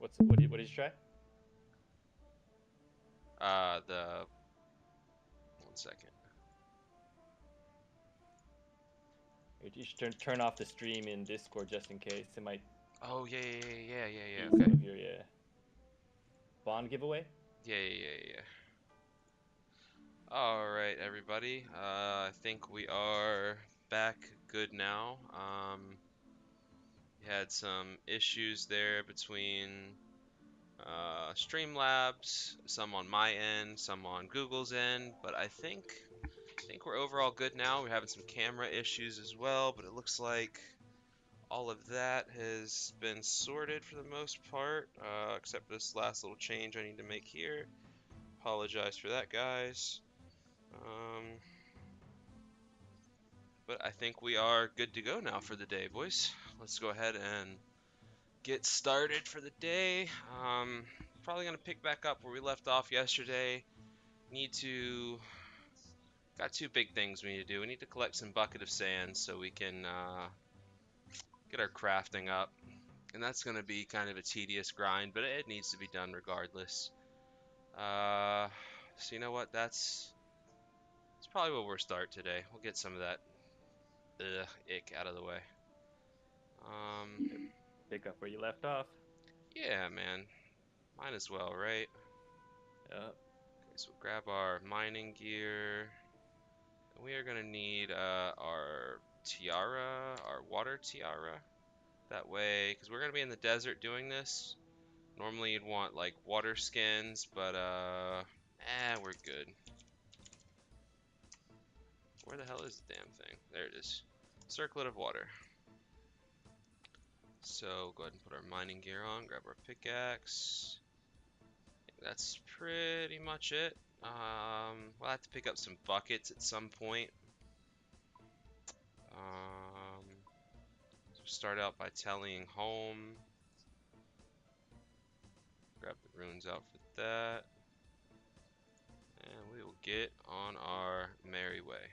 What did you try? The 1 second. You should turn off the stream in Discord just in case. It might Oh yeah. be Okay. some of your bond giveaway. Yeah. All right, everybody. I think we are back good now. We had some issues there between Streamlabs, some on my end, some on Google's end, but I think we're overall good now. We're having some camera issues as well, but it looks like all of that has been sorted for the most part, except this last little change I need to make here. Apologize for that, guys. But I think we are good to go now for the day, boys. Let's go ahead and get started for the day. Probably gonna pick back up where we left off yesterday. Need to got two big things we need to do. We need to collect some bucket of sand so we can get our crafting up, and that's gonna be kind of a tedious grind, but it needs to be done regardless. So you know what? That's probably where we'll start today. We'll get some of that ick out of the way. Pick up where you left off. Yeah, man. Might as well, right? Yeah. Okay, so we'll grab our mining gear. We are gonna need our tiara, our water tiara. That way, because we're gonna be in the desert doing this. Normally you'd want like water skins, but we're good. Where the hell is the damn thing? There it is. Circlet of water. So go ahead and put our mining gear on, grab our pickaxe. That's pretty much it. We'll have to pick up some buckets at some point. So start out by tallying home. Grab the runes out for that. And we will get on our merry way.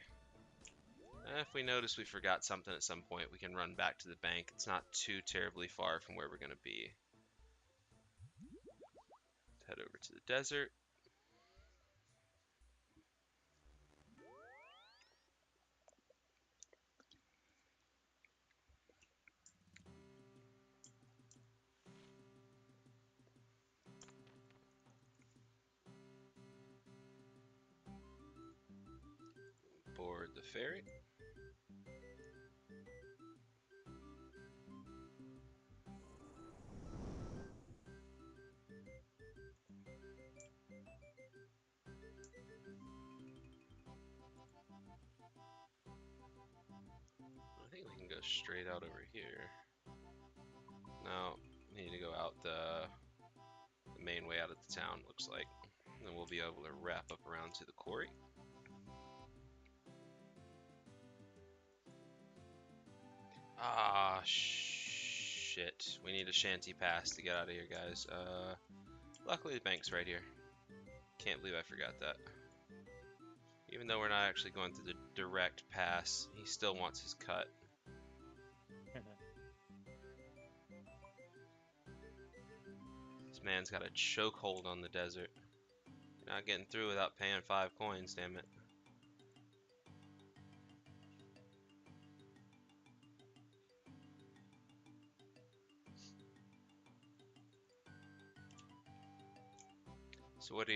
And if we notice we forgot something at some point, we can run back to the bank. It's not too terribly far from where we're going to be. Head over to the desert. Board the ferry. I think we can go straight out over here. No, we need to go out the main way out of the town, looks like. And then we'll be able to wrap up around to the quarry. Ah, shit. We need a shanty pass to get out of here, guys. Luckily the bank's right here. Can't believe I forgot that. Even though we're not actually going through the direct pass, he still wants his cut. This man's got a chokehold on the desert. You're not getting through without paying 5 coins, damn it. So what are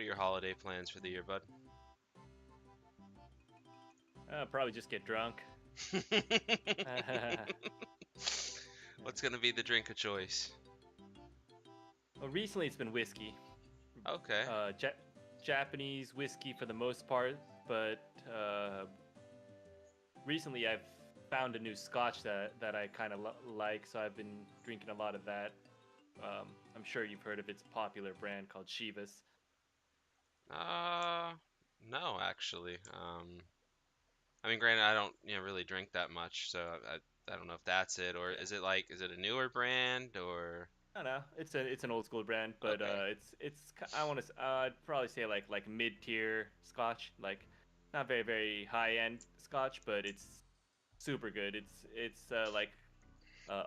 your holiday plans for the year, bud? Probably just get drunk. What's gonna be the drink of choice? Well, recently it's been whiskey. Okay. Japanese whiskey for the most part, but recently I've found a new scotch that I kind of like, so I've been drinking a lot of that. I'm sure you've heard of its popular brand called Chivas. No, actually. I mean, granted, I don't, really drink that much, so I don't know if that's it, or Yeah. is it a newer brand, or? I don't know. It's an old school brand, but Okay. it's I want to I'd probably say like mid tier Scotch, like not very high end Scotch, but it's super good. It's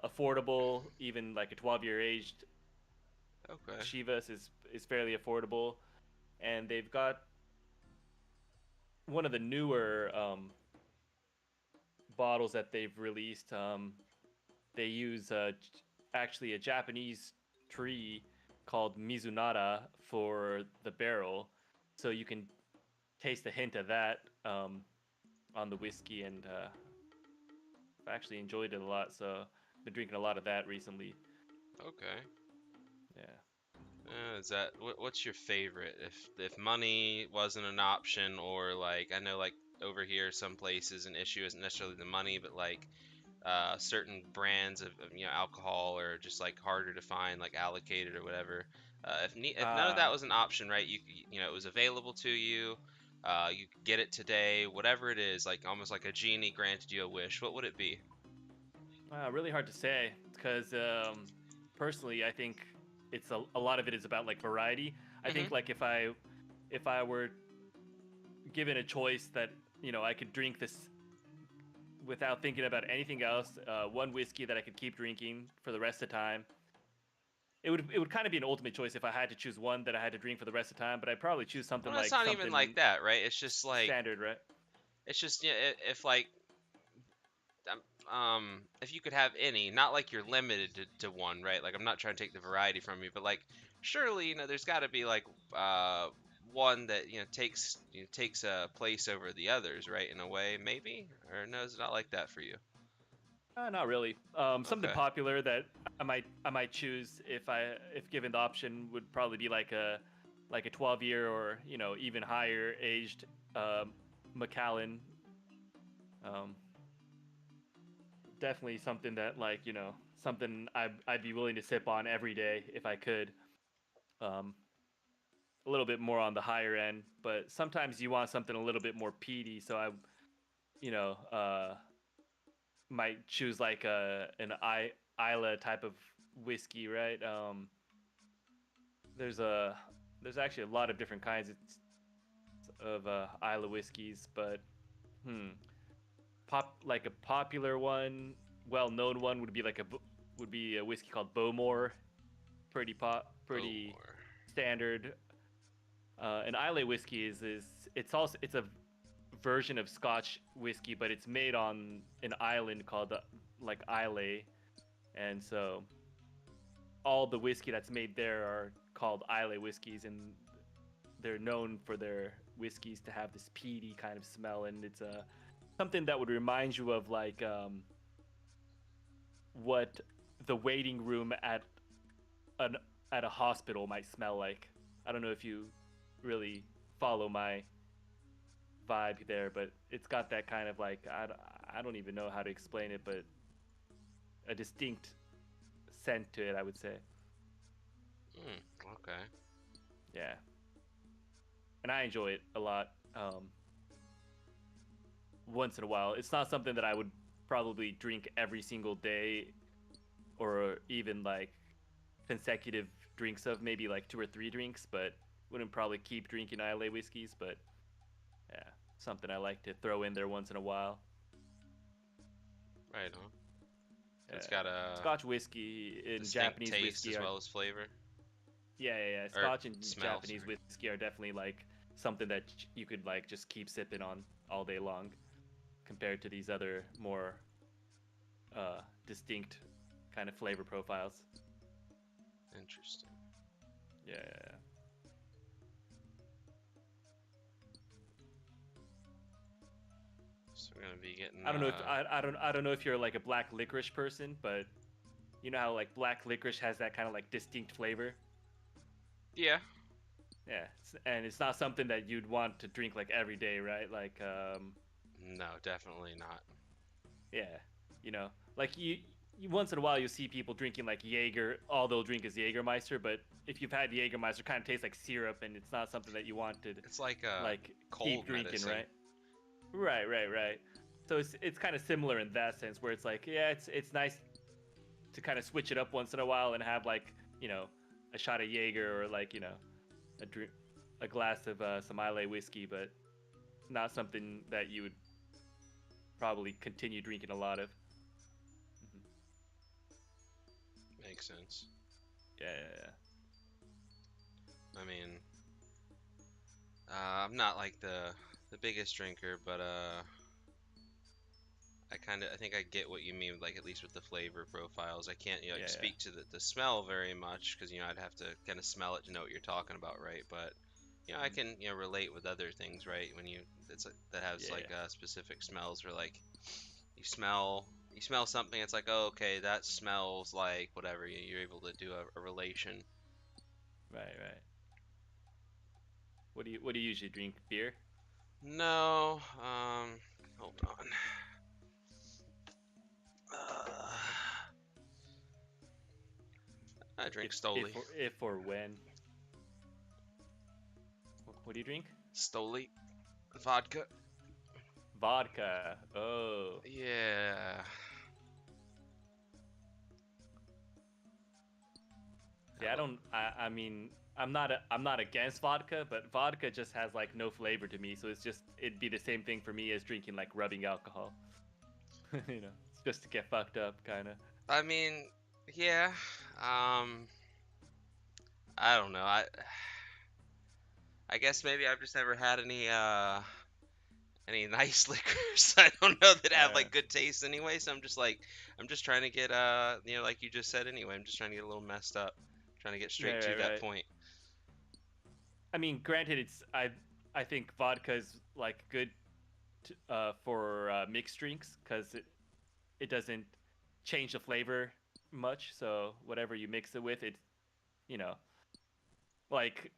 affordable, even like a 12-year aged Okay. Chivas is fairly affordable, and they've got one of the newer bottles that they've released. They use actually a Japanese tree called Mizunara for the barrel, so you can taste a hint of that on the whiskey, and I've actually enjoyed it a lot. So been drinking a lot of that recently. Okay. Yeah. Is that what's your favorite? If money wasn't an option, or like I know like over here some places an issue isn't necessarily the money, but like certain brands of alcohol are just like harder to find, like allocated or whatever. If none of Uh, that was an option, right? It was available to you. You could get it today, whatever it is, like almost like a genie granted you a wish. What would it be? Really hard to say because personally, I think it's a lot of it is about like variety. I Mm-hmm. think like if I were given a choice that I could drink this without thinking about anything else, one whiskey that I could keep drinking for the rest of the time. It would kind of be an ultimate choice if I had to choose one that I had to drink for the rest of the time, but I'd probably choose Well, something that's like not even like something that, right? It's just like standard, right? it's just if like if you could have any, not like you're limited to one, right? Like I'm not trying to take the variety from you, but like surely there's got to be like uh one that takes a place over the others, right? In a way, maybe, or no, it's not like that for you. Not really. Something Okay. popular that I might choose if given the option would probably be like a 12-year or even higher aged Macallan. Um, Definitely something that like something I'd be willing to sip on every day if I could. Um, a little bit more on the higher end, but sometimes you want something a little bit more peaty. So I you know might choose like Isla type of whiskey, right? There's a there's actually a lot of different kinds of Isla whiskeys, but hmm, like a popular one, well-known one would be a whiskey called Bowmore. Pretty Bowmore. standard. An Islay whiskey is it's a version of Scotch whiskey, but it's made on an island called like Islay, and so all the whiskey that's made there are called Islay whiskeys, and they're known for their whiskeys to have this peaty kind of smell, and it's something that would remind you of like what the waiting room an at a hospital might smell like. I don't know if you really follow my vibe there, but it's got that kind of like I don't even know how to explain it, but a distinct scent to it, I would say. Okay. Yeah, and I enjoy it a lot. Once in a while, it's not something that I would probably drink every single day, or even like consecutive drinks of, maybe like 2 or 3 drinks, but wouldn't probably keep drinking Islay whiskeys. But yeah, something I like to throw in there once in a while. Right on. So it's Yeah. got a Scotch whiskey and distinct Japanese taste whiskey as are well as flavor, yeah. or Scotch and smell. Japanese Sorry. whiskey are definitely like something that you could like just keep sipping on all day long, compared to these other more distinct kind of flavor profiles. Interesting. Yeah. So we're gonna be getting I don't know if I don't know if you're like a black licorice person, but you know how like black licorice has that kind of like distinct flavor. yeah. Yeah, and it's not something that you'd want to drink like every day, right? Like No, definitely not. yeah, like once in a while you'll see people drinking like Jaeger. All they'll drink is Jägermeister, but if you've had Jägermeister, it kind of tastes like syrup, and it's not something that you want to It's like a like keep cold drinking, medicine. right? Right. So it's kind of similar in that sense, where it's like, yeah, it's nice to kind of switch it up once in a while and have like a shot of Jaeger, or like a drink a glass of some Islay whiskey, but not something that you would probably continue drinking a lot of. Mhm. Makes sense. Yeah. I mean, I'm not like the biggest drinker, but I think I get what you mean, like at least with the flavor profiles. I can't, like Yeah, speak to the smell very much because I'd have to kind of smell it to know what you're talking about, right? But I mm, can relate with other things, right? When it's like that has yeah, like specific smells, or like you smell you smell something, it's like, oh, okay, that smells like whatever. You're able to do a relation. right, right. What do you usually drink? Beer? No, hold on. Uh, I drink If Stoli. or when? What do you drink? Stoli vodka. Vodka. Oh, Yeah. see, Have I a don't. I mean, I'm not against vodka, but vodka just has like no flavor to me. So it'd be the same thing for me as drinking like rubbing alcohol. It's just to get fucked up, kind of. I mean, yeah. Um, I don't know. I guess maybe I've just never had any nice liquors. I don't know that have Uh, like good taste anyway. So I'm just trying to get like you just said anyway. I'm just trying to get a little messed up, trying to get straight right, to right, that right. point. I mean, granted, I think vodka is like good for mixed drinks because it doesn't change the flavor much. So whatever you mix it with, you know like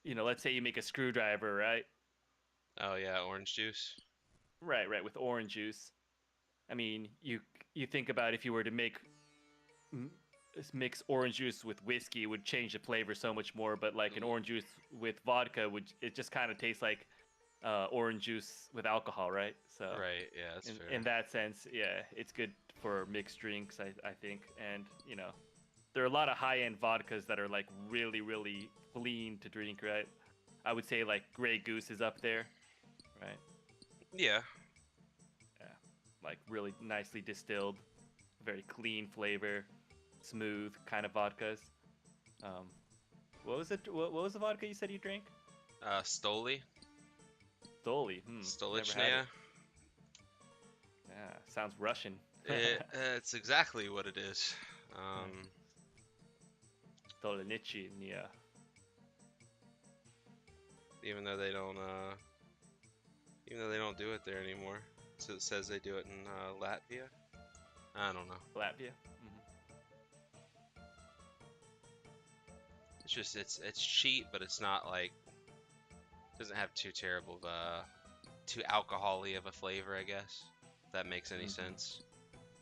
let's say you make a screwdriver, right? Oh yeah, orange juice. Right, right, with orange juice. I mean, you think about if you were to m- mix orange juice with whiskey, it would change the flavor so much more. But like an Mm, orange juice with vodka would it just kind of tastes like orange juice with alcohol, right? So right. Yeah, that's in fair. that sense, yeah, it's good for mixed drinks, I think. And there are a lot of high end vodkas that are like really really clean to drink, right? I would say like Grey Goose is up there, right? Yeah. Yeah, like really nicely distilled, very clean flavor, smooth kind of vodkas. Um, what was it? What was the vodka you said you drank? Stoli. Stoli. Never had it. Stolichnaya. Yeah, sounds Russian. It's exactly what it is. Yeah. Um, Stolinichi, yeah. even though they don't do it there anymore. So it says they do it in Latvia. I don't know. Latvia. It's just it's cheap, but it's not like doesn't have too terrible of too alcohol-y of a flavor, I guess. If that makes any Mm-hmm. sense.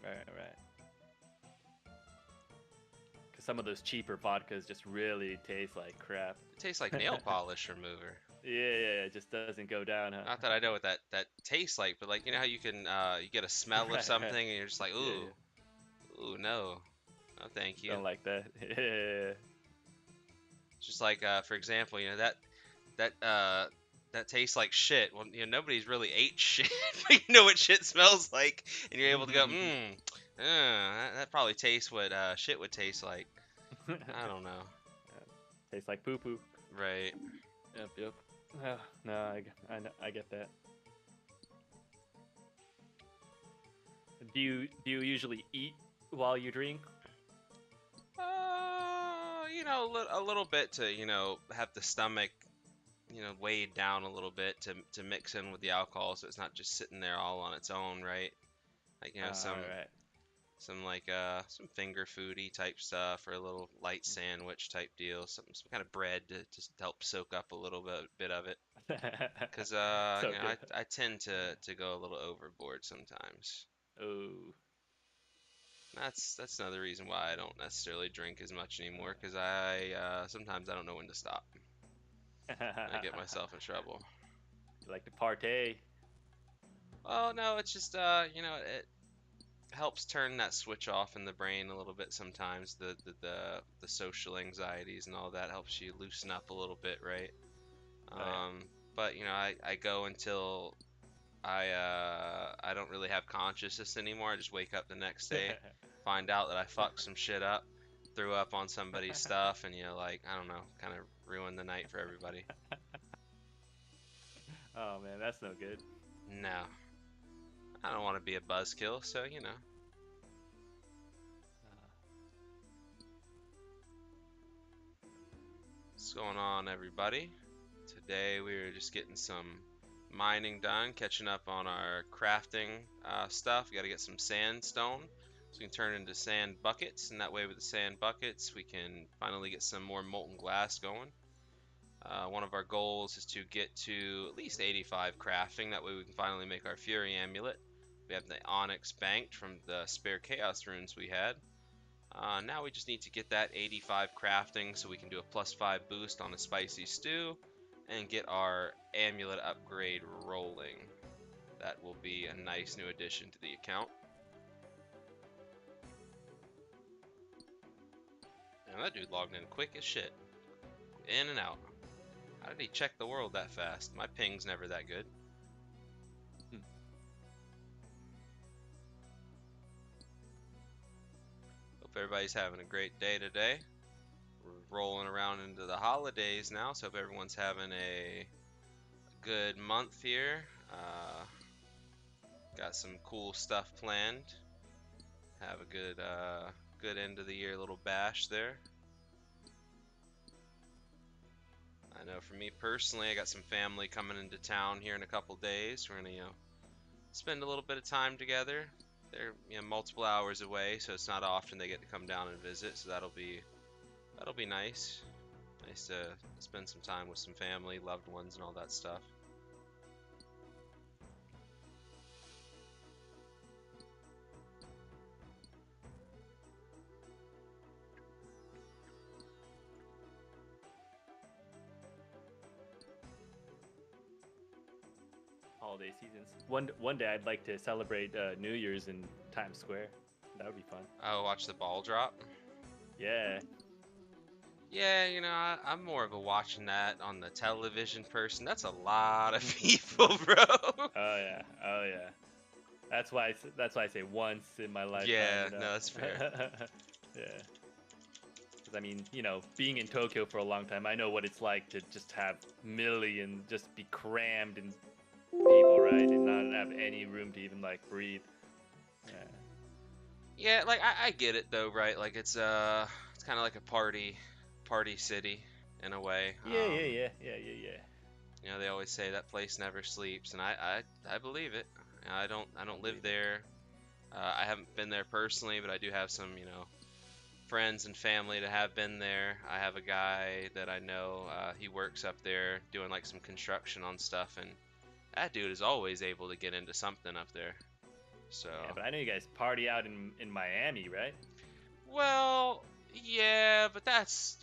Right, right. Because some of those cheaper vodkas just really taste like crap. It tastes like nail Yeah, polish remover. yeah, it just doesn't go down, huh? Not that I know what that tastes like, but like how you can you get a smell of Right, right. something and you're just like, Yeah, ooh, yeah. ooh, no, no, thank you. Don't like that. Yeah. Just like for example, that tastes like shit. Well, nobody's really ate shit, but you know what shit smells like, and you're able to go, that probably tastes what shit would taste like. I don't know. Tastes like poo poo. Right. Yep, yep. No, I get that. Do you usually eat while you drink? A little bit to, have the stomach, weighed down a little bit to mix in with the alcohol, so it's not just sitting there all on its own, right? Like, Right. some like some finger foody type stuff, or a little light sandwich type deal, some kind of bread to just help soak up a little bit of it. Cause So good. I tend to go a little overboard sometimes. Oh. That's another reason why I don't necessarily drink as much anymore, because I sometimes I don't know when to stop. I get myself in trouble. You like to partay. Well, no, it's just it helps turn that switch off in the brain a little bit sometimes. The social anxieties and all that helps you loosen up a little bit, right? Oh yeah. Um, but I go until I don't really have consciousness anymore. I just wake up the next day, find out that I fucked some shit up, threw up on somebody's stuff, and like, I don't know, kind of ruined the night for everybody. Oh man, that's no good. No, I don't want to be a buzzkill, so Uh, what's going on, everybody? Today we were just getting some mining done, catching up on our crafting stuff. We got to get some sandstone so we can turn into sand buckets, and that way with the sand buckets we can finally get some more molten glass going. One of our goals is to get to at least 85 crafting, that way we can finally make our Fury Amulet. We have the Onyx banked from the spare Chaos runes we had. Now we just need to get that 85 crafting so we can do a +5 boost on a spicy stew and get our amulet upgrade rolling. That will be a nice new addition to the account. And that dude logged in quick as shit. In and out. How did he check the world that fast? My ping's never that good. hmm. Hope everybody's having a great day today. We're rolling around into the holidays now, so hope everyone's having a good month here. Got some cool stuff planned. Have a good end of the year little bash there. I know for me personally, I got some family coming into town here in a couple days. We're gonna, spend a little bit of time together. They're, multiple hours away, so it's not often they get to come down and visit. So that'll be nice. Nice to spend some time with some family, loved ones, and all that stuff. Holiday seasons. One day I'd like to celebrate New Year's in Times Square. That would be fun. Oh, watch the ball drop. Yeah. Yeah, I'm more of a watching that on the television person. That's a lot of people, bro. Oh yeah. Oh yeah. That's why I say once in my lifetime. Yeah, no, that's fair. Yeah. Because I mean, being in Tokyo for a long time, I know what it's like to just have millions, just be crammed in people, right, and not have any room to even like breathe. Yeah. Yeah, like I get it though, right? Like it's kind of like a party city in a way. Yeah. Yeah. Yeah. Yeah. Yeah. Yeah. They always say that place never sleeps, and I believe it. I don't live there. I haven't been there personally, but I do have some, friends and family that have been there. I have a guy that I know, he works up there doing like some construction on stuff, and that dude is always able to get into something up there. So. Yeah, but I know you guys party out in Miami, right? Well, yeah, but that's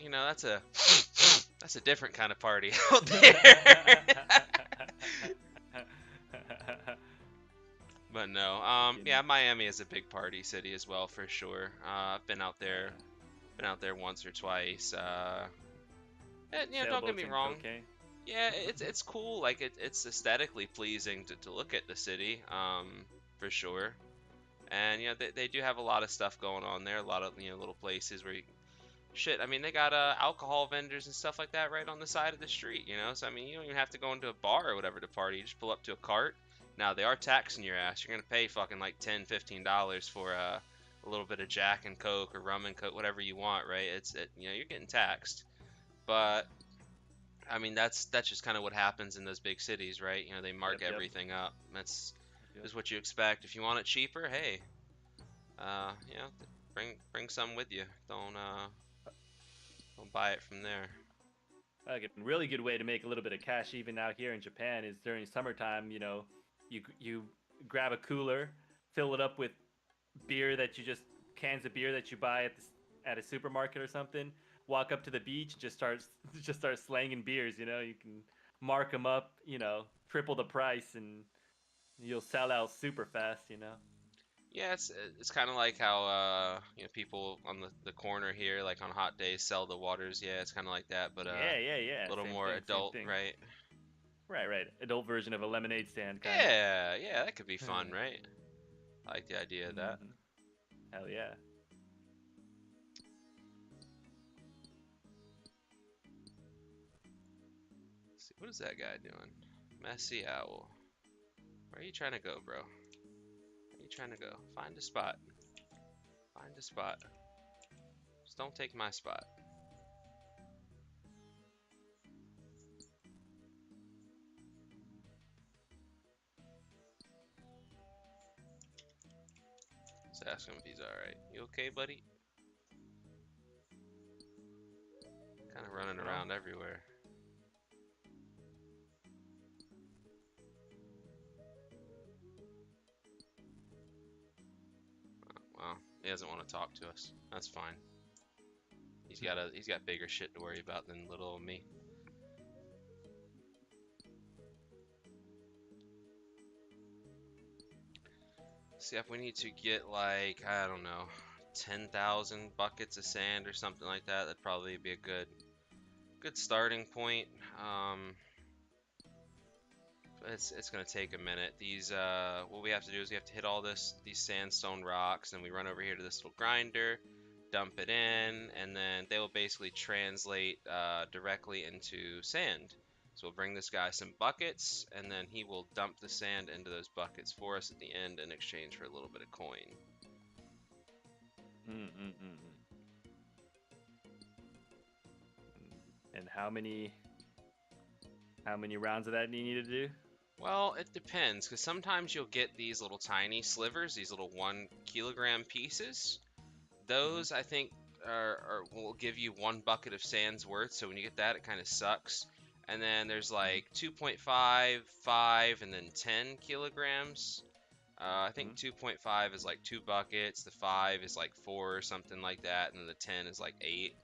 that's a different kind of party out there. But no, yeah, Miami is a big party city as well for sure. I've been out there, once or twice. Don't get me wrong. Cocaine. Yeah, it's cool. Like it's aesthetically pleasing to look at the city, for sure. And they do have a lot of stuff going on there. A lot of little places where I mean, they got alcohol vendors and stuff like that right on the side of the street. So I mean, you don't even have to go into a bar or whatever to party. You just pull up to a cart. Now they are taxing your ass. You're gonna pay fucking like $10-15 for a little bit of Jack and Coke or rum and Coke, whatever you want, right? You're getting taxed. But I mean, that's just kind of what happens in those big cities, right? They mark Yep. everything up. That's Yep. is what you expect. If you want it cheaper, hey, bring some with you. Don't buy it from there. A really good way to make a little bit of cash even out here in Japan is during summertime. You grab a cooler, fill it up with cans of beer that you buy at a supermarket or something. Walk up to the beach, just start slanging beers. You can mark them up. Triple the price, and you'll sell out super fast. Yeah, it's kind of like how people on the corner here, like on hot days, sell the waters. Yeah, it's kind of like that, but Yeah. a little Same more thing, same adult, thing. right? Right. Adult version of a lemonade stand, kind Yeah, that could be fun, right? I like the idea of that. Hell yeah. See, what is that guy doing? Messy owl. Where are you trying to go, bro? Where are you trying to go? Find a spot. Find a spot. Just don't take my spot. Let's ask him if he's alright. You okay, buddy? Kind of running No. around everywhere. Well, he doesn't want to talk to us. That's fine. He's got bigger shit to worry about than little old me. See, if we need to get like, I don't know, 10,000 buckets of sand or something like that, that'd probably be a good starting point. It's gonna take a minute. These what we have to do is we have to hit all these sandstone rocks, and we run over here to this little grinder, dump it in, and then they will basically translate directly into sand. So we'll bring this guy some buckets, and then he will dump the sand into those buckets for us at the end in exchange for a little bit of coin. And how many rounds of that do you need to do? Well, it depends, because sometimes you'll get these little tiny slivers, these little 1 kilogram pieces. Those, I think, will give you 1 bucket of sand's worth, so when you get that, it kind of sucks. And then there's like 2.5, 5, and then 10 kilograms. I think 2.5 is like 2 buckets, the 5 is like 4 or something like that, and then the 10 is like 8.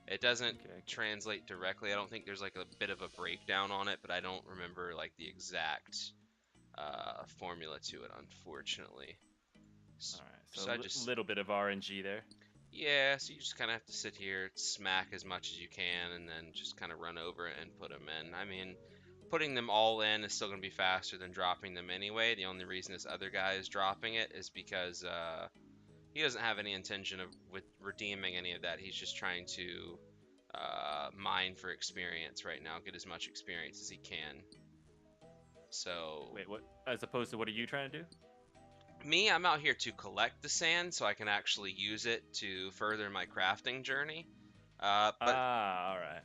It doesn't translate directly. I don't think there's like a bit of a breakdown on it, but I don't remember like the exact formula to it, unfortunately. All right, so a little bit of RNG there. Yeah, so you just kind of have to sit here, smack as much as you can, and then just kind of run over it and put them in. I mean, putting them all in is still going to be faster than dropping them anyway. The only reason this other guy is dropping it is because he doesn't have any intention of redeeming any of that. He's just trying to mine for experience right now, get as much experience as he can. So wait, what? As opposed to what are you trying to do? Me, I'm out here to collect the sand so I can actually use it to further my crafting journey. But all right.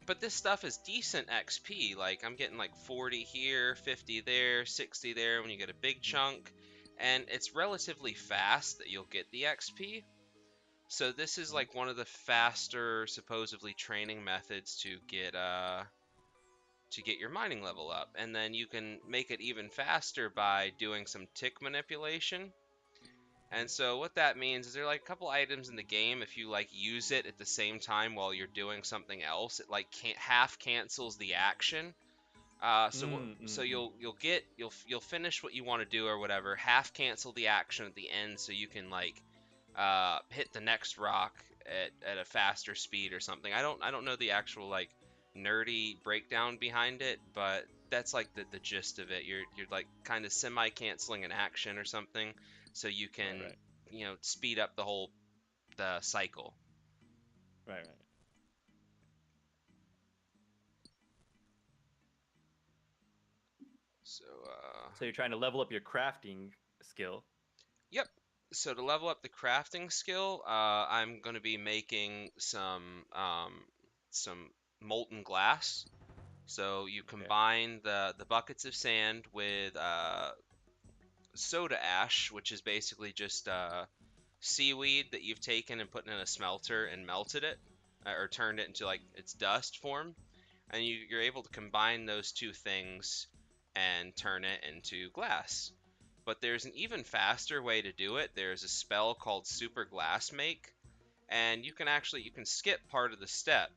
But this stuff is decent XP. Like I'm getting like 40 here, 50 there, 60 there when you get a big chunk, and it's relatively fast that you'll get the XP. So this is like one of the faster, supposedly training methods to get your mining level up, and then you can make it even faster by doing some tick manipulation. And so what that means is there are like a couple items in the game, if you like use it at the same time while you're doing something else, it like can't half cancels the action. So you'll finish what you want to do or whatever, half cancel the action at the end so you can like hit the next rock at a faster speed or something. I don't know the actual like nerdy breakdown behind it, but that's like the gist of it. You're like kind of semi canceling an action or something, so you can speed up the cycle. Right. So you're trying to level up your crafting skill. Yep. So to level up the crafting skill, I'm going to be making some molten glass. So you combine the buckets of sand with soda ash, which is basically just seaweed that you've taken and put in a smelter and melted it, or turned it into like its dust form, and you're able to combine those two things and turn it into glass. But there's an even faster way to do it. There's a spell called Super Glass Make, and you can skip part of the step.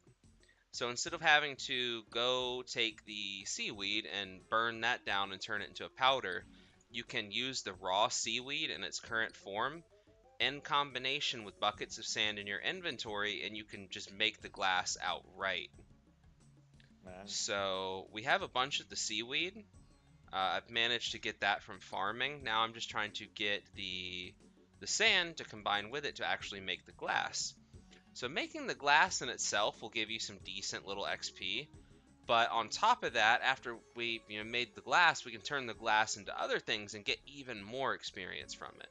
So instead of having to go take the seaweed and burn that down and turn it into a powder, you can use the raw seaweed in its current form in combination with buckets of sand in your inventory, and you can just make the glass outright. So we have a bunch of the seaweed. I've managed to get that from farming. Now I'm just trying to get the sand to combine with it to actually make the glass. So making the glass in itself will give you some decent little XP, But on top of that, after we made the glass, we can turn the glass into other things and get even more experience from it.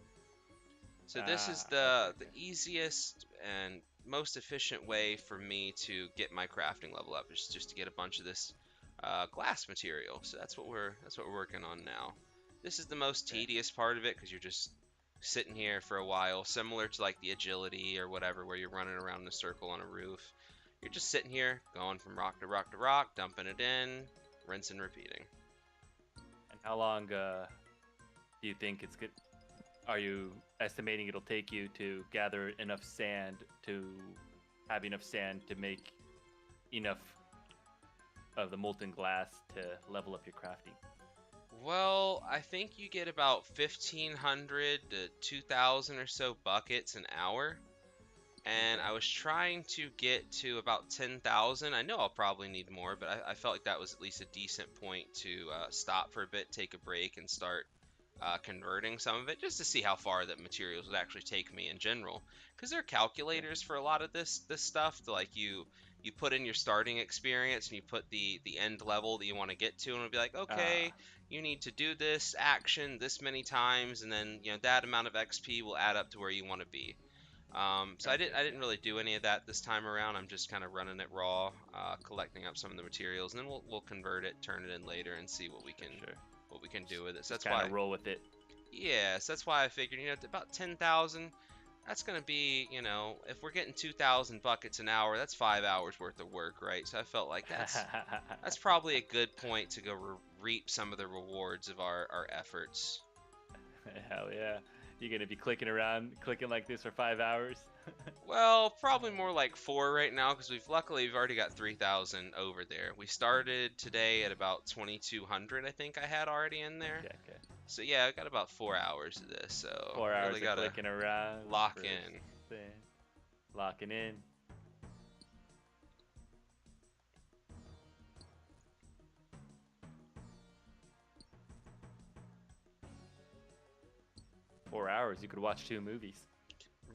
So this is Ah, okay, the okay. easiest and most efficient way for me to get my crafting level up, is just to get a bunch of this glass material. So that's what we're working on now. This is the most Okay. tedious part of it because you're just sitting here for a while, similar to like the agility or whatever, where you're running around in a circle on a roof. You're just sitting here, going from rock to rock to rock, dumping it in, rinse and repeating. And how long do you think it's good? Are you estimating it'll take you to gather enough sand to have enough sand to make enough of the molten glass to level up your crafting? Well, I think you get about 1,500 to 2,000 or so buckets an hour. And Okay. I was trying to get to about 10,000. I know I'll probably need more, but I felt like that was at least a decent point to stop for a bit, take a break, and start converting some of it just to see how far that materials would actually take me in general. Because there are Okay. calculators for a lot of this stuff. Like you put in your starting experience and you put the end level that you want to get to, and it'll be like, okay, Ah, you need to do this action this many times, and then that amount of XP will add up to where you want to be. So I okay, didn't I okay. didn't really do any of that this time around. I'm just kind of running it raw, collecting up some of the materials, and then we'll convert it, turn it in later, and see what we Sure, can sure. what we can do with it. So Just that's kind why, of roll with it. yeah, so that's why I figured, about 10,000. That's gonna be, if we're getting 2,000 buckets an hour, that's 5 hours worth of work, right? So I felt like that's probably a good point to go reap some of the rewards of our efforts. Hell yeah. You're gonna be clicking around, clicking like this for 5 hours. Well, probably more like four right now because we've already got 3,000 over there. We started today at about 2,200, I think I had already in there. Okay, okay. So yeah, I got about 4 hours of this. So 4 hours really of gotta clicking around lock for in. thing, locking in. 4 hours, you could watch 2 movies.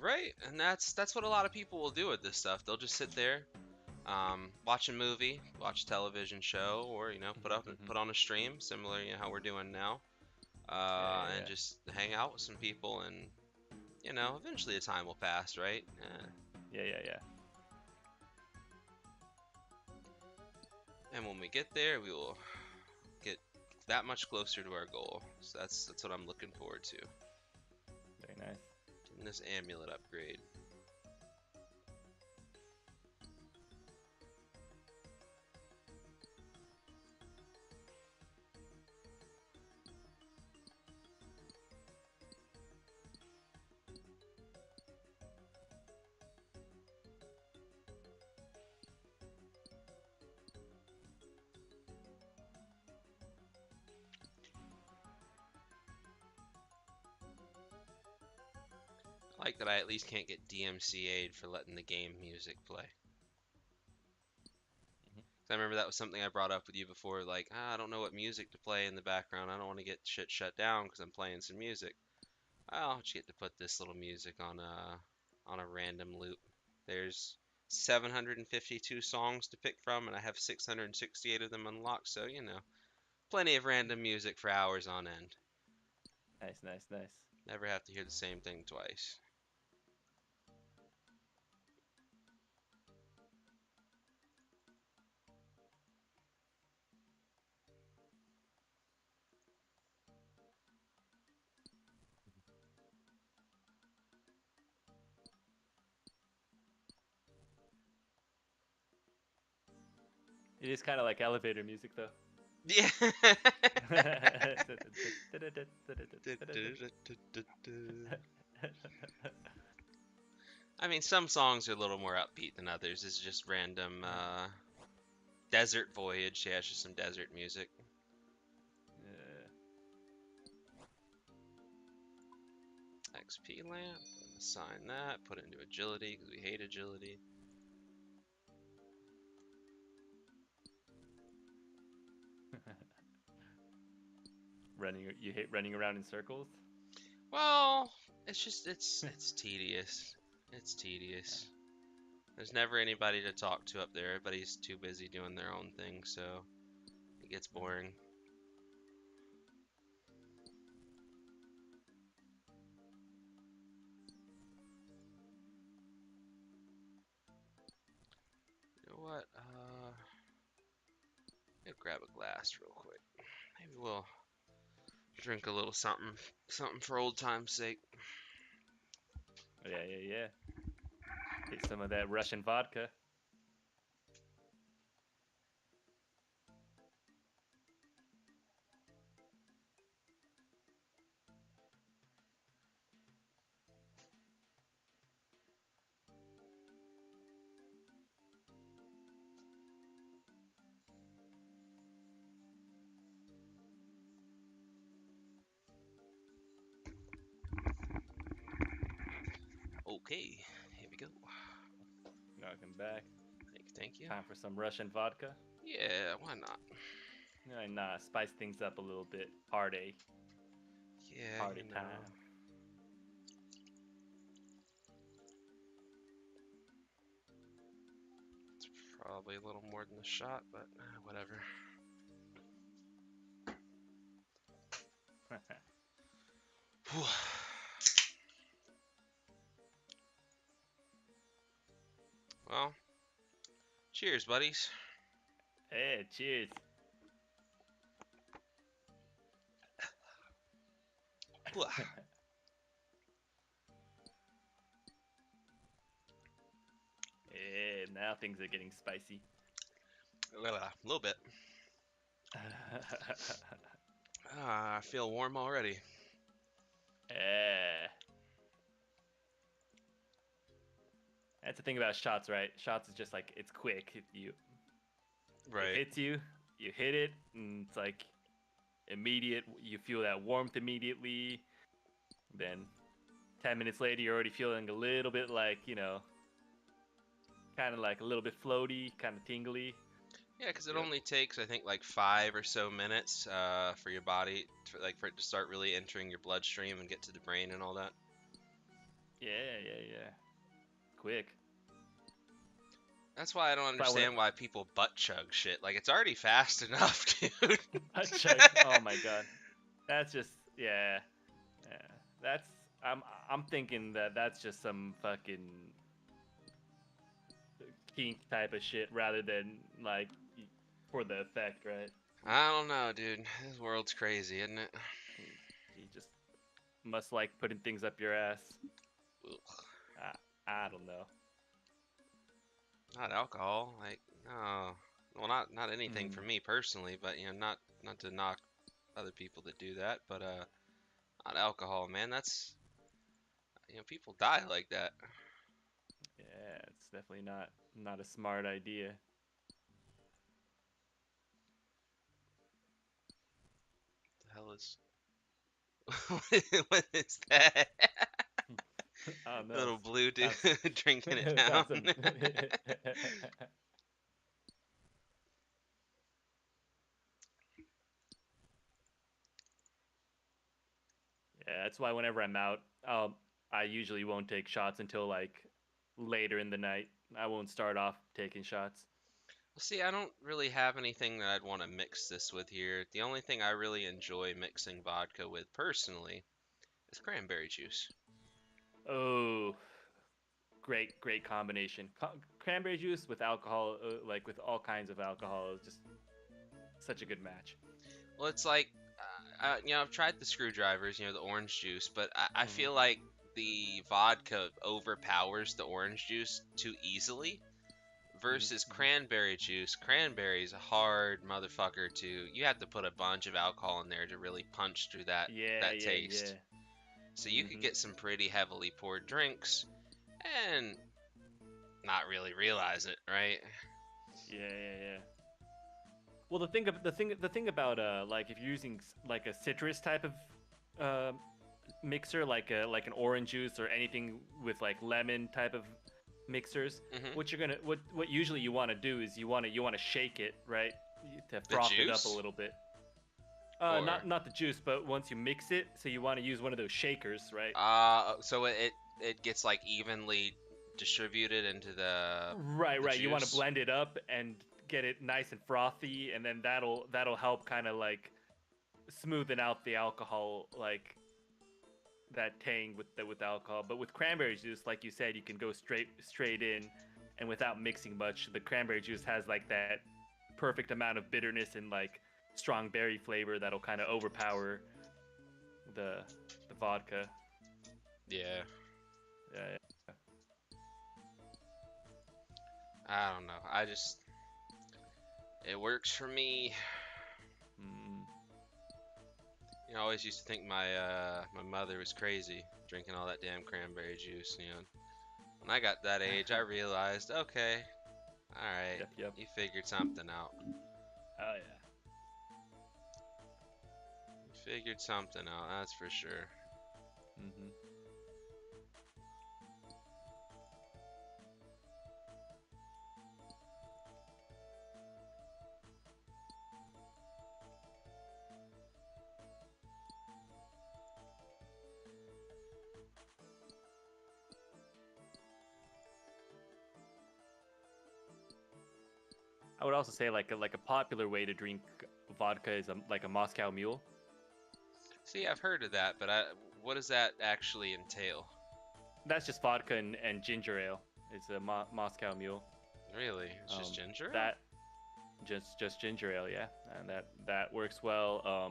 Right, and that's what a lot of people will do with this stuff. They'll just sit there, watch a movie, watch a television show, or put on a stream, similar how we're doing now, Yeah, and yeah, just hang out with some people, and eventually the time will pass, right? yeah, yeah, yeah, And when we get there, we will get that much closer to our goal. So that's what I'm looking forward to. Very nice. Getting this amulet upgrade. I like that I at least can't get DMCA'd for letting the game music play. Mhm. 'Cause I remember that was something I brought up with you before, like, I don't know what music to play in the background. I don't want to get shit shut down because I'm playing some music. I'll just get to put this little music on a random loop. There's 752 songs to pick from, and I have 668 of them unlocked, so plenty of random music for hours on end. Nice, nice, nice. Never have to hear the same thing twice. It is kind of like elevator music, though. Yeah. I mean, some songs are a little more upbeat than others. It's just random desert voyage. Yeah, it's just some desert music. Yeah. XP lamp. Assign that. Put it into agility because we hate agility. You hate running around in circles. Well, it's just it's tedious. It's tedious. There's never anybody to talk to up there. Everybody's too busy doing their own thing, so it gets boring. You know what? I'll grab a glass real quick. Maybe we'll drink a little something for old time's sake. Yeah. Get some of that Russian vodka. Okay, here we go. Welcome back. Thank you. Time for some Russian vodka. Yeah, why not? Why not? Spice things up a little bit. Party. Yeah, Party you know. time. It's probably a little more than a shot, but whatever. Well, cheers, buddies. Hey, cheers. Yeah, now things are getting spicy. A little bit. I feel warm already. Yeah. That's the thing about shots, right? Shots is just like it's quick. It hits you, you hit it, and it's like immediate. You feel that warmth immediately. Then 10 minutes later, you're already feeling a little bit like, kind of like a little bit floaty, kind of tingly. Yeah, because it only takes, I think, like 5 or so minutes for your body, for it to start really entering your bloodstream and get to the brain and all that. Yeah. Quick. That's why I don't understand why people butt chug shit. Like, it's already fast enough, dude. Butt chug. Oh my god. That's just yeah. That's I'm thinking that's just some fucking kink type of shit rather than like for the effect, right? I don't know, dude. This world's crazy, isn't it? You just must like putting things up your ass. I don't know. Not alcohol, like no. Well, not anything for me personally, but not to knock other people that do that, but not alcohol, man. That's people die like that. Yeah, it's definitely not a smart idea. The hell is what is that? Oh no. Little blue dude drinking it down. Yeah, that's why whenever I'm out, I usually won't take shots until like later in the night. I won't start off taking shots. Well, see, I don't really have anything that I'd want to mix this with here. The only thing I really enjoy mixing vodka with personally is cranberry juice. Oh, great combination. Cranberry juice with alcohol, like with all kinds of alcohol, is just such a good match. Well, it's like, I've tried the screwdrivers, the orange juice, but I feel like the vodka overpowers the orange juice too easily versus cranberry juice. Cranberry is a hard motherfucker you have to put a bunch of alcohol in there to really punch through that taste. Yeah. So you could get some pretty heavily poured drinks and not really realize it, right? Yeah. Well, the thing about like if you're using like a citrus type of mixer, like an orange juice or anything with like lemon type of mixers, what usually you want to do is you want to shake it, right, to froth it up a little bit. Not the juice, but once you mix it, so you want to use one of those shakers, right? So it gets like evenly distribute it into the Right. You want to juice. blend it up and get it nice and frothy, and then that'll help kind of like smoothen out the alcohol, like that tang with the alcohol. But with cranberry juice, like you said, you can go straight in, and without mixing much. The cranberry juice has like that perfect amount of bitterness and like strong berry flavor that'll kind of overpower the the vodka. Yeah, Yeah. I don't know. It works for me. Mm. You know, I always used to think my mother was crazy drinking all that damn cranberry juice. You know, when I got that age, I realized, okay, all right, Yep. you figured something out. Oh yeah. You figured something out, that's for sure. Hmm. I would also say like a popular way to drink vodka is like a Moscow Mule. See, I've heard of that, but what does that actually entail? That's just vodka and ginger ale. It's a Moscow Mule. Really? It's just ginger ale? That just ginger ale, yeah, and that works well.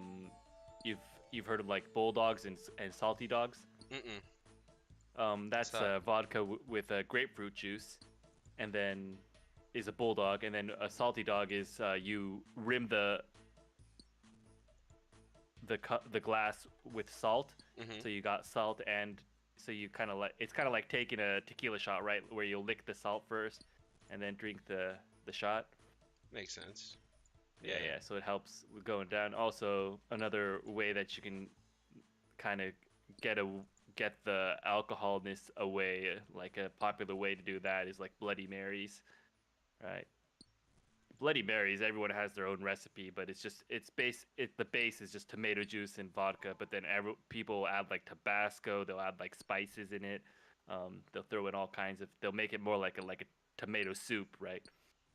You've you've heard of like bulldogs and salty dogs. Mm-mm. What's That's that? vodka with grapefruit juice, and then is a bulldog, and then a salty dog is you rim the glass with salt. Mm-hmm. So you got salt, and so you kind of like it's kind of like taking a tequila shot, right? Where you'll lick the salt first, and then drink the shot. Makes sense. Yeah. So it helps with going down. Also, another way that you can kind of get a get the alcoholness away, like a popular way to do that is like Bloody Marys, right? Bloody Marys, everyone has their own recipe, but the base is just tomato juice and vodka. But then people add like Tabasco, they'll add like spices in it. They'll throw in all kinds of. They'll make it more like a tomato soup, right?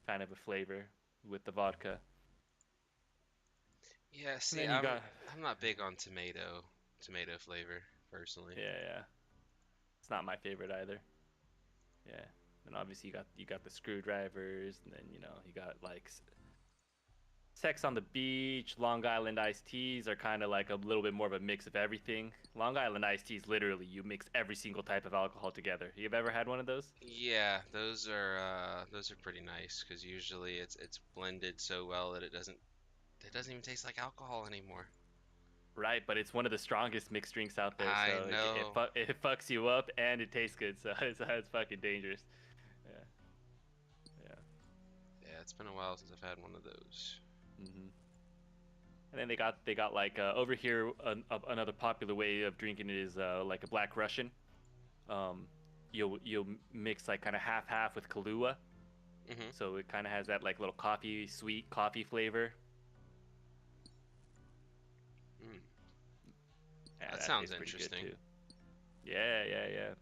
Kind of a flavor with the vodka. Yeah, And see, then you got I'm not big on tomato flavor personally. yeah. It's not my favorite either. Yeah. And obviously you got the screwdrivers, and then you got like Sex on the Beach, Long Island iced teas are kind of like a little bit more of a mix of everything. Long Island iced teas, literally, you mix every single type of alcohol together. You've ever had one of those? Yeah, those are pretty nice because usually it's blended so well that it doesn't even taste like alcohol anymore. Right, but it's one of the strongest mixed drinks out there, I so know. it fucks you up and it tastes good, so it's fucking dangerous. Yeah, yeah. Yeah, it's been a while since I've had one of those. Hmm. And then they got like over here another popular way of drinking it is like a Black Russian. Um, you'll mix like kind of half half with Kahlua, Mm-hmm. so it kind of has that like little coffee sweet coffee flavor. Mm. Yeah, That that sounds tastes pretty good interesting. too. Yeah.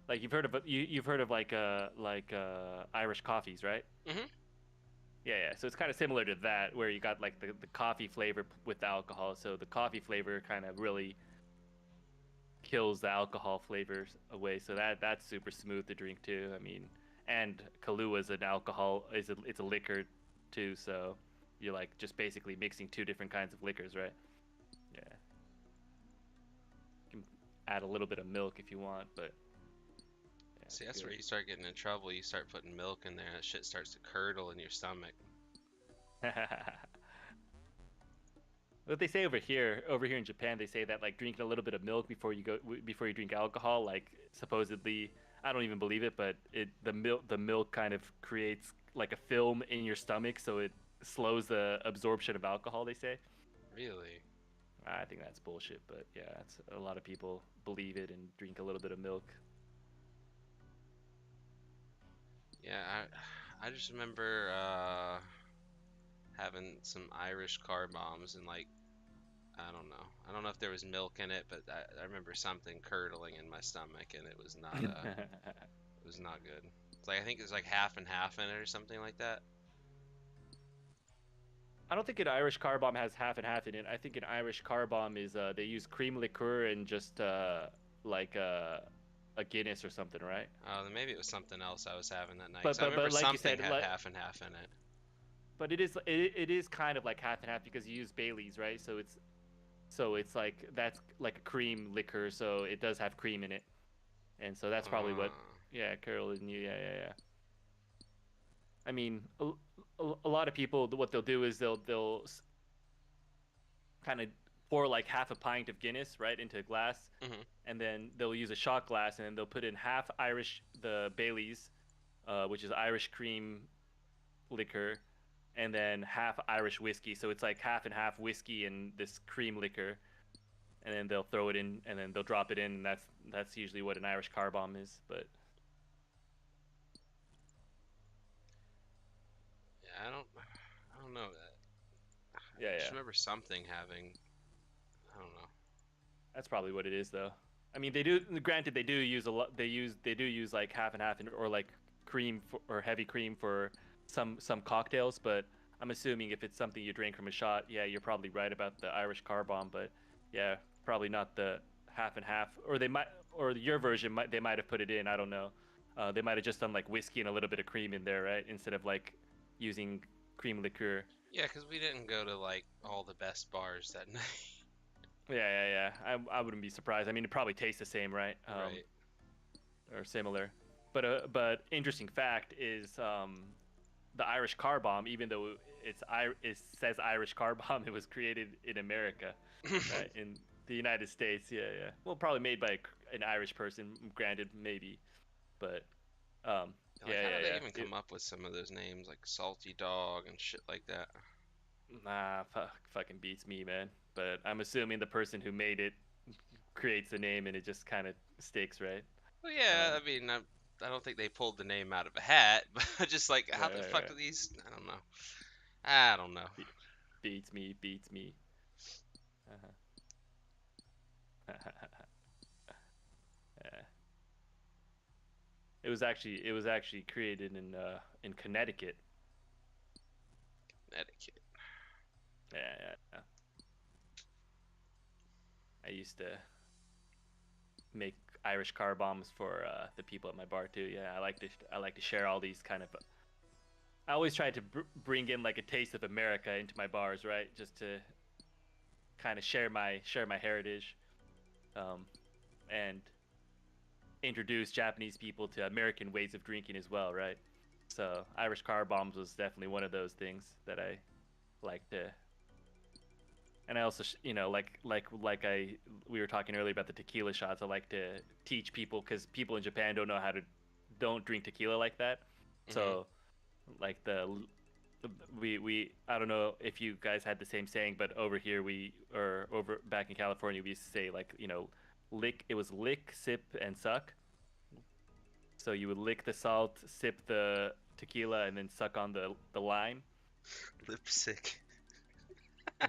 Like you've heard of like Irish coffees, right? Mm-hmm. Yeah. So it's kind of similar to that, where you got like the coffee flavor with the alcohol. So the coffee flavor kind of really kills the alcohol flavors away. So that's super smooth to drink too. I mean, and Kahlua is an alcohol it's a liquor too. So you're like just basically mixing two different kinds of liquors, right? Yeah. You can add a little bit of milk if you want, but yeah, See, it's that's where good. you start getting in trouble. You start putting milk in there, that shit starts to curdle in your stomach. What they say over here in Japan, they say that like drinking a little bit of milk before you drink alcohol, like supposedly, I don't even believe it, but the milk kind of creates like a film in your stomach, so it slows the absorption of alcohol. They say. Really? I think that's bullshit, but yeah, it's a lot of people believe it and drink a little bit of milk. Yeah, I just remember having some Irish car bombs and like I don't know. I don't know if there was milk in it, but I remember something curdling in my stomach, and it was not good. It's like I think there's like half and half in it or something like that. I don't think an Irish car bomb has half and half in it. I think an Irish car bomb is they use cream liqueur and just like a Guinness or something, right? Oh, then maybe it was something else I was having that night. But 'Cause I but remember but like you something said, had half and half in it. but it is kind of like half and half because you use Bailey's, right? So it's like that's like a cream liquor, so it does have cream in it, and so that's probably what. Uh, Yeah, Carol and you. Yeah, yeah, yeah. I mean, a lot of people, what they'll do is they'll kind of pour like half a pint of Guinness right into a glass, mhm. and then they'll use a shot glass, and then they'll put in half Irish the Bailey's, which is Irish cream liquor, and then half Irish whiskey. So it's like half and half whiskey and this cream liquor, and then they'll throw it in, and then they'll drop it in, and that's usually what an Irish car bomb is. But Yeah, I don't know that. yeah, I just yeah, remember something having. I don't know. that's probably what it is, though. I mean, they do. Granted, they do use a lot. They do use like half and half, or like cream or heavy cream for some cocktails. But I'm assuming if it's something you drink from a shot, yeah, you're probably right about the Irish car bomb. But yeah, probably not the half and half. Or they might, or your version might they might have put it in. I don't know. They might have just done like whiskey and a little bit of cream in there, right? Instead of like using cream liqueur. Yeah, 'cause we didn't go to like all the best bars that night. Yeah, yeah, yeah. I wouldn't be surprised. I mean, it probably tastes the same, right? Right. Or similar. But interesting fact is the Irish car bomb, even though it says Irish car bomb, it was created in America, right? In the United States. Yeah, yeah. Well, probably made by an Irish person, granted, maybe, but Like, yeah, how do yeah, they yeah. even come up with some of those names, like Salty Dog and shit like that? Nah, fucking beats me, man. But I'm assuming the person who made it creates the name and it just kind of sticks, right? Well, yeah, Um, I mean, I don't think they pulled the name out of a hat, but just like, how right, the right, fuck right. are these? I don't know. I don't know. Be- beats me, beats me. Uh-huh. Yeah. It was actually created in Connecticut. Etiquette. Yeah, yeah, yeah. I used to make Irish car bombs for the people at my bar too. Yeah, I like to share all these kind of. I always tried to bring in like a taste of America into my bars, right? Just to kind of share my heritage, um, and introduce Japanese people to American ways of drinking as well, right? So Irish car bombs was definitely one of those things that I like to. And I also, like we were talking earlier about the tequila shots. I like to teach people because people in Japan don't drink tequila like that. Hmm. So, like we I don't know if you guys had the same saying, but over here or over back in California we used to say like lick. It was lick, sip, and suck. So you would lick the salt, sip the tequila, and then suck on the lime. Lipstick.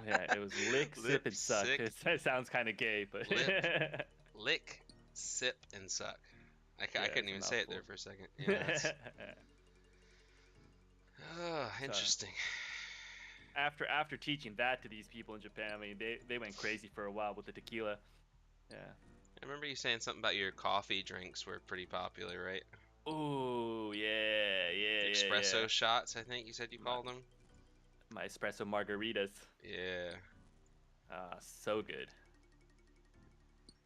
Yeah, it was lick, sip, and suck. Lipstick. It sounds kind of gay, but Lip. yeah, Lick. Sip and suck. I couldn't it's a even say it there mouthful. for a second. Yeah, that's. Oh, So interesting. after teaching that to these people in Japan, I mean they went crazy for a while with the tequila. Yeah. I remember you saying something about your coffee drinks were pretty popular, right? Oh yeah, yeah, yeah, yeah. Espresso shots, I think you said you My, called them. my espresso margaritas. Yeah. So good.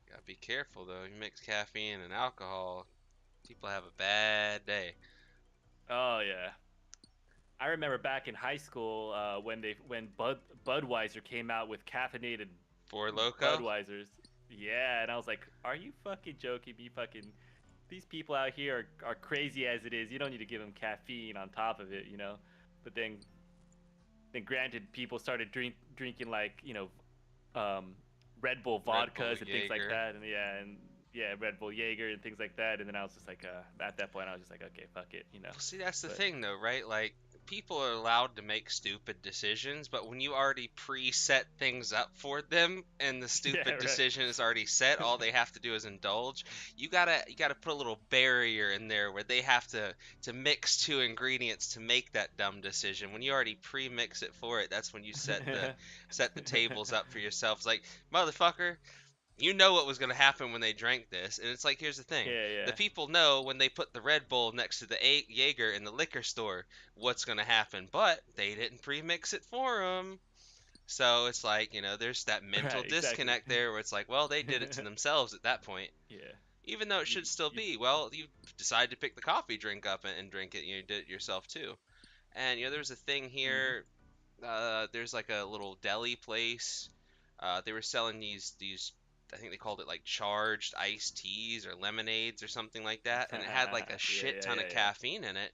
Gotta be careful though. You mix caffeine and alcohol, people have a bad day. Oh yeah. I remember back in high school when Budweiser came out with caffeinated Four Loco? Budweisers. Yeah, and I was like, "Are you fucking joking me? Fucking these people out here are crazy as it is. You don't need to give them caffeine on top of it." But then granted, people started drinking like um, Red Bull Red Bull, vodkas and things like Jaeger. that, and yeah, Red Bull Jaeger and things like that. And then I was just like, at that point, I was just like, okay, fuck it. Well, see, that's the But thing though, right? Like, people are allowed to make stupid decisions, but when you already preset things up for them and the Yeah, stupid right. decision is already set, all they have to do is indulge. You gotta put a little barrier in there where they have to mix two ingredients to make that dumb decision. When you already pre-mix it for it, that's when you set the tables up for yourself. It's like, motherfucker, you know what was going to happen when they drank this. And it's like, here's the thing. Yeah, The yeah. people know when they put the Red Bull next to the Jaeger in the liquor store what's going to happen, but they didn't pre-mix it for them. So it's like, there's that mental Right, exactly. disconnect there where it's like, well, they did it to themselves at that point. Yeah. Even though it You, should still you, be, well, you decide to pick the coffee drink up and drink it. You did it yourself too. And there was a thing mhm. here. There's like a little deli place. They were selling these. I think they called it like charged iced teas or lemonades or something like that, and it had like a Yeah, shit yeah, ton of yeah, yeah. caffeine in it,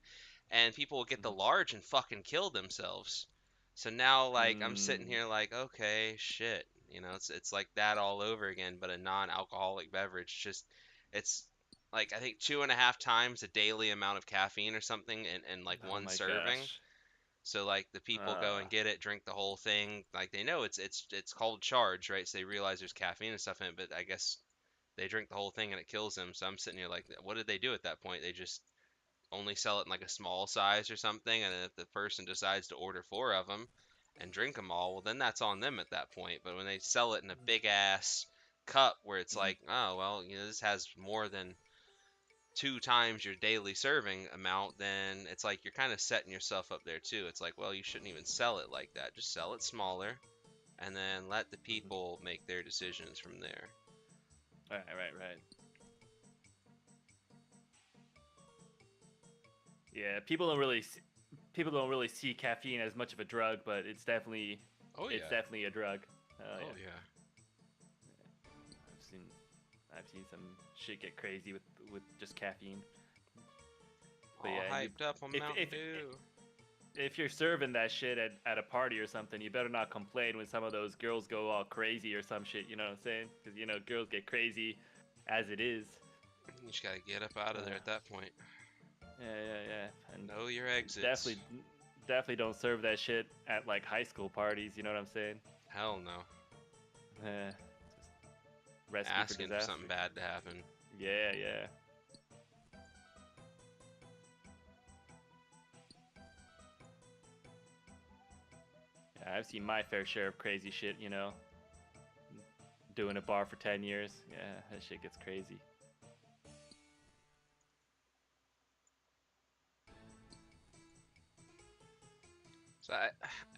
and people would get the Mhm. large and fucking kill themselves. So now like I'm sitting Mm. here like, okay, shit, it's like that all over again, but a non-alcoholic beverage. Just it's like I think 2.5 times the daily amount of caffeine or something in like Oh one my serving. gosh. So like the people go Uh, and get it, drink the whole thing. Like they know it's called charge, right? So they realize there's caffeine and stuff in it, but I guess they drink the whole thing and it kills them. So I'm sitting here like, what did they do at that point? They just only sell it in like a small size or something, and then if the person decides to order four of them and drink them all, well then that's on them at that point. But when they sell it in a big ass cup where it's mhm. like, oh well, this has more than 2 times your daily serving amount, then it's like you're kind of setting yourself up there too. It's like, well, you shouldn't even sell it like that. Just sell it smaller and then let the Mhm. people make their decisions from there. Right, right, right. Yeah, people don't really see caffeine as much of a drug, but Oh it's yeah. definitely a drug. Oh Yeah. yeah. I've seen I've seen some shit get crazy with just caffeine. But All yeah, hyped up on if Mountain if Dew. if you're serving that shit at a party or something, you better not complain when some of those girls go all crazy or some shit. You know what I'm saying? Because girls get crazy as it is. You just gotta get up out of there Uh, at that point. yeah, yeah, yeah. And Know your exits. definitely definitely don't serve that shit at like high school parties. You know what I'm saying? Hell no. Just recipe for Asking for something disaster. bad to happen. Yeah, yeah. Yeah, I've seen my fair share of crazy shit. Doing a bar for 10 years. Yeah, that shit gets crazy. So I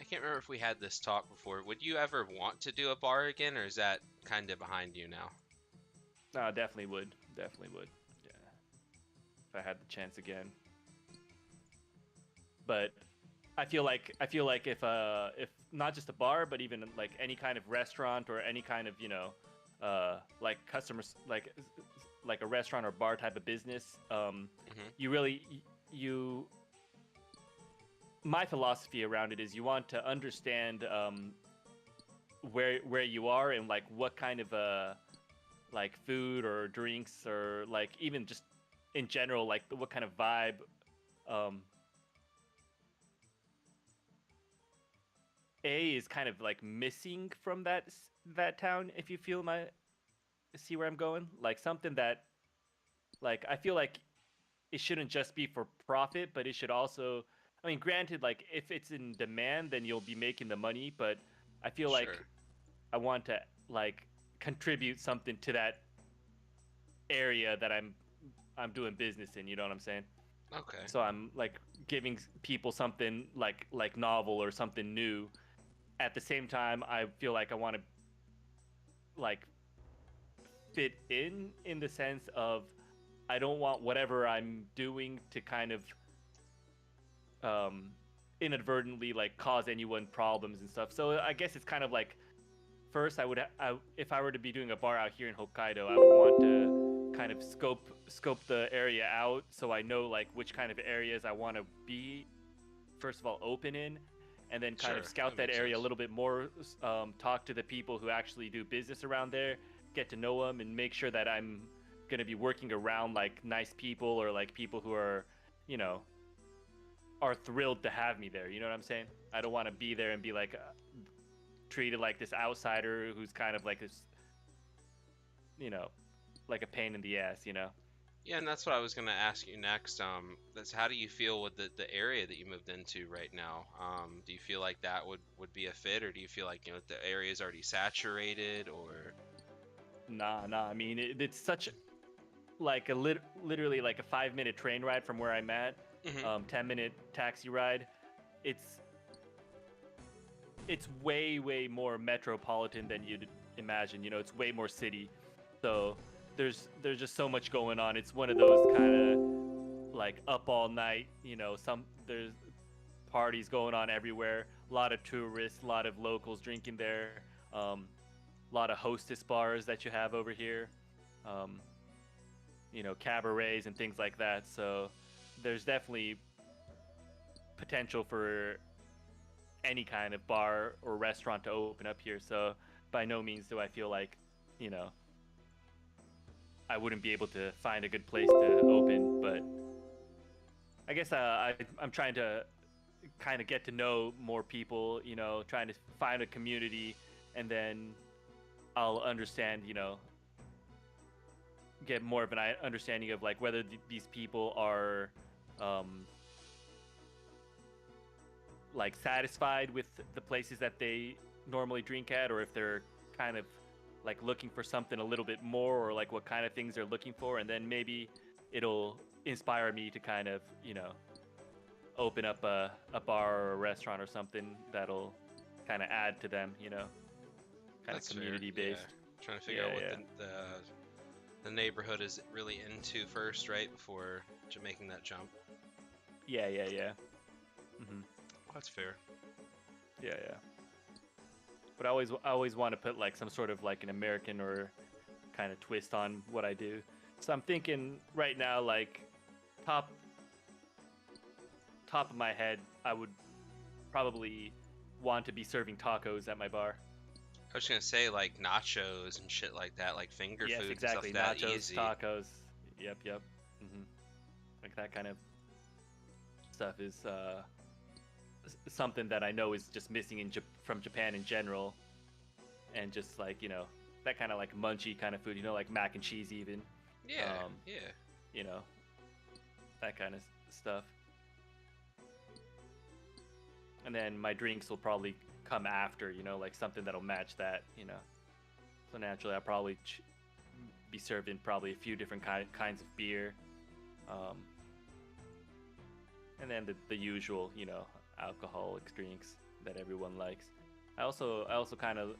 can't remember if we had this talk before. Would you ever want to do a bar again, or is that kind of behind you now? No, definitely would. Definitely would. Yeah, if I had the chance again. But I feel like if not just a bar, but even like any kind of restaurant or any kind of like customers like a restaurant or bar type of business, Hmm. you really you my philosophy around it is you want to understand where you are and like what kind of like food or drinks or like even just in general like what kind of vibe um A is kind of like missing from that town, if you feel my see where I'm going, like something that like I feel like it shouldn't just be for profit, but it should also, I mean, granted, like if it's in demand then you'll be making the money, but I feel like Sure. I want to like contribute something to that area that I'm doing business in, you know what I'm saying? Okay. So I'm like giving people something like novel or something new. At the same time, I feel like I want to like fit in the sense of I don't want whatever I'm doing to kind of um inadvertently like cause anyone problems and stuff. So I guess it's kind of like first if I were to be doing a bar out here in Hokkaido, I would want to kind of scope the area out so I know like which kind of areas I want to be first of all open in, and then kind of Sure. scout That that makes area a sense. little bit more, talk to the people who actually do business around there, get to know them, and make sure that I'm going to be working around like nice people or like people who are, you know, are thrilled to have me there. You know what I'm saying? I don't want to be there and be like treated like this outsider who's kind of like this, you know, like a pain in the ass. You know? Yeah, and that's what I was gonna ask you next. That's how do you feel with the area that you moved into right now? Do you feel like that would be a fit, or do you feel like the area is already saturated, or? Nah, nah. I mean, it's such like a literally like a 5 minute train ride from where I'm at. Hmm. 10 minute taxi ride. It's it's way more metropolitan than you'd imagine. You know, it's way more city. So there's just so much going on. It's one of those kind of like up all night. You know, there's parties going on everywhere. A lot of tourists, a lot of locals drinking there. A lot of hostess bars that you have over here. Um, you know, cabarets and things like that. So there's definitely potential for any kind of bar or restaurant to open up here. So by no means do I feel like, you know, I wouldn't be able to find a good place to open. But I guess I'm trying to kind of get to know more people, you know, trying to find a community, and then I'll understand, you know, get more of an understanding of like whether these people are like satisfied with the places that they normally drink at, or if they're kind of like looking for something a little bit more, or like what kind of things they're looking for, and then maybe it'll inspire me to kind of, you know, open up a bar or a restaurant or something that'll kind of add to them, you know, kind That's of fair. community based. Yeah. Trying to figure out what the neighborhood is really into first, right, before making that jump. Yeah. Mm-hmm. That's fair. Yeah. But I always want to put like some sort of like an American or kind of twist on what I do. So I'm thinking right now, like top of my head, I would probably want to be serving tacos at my bar. I was gonna say like nachos and shit like that, like finger Yes, food exactly. and stuff that Nachos, easy. tacos. Yep. Hmm. Like that kind of stuff is something that I know is just missing from Japan in general, and just like, you know, that kind of like munchy kind of food, you know, like mac and cheese even. Yeah, Um, yeah. you know, that kind of stuff. And then my drinks will probably come after, you know, like something that'll match that, you know. So naturally, I'll probably be serving probably a few different kinds of beer, um, and then the usual, you know, alcoholic drinks that everyone likes. I also kind of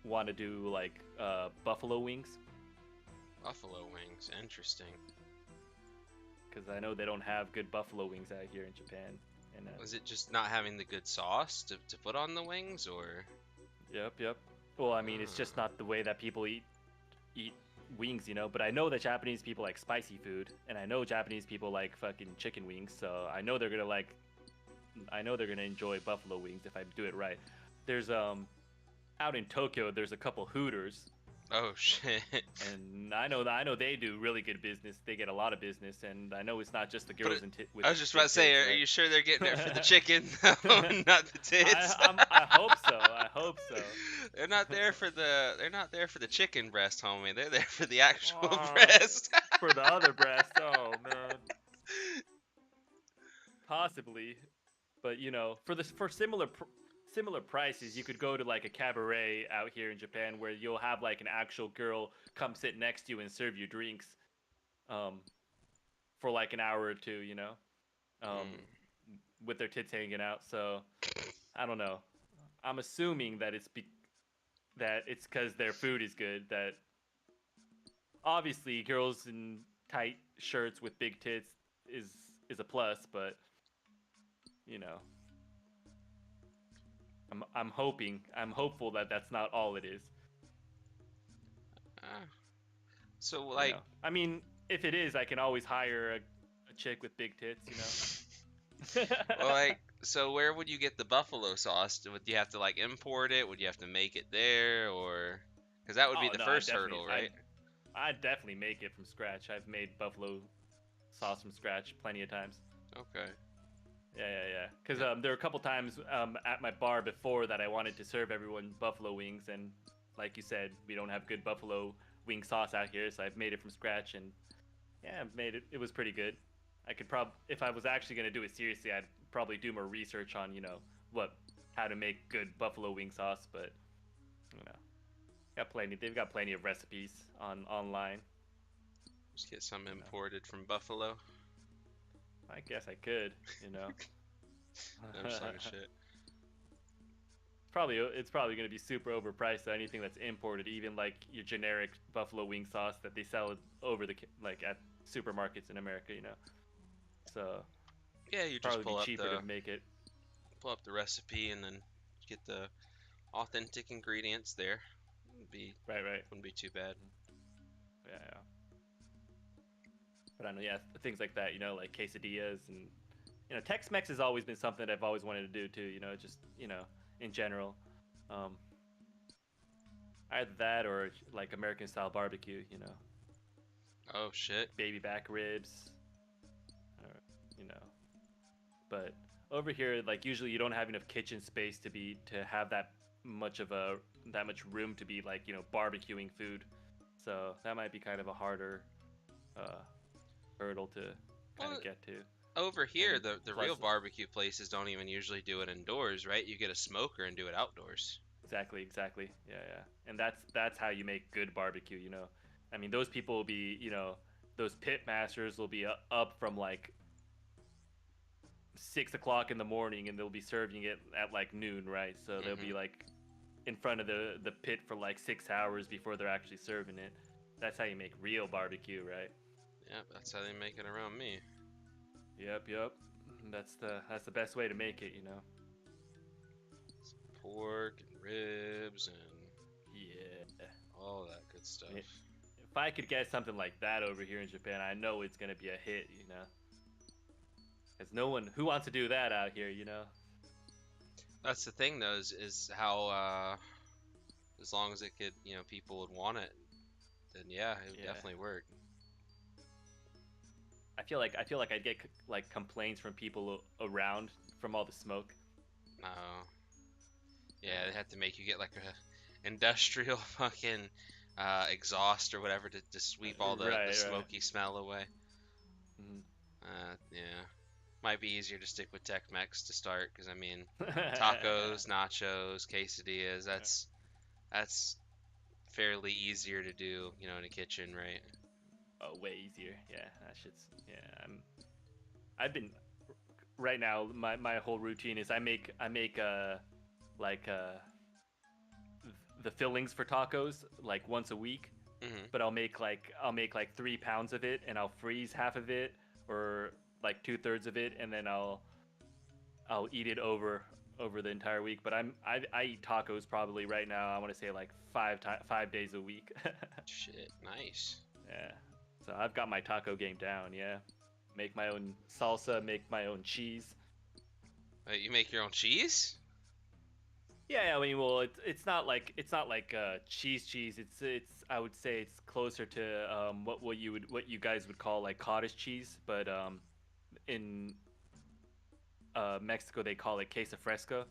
want to do like buffalo wings, Buffalo wings, interesting. because I know they don't have good buffalo wings out here in Japan. And Was it just not having the good sauce to put on the wings, or? yep. Well, I mean, it's just not the way that people eat wings, you know. But I know that Japanese people like spicy food, and I know Japanese people like fucking chicken wings. So I know they're gonna like, I know they're gonna enjoy buffalo wings if I do it right. There's out in Tokyo, there's a couple Hooters, Oh shit. and I know they do really good business. They get a lot of business, and I know it's not just the But girls with I was just about big to say, tits, are you right? sure they're getting it for the chicken, not the tits? I hope so. I hope so. They're not there for the chicken breast, homie. They're there for the actual Oh, breast. for the other breast. Oh man, possibly. But you know, for similar prices, you could go to like a cabaret out here in Japan where you'll have like an actual girl come sit next to you and serve you drinks, um, for like an hour or two. You know, um, Mm. with their tits hanging out. So I don't know. I'm assuming that it's because their food is good. That obviously girls in tight shirts with big tits is a plus, but you know, I'm hopeful that that's not all it is. Ah. So You like, know, I mean, if it is, I can always hire a chick with big tits. You know. well, like, so where would you get the buffalo sauce? Would you have to like import it? Would you have to make it there, or? Because that would be Oh the no, first hurdle, right? I definitely make it from scratch. I've made buffalo sauce from scratch plenty of times. Okay. Yeah. Because Yeah. there were a couple times at my bar before that I wanted to serve everyone buffalo wings, and like you said, we don't have good buffalo wing sauce out here, so I've made it from scratch, and yeah, I've made it. It was pretty good. I could if I was actually gonna do it seriously, I'd probably do more research on what how to make good buffalo wing sauce, but you know, got plenty. They've got plenty of recipes online. Just get some You know, imported from Buffalo. I guess I could. You know. I'm just talking shit. It's probably going to be super overpriced. So anything that's imported, even like your generic buffalo wing sauce that they sell over the like at supermarkets in America, So Yeah, you just probably be cheaper to make it. pull up the recipe and then get the authentic ingredients there. Right. Wouldn't be too bad. Yeah. But I don't know, yeah, things like that, like quesadillas and Tex-Mex has always been something that I've always wanted to do too. Just in general. Um, Either that or like American style barbecue. Oh shit. Baby back ribs. Or, you know, but over here, like usually you don't have enough kitchen space to have that much room to be like barbecuing food. So that might be kind of a harder uh, hurdle to kind Well, of get to. over here, And the real plus, barbecue places don't even usually do it indoors, right? You get a smoker and do it outdoors. exactly. Yeah. And that's how you make good barbecue. I mean, those people will be, those pit masters will be up from like 6 o'clock in the morning, and they'll be serving it at like noon, right? So they'll Hmm. be like in front of the pit for like 6 hours before they're actually serving it. That's how you make real barbecue, right? Yep, that's how they make it around me. Yep. That's the best way to make it. Pork and ribs and Yeah. all that good stuff. If I could get something like that over here in Japan, I know it's gonna be a hit. Because no one who wants to do that out here. That's the thing, though, is how as long as it could, people would want it, then yeah, it would Yeah. definitely work. I feel like I'd get like complaints from people around from all the smoke. Uh, yeah, Yeah. they have to make you get like a industrial fucking exhaust or whatever to sweep all the Right. smoky smell away. Mhm. Yeah, might be easier to stick with Tex-Mex to start, because I mean, tacos, nachos, quesadillas. That's fairly easier to do, in a kitchen, right? Oh, way easier. Yeah, that shit's. Yeah, I've been right now. My whole routine is I make like the fillings for tacos like once a week, Hmm. but I'll make like 3 pounds of it, and I'll freeze half of it or like 2/3 of it, and then I'll eat it over the entire week. But I eat tacos probably right now. I want to say like 5 days a week. Shit, nice. Yeah. So I've got my taco game down. Yeah. Make my own salsa. Make my own cheese. You make your own cheese? Yeah. I mean, well, it's not like cheese. It's I would say it's closer to what you guys would call like cottage cheese, but in Mexico they call it queso fresco.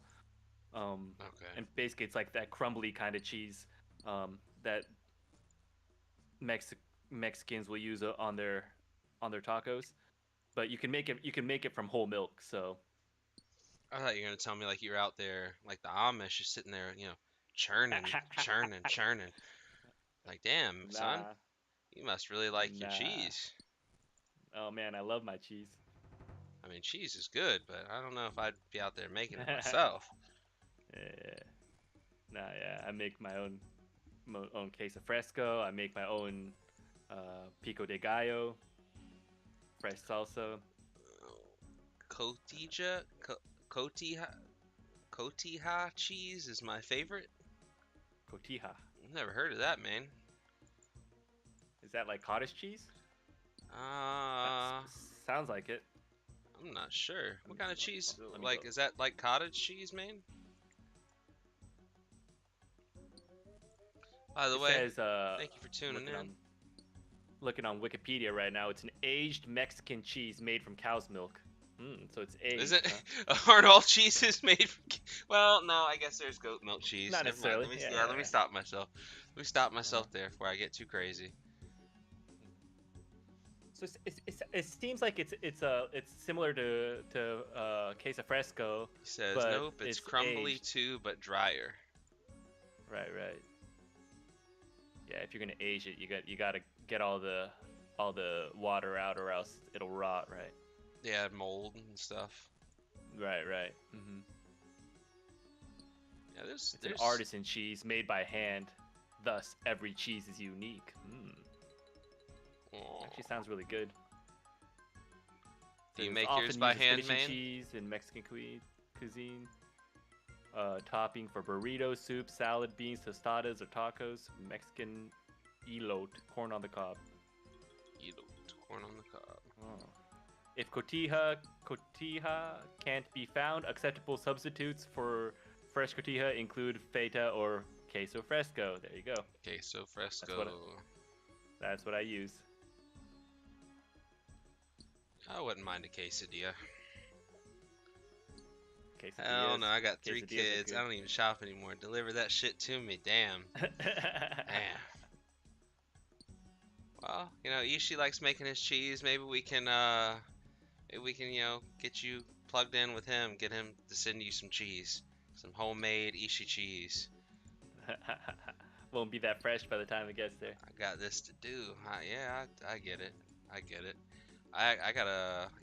Um, Okay. and basically it's like that crumbly kind of cheese that Mex- Mexicans will use on their tacos. But you can make it from whole milk. So I thought you were gonna tell me like you were out there, like the Amish, just sitting there, churning. Like, damn, son, nah, you must really like your nah. cheese. Oh man, I love my cheese. I mean, cheese is good, but I don't know if I'd be out there making it Yeah, myself. nah, yeah. I make my own queso fresco. I make my own pico de gallo, fresh salsa, Cotija, cotija, cotija cheese is my favorite. cotija. Never heard of that, man. Is that like cottage cheese? That Uh, sounds like it. I'm not sure. What kind of cheese? Let me Like, go. is that like cottage cheese, man? By the It way, says thank you for tuning looking in. on looking on Wikipedia right now. It's an aged Mexican cheese made from cow's milk. So it's aged, Isn't huh? aren't all cheeses made from? Well, no, I guess there's goat milk cheese. Not Never mind. necessarily. Yeah, Let me yeah, stop myself. Let me stop yeah. Uh-huh. myself there before I get too crazy. So it seems like it's similar to queso fresco, He says, but nope, it's it's crumbly aged. too, but drier. Right, right. Yeah, if you're gonna age it, you gotta get all the water out, or else it'll rot. Right. Yeah, mold and stuff. Right, right. Yeah, It's an there's. artisan cheese made by hand. Thus, every cheese is unique. Aw. Actually, sounds really good. Do you Says make yours often by used as hand, finishing man? cheese in Mexican cuisine. Topping for burritos, soup, salad, beans, tostadas, or tacos. Mexican elote, corn on the cob. Elote, corn on the cob. Oh. If cotija can't be found, acceptable substitutes for fresh cotija include feta or queso fresco. There you go. Queso That's fresco. what I, that's what I use. I wouldn't mind a quesadilla. Hell Quesadillas. no, I got 3 Quesadillas are kids. I good. don't even shop anymore. Deliver that shit to me. Damn. Damn. Well, Ishi likes making his cheese. Maybe we can, get you plugged in with him. Get him to send you some cheese. Some homemade Ishi cheese. Won't be that fresh by the time it gets there. I got this to do. Yeah, I get it. I get it. I got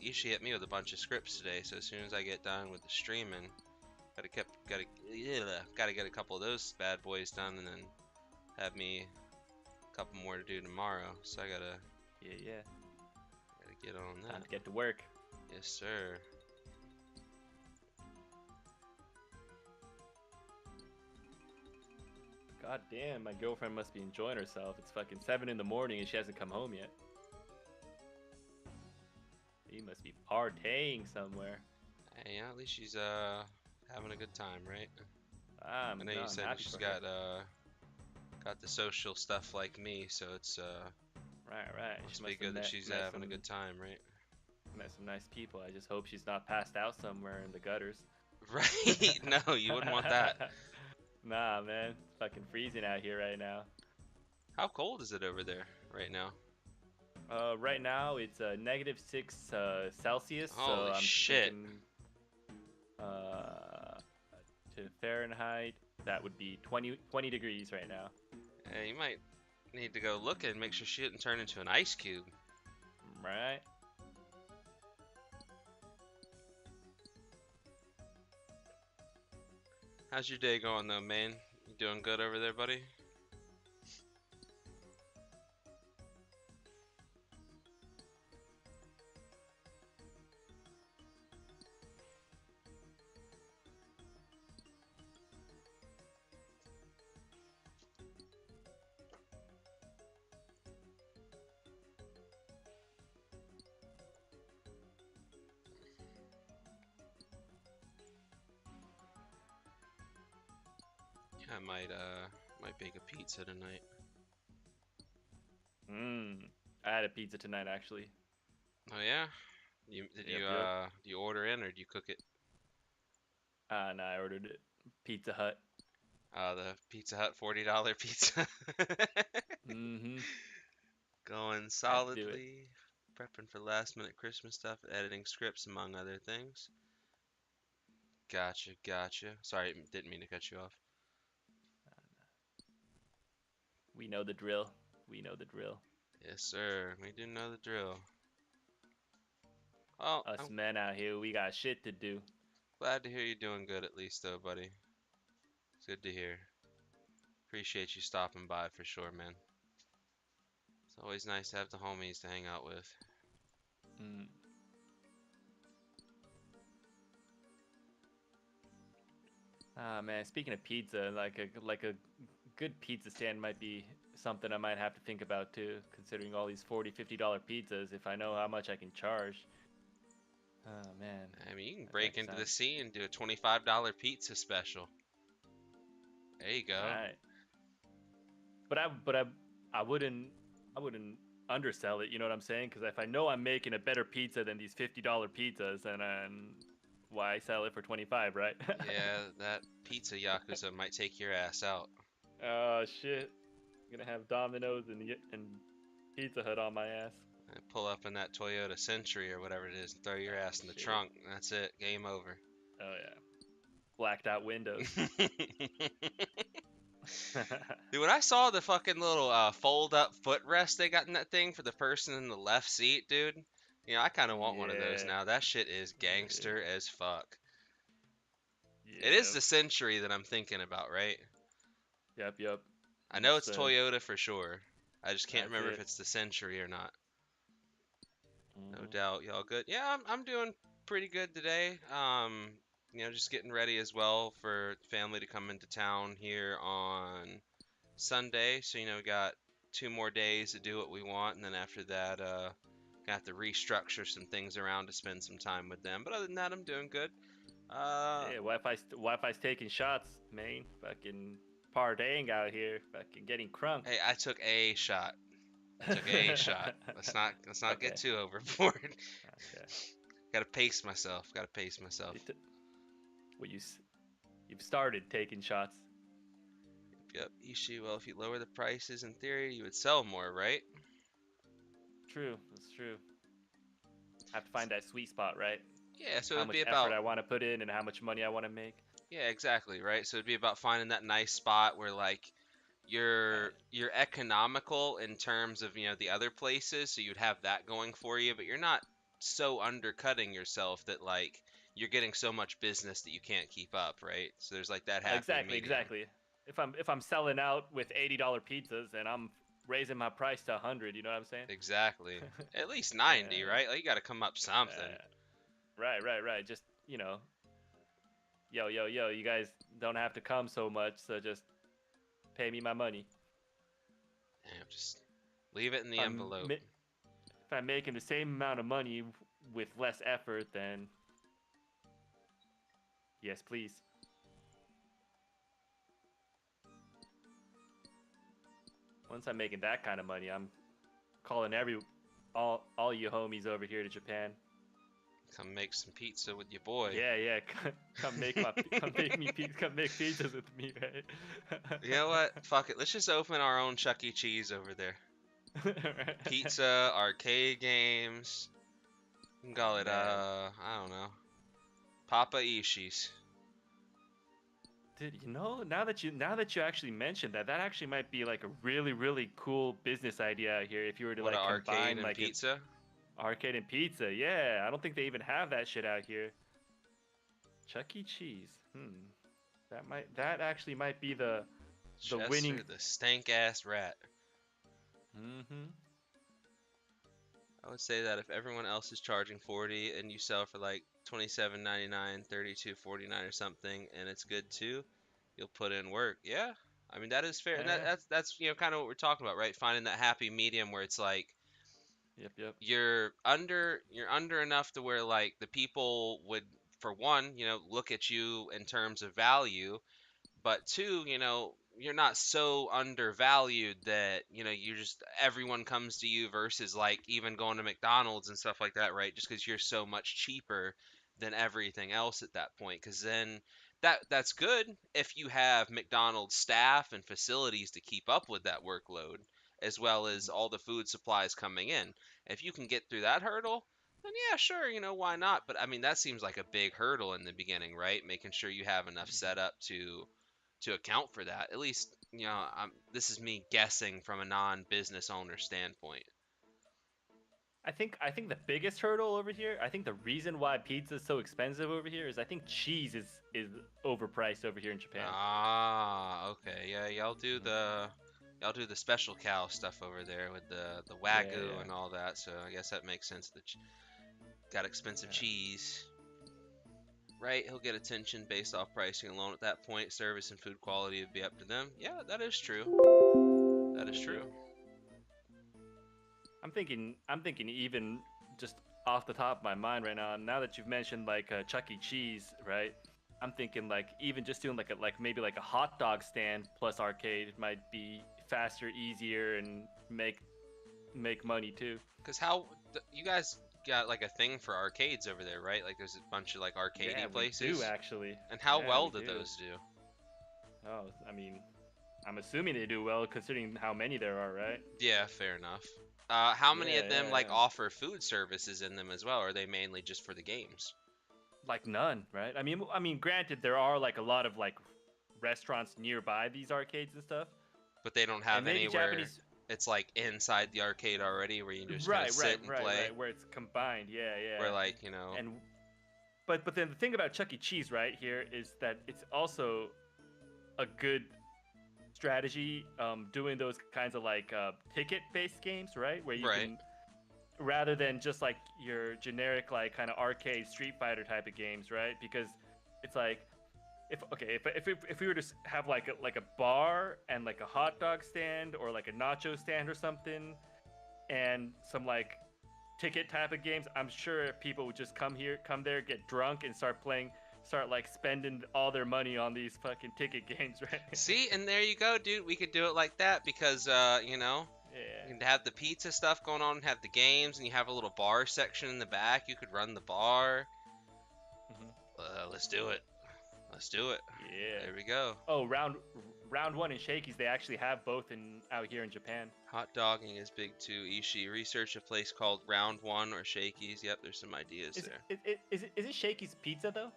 Ishi hit me with a bunch of scripts today, so as soon as I get done with the streaming, gotta get a couple of those bad boys done, and then have me a couple more to do tomorrow. So I gotta Yeah. get on Time that. to get to work. Yes, sir. God damn, my girlfriend must be enjoying herself. It's fucking 7 in the morning and she hasn't come home yet. He must be partying somewhere. Hey, at least she's having a good time, right? I know you I'm said happy she's for her. got the social stuff like me, so it's Right. She must be must have good that she's having a good time, right? met some nice people. I just hope she's not passed out somewhere in the gutters. Right? No, you wouldn't want that. Nah, man. It's fucking freezing out here right now. How cold is it over there right now? Right now it's -6 Celsius, so Holy I'm shit. thinking to Fahrenheit that would be 20 degrees right now. Hey, you might need to go look and make sure she didn't turn into an ice cube. Right? How's your day going though, man? You doing good over there, buddy? Yeah, I might bake a pizza tonight. I had a pizza tonight actually. Oh yeah? Did Yep. you order in or did you cook it? No, I ordered it. Pizza Hut. The Pizza Hut $40 pizza. Mm-hmm. Going Had to do it. solidly. Prepping for last minute Christmas stuff, editing scripts among other things. Gotcha. Sorry, didn't mean to cut you off. We know the drill. We know the drill. Yes, sir. We do know the drill. Well, Us I'm men out here, we got shit to do. glad to hear you're doing good at least, though, buddy. It's good to hear. Appreciate you stopping by for sure, man. It's always nice to have the homies to hang out with. Mm. Ah man, speaking of pizza, like a good pizza stand might be something I might have to think about too, considering all these $40, $50 pizzas. If I know how much I can charge. Oh man, I mean, you can that break might into the sound scene and do a $25 pizza special. There you go. right. But I wouldn't undersell it. You know what I'm saying? Because if I know I'm making a better pizza than these $50 pizzas, then why sell it for 25, right? Yeah, that pizza yakuza might take your ass out. Oh shit! I'm gonna have Domino's and Pizza Hut on my ass. And pull up in that Toyota Century or whatever it is and throw your Oh ass in the shit! trunk. That's it. Game over. Oh yeah, blacked out windows. Dude, when I saw the fucking little fold up footrest they got in that thing for the person in the left seat, dude, you know, I kind of want one of those Yeah, now. That shit is yeah, gangster as fuck. It is yeah. the Century that I'm thinking about, right? Yep, yep. I know It's it's Toyota for sure. I just can't that's remember if it. it's the Century or not. No Hmm. doubt, y'all good. Yeah, I'm doing pretty good today. You know, just getting ready as well for family to come into town here on Sunday. So, you know, we got 2 more days to do what we want, and then after that, gonna have to restructure some things around to spend some time with them. But other than that, I'm doing good. Uh, Yeah, Wi-Fi's taking shots, man. Fucking partying out here. Fucking getting crunk. hey, I took a shot. I took a shot. Let's not get Okay. too overboard. Okay. Gotta pace myself. Gotta pace myself. It, well, you've started taking shots. Yep. Ishi. Well, if you lower the prices, in theory, you would sell more, right? True. That's true. Have to find that sweet spot, right? Yeah. So How it'd be much effort about. I want to put in and how much money I want to make. Yeah, exactly. Right. So it'd be about finding that nice spot where like you're Right. you're economical in terms of the other places, so you'd have that going for you, but you're not so undercutting yourself that like you're getting so much business that you can't keep up, right? So there's like that happy Exactly. medium. Exactly. If I'm selling out with $80 pizzas and I'm raising my price to 100, you know what I'm saying? Exactly. At least 90, Yeah. right? Like you got to come up something. Right. Right. Right. Just yo, yo, yo, you guys don't have to come so much, so just pay me my money. Yeah, just leave it in If the I'm envelope. if I'm making the same amount of money with less effort, then yes, please. Once I'm making that kind of money, I'm calling all you homies over here to Japan. Come make some pizza with your boy. Yeah, yeah, come make pizzas with me, right? You know what? Fuck it. Let's just open our own Chuck E. Cheese over there. Pizza, arcade games. You can call it, Man, I don't know. Papa Ishi's. dude, now that you actually mentioned that, that actually might be like a really really cool business idea out here if you were to What, a like arcade combine and like an pizza? arcade and pizza. Yeah, I don't think they even have that shit out here. Chuck E. Cheese. That actually might be the winning. Chester, the stank ass rat. Mm-hmm. I would say that if everyone else is charging 40 and you sell for like 27.99, 32.49 or something, and it's good too, you'll put in work. Yeah, I mean that is fair, and Yeah. that's kind of what we're talking about, right? Finding that happy medium where it's like Yep. Yep. you're under enough to where like the people would, for one, look at you in terms of value, but two, you're not so undervalued that you just everyone comes to you versus like even going to McDonald's and stuff like that, right? Just because you're so much cheaper than everything else at that point. Because then that's good if you have McDonald's staff and facilities to keep up with that workload, as well as all the food supplies coming in. If you can get through that hurdle, then yeah, sure, why not? But I mean, that seems like a big hurdle in the beginning, right? Making sure you have enough set up to account for that. At least, this is me guessing from a non-business owner standpoint. I think the biggest hurdle over here. I think the reason why pizza is so expensive over here is I think cheese is overpriced over here in Japan. Ah, okay. Yeah, Mhm. y'all do the special cow stuff over there with the Yeah, wagyu yeah, and all that. So I guess that makes sense. Got expensive yeah. cheese, right? He'll get attention based off pricing alone at that point. Service and food quality would be up to them. Yeah, that is true. That is Yep, true. yep. I'm thinking even just off the top of my mind right now. Now that you've mentioned like Chuck E. Cheese, right? I'm thinking like even just doing like maybe like a hot dog stand plus arcade might be faster, easier, and make make money too. Because you guys got like a thing for arcades over there, right? Like there's a bunch of like Yeah, arcadey we do places. actually. And how Yeah, well we do do. those do? Oh, I mean, I'm assuming they do well considering how many there are, right? Yeah, fair enough. How many Yeah, of them yeah, like yeah. offer food services in them as well? Or are they mainly just for the games? Like none, right? I mean, granted, there are like a lot of like restaurants nearby these arcades and stuff, But they don't and have maybe anywhere Japanese. it's like inside the arcade already where you can just kind of Right, right, sit and right, play. right. Where it's combined. Yeah, Where yeah. like, you know, And but then the thing about Chuck E. Cheese right here is that it's also a good strategy doing those kinds of like ticket-based games, right? Where you right. can rather than just like your generic like kind of arcade Street Fighter type of games, right? Because it's like if we were to have like a bar and like a hot dog stand or like a nacho stand or something and some like ticket type of games, I'm sure people would just come there, get drunk, and start like spending all their money on these fucking ticket games, right? See, and there you go, dude. We could do it like that because you know, Yeah. you can have the pizza stuff going on, have the games, and you have a little bar section in the back. You could run the bar. Hmm. Let's do it. Let's do it. Yeah. There we go. Oh, round one in Shakey's, they actually have both in out here in Japan. Hot dogging is big too. Ishi, research a place called Round One or Shakey's. Yep, there's some ideas Is there. it Shakey's Pizza though?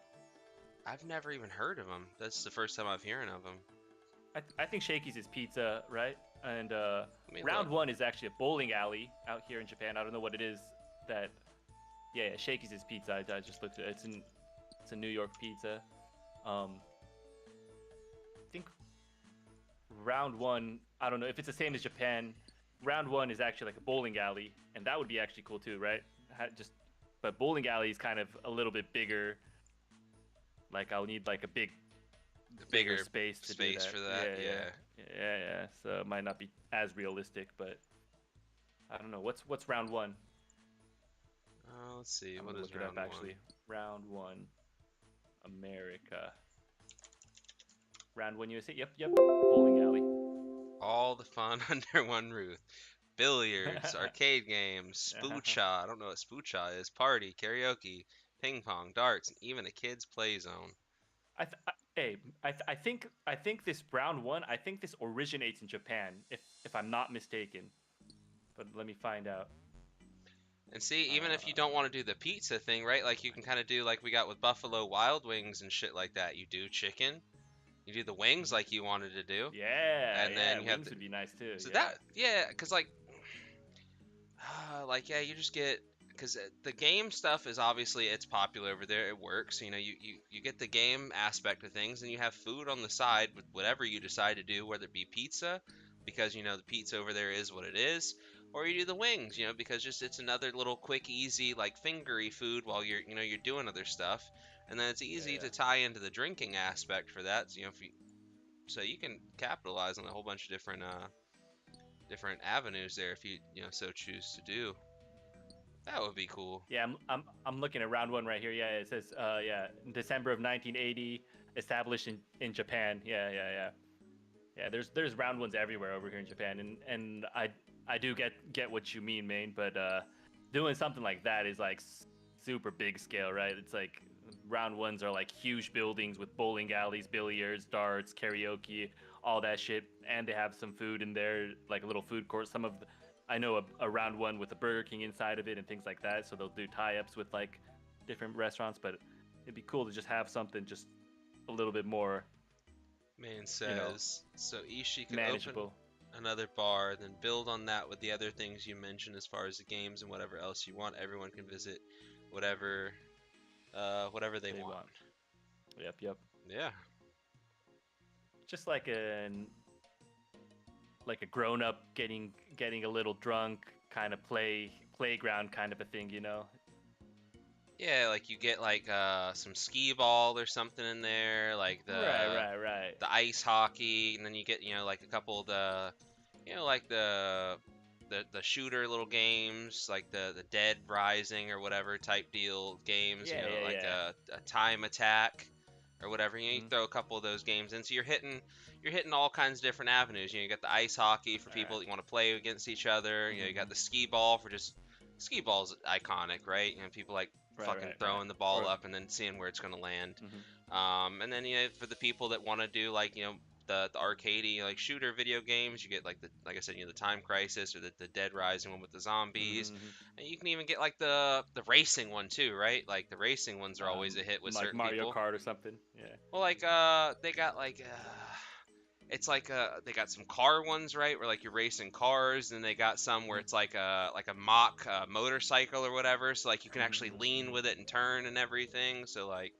I've never even heard of them. That's the first time I've hearing of them. I think Shakey's is pizza, right? And Let me round look. one is actually a bowling alley out here in Japan. I don't know what it is that. Yeah, yeah, Shakey's is pizza. I just looked at it. It's a New York pizza. I think round one. I don't know if it's the same as Japan. Round one is actually like a bowling alley, and that would be actually cool too, right? Just but bowling alley is kind of a little bit bigger. Like I'll need like a The bigger bigger space to do space that. for that. Yeah, Yeah. yeah, yeah. So it might not be as realistic, but I don't know. What's round one? Let's see. I'm What gonna is look it up round one? actually. Round one, America. Round one, USA. Yep, yep. Bowling alley. All the fun under one roof. Billiards, arcade games, spoocha. I don't know what spoocha is. Party, karaoke, ping pong, darts, and even a kids' play zone. Hey, I think this round one. I think this originates in Japan, if I'm not mistaken. But let me find out. And see, even if you Uh, don't want to do the pizza thing, right? Like you can kind of do like we got with Buffalo Wild Wings and shit like that. You do chicken, you do the wings mhm. like you wanted to do, Yeah, and then yeah. you have Wings the would be nice too. so Yeah, that yeah, cause like yeah, you just get because the game stuff is obviously it's popular over there. It works. You know, you get the game aspect of things, and you have food on the side with whatever you decide to do, whether it be pizza, because you know the pizza over there is what it is, or you do the wings, you know, because just it's another little quick, easy like fingery food while you're doing other stuff, and then it's yeah, easy yeah. to tie into the drinking aspect for that. So, you know, so you can capitalize on a whole bunch of different avenues there if you so choose to do. That would be cool. Yeah, I'm looking at round one right here. Yeah, it says yeah, in December of 1980, established in Japan. Yeah, yeah, yeah. Yeah, there's round ones everywhere over here in Japan, and I do get what you mean, man. But doing something like that is like super big scale, right? It's like round ones are like huge buildings with bowling alleys, billiards, darts, karaoke, all that shit, and they have some food in there, like a little food court. I know a round one with a Burger King inside of it and things like that. So they'll do tie-ups with like different restaurants, but it'd be cool to just have something just a little bit more, Man you know, says so Ishii could open manageable. another bar, then build on that with the other things you mentioned as far as the games and whatever else you want. Everyone can visit whatever whatever they They want. want. Yep, yep. Yeah. Just like a grown up getting a little drunk kind of playground kind of a thing, you know. Yeah, like you get like some skee ball or something in there, like Right, right, right. the ice hockey, and then you get, like a couple of like the shooter little games, like the Dead Rising or whatever type deal games, Yeah, yeah, like yeah. a time attack. or whatever. You Mm-hmm. throw a couple of those games in, so you're hitting all kinds of different avenues. You got the ice hockey for All people right. that want to play against each other. You got Mm-hmm. the skee ball for just skee ball's iconic, right? People like Right, fucking right, right. throwing the ball Or up and then seeing where it's gonna land. mm-hmm. And then for the people that want to do like the arcadey like shooter video games, you get like like I said, the Time Crisis or the Dead Rising one with the zombies, Mm-hmm. and you can even get like the racing one too, right? Like the racing ones are always a hit with Like certain Mario people. Kart or something. Yeah. Well, like they got like it's like they got some car ones, right, where like you're racing cars, and they got some where Mm-hmm. it's like a mock motorcycle or whatever, so like you can actually lean Mm-hmm. with it and turn and everything. So like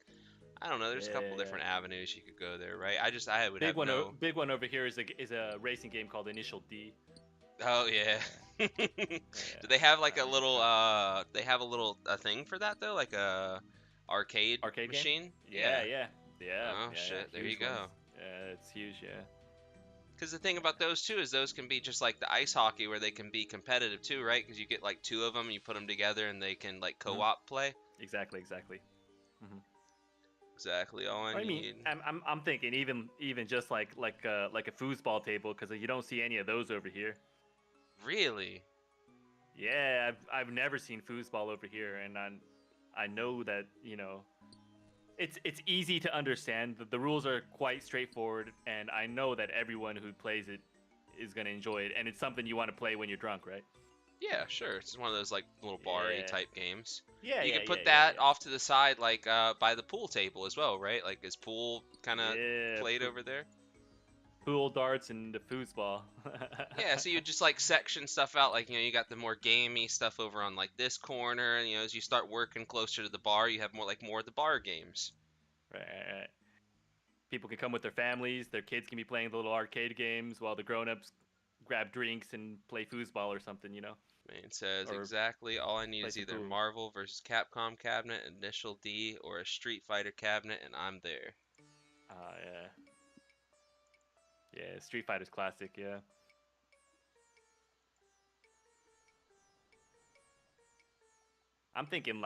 I don't know. There's a couple Yeah, yeah. different avenues you could go there, right? I would have no. Big one over here is a racing game called Initial D. Oh yeah. Yeah, Do they have like a that'd be little fun. they have a little a thing for that though, like a arcade Arcade game? machine? Yeah, Yeah. yeah, yeah, Oh yeah, yeah. shit, there you Huge ones. go. Yeah, it's huge. Yeah. Because the thing about those too is those can be just like the ice hockey where they can be competitive too, right? Because you get like two of them, you put them together, and they can like Hmm. co-op play. Exactly, exactly. Hmm. Exactly all I I mean, need. I'm thinking even just like a foosball table because you don't see any of those over here. Really? Yeah, I've never seen foosball over here, and I know that it's easy to understand. The rules are quite straightforward, and I know that everyone who plays it is gonna enjoy it, and it's something you want to play when you're drunk, right? Yeah, sure. It's one of those like little bar-y Yeah, type games. yeah, You yeah, could yeah, put yeah, that off to the side, like by the pool table as well, right? Like is pool kind yeah. of Yeah, played over there? pool darts and the foosball. Yeah, so you just like section stuff out, like you got the more gamey stuff over on like this corner, and as you start working closer to the bar, you have more of the bar games. Right, right, right. People can come with their families. Their kids can be playing the little arcade games while the grown-ups grab drinks and play foosball or something, Man says or exactly all I need play is some either pool. Marvel versus Capcom cabinet, Initial D, or a Street Fighter cabinet, and I'm there. Yeah, yeah. Street Fighter's classic. Yeah. I'm thinking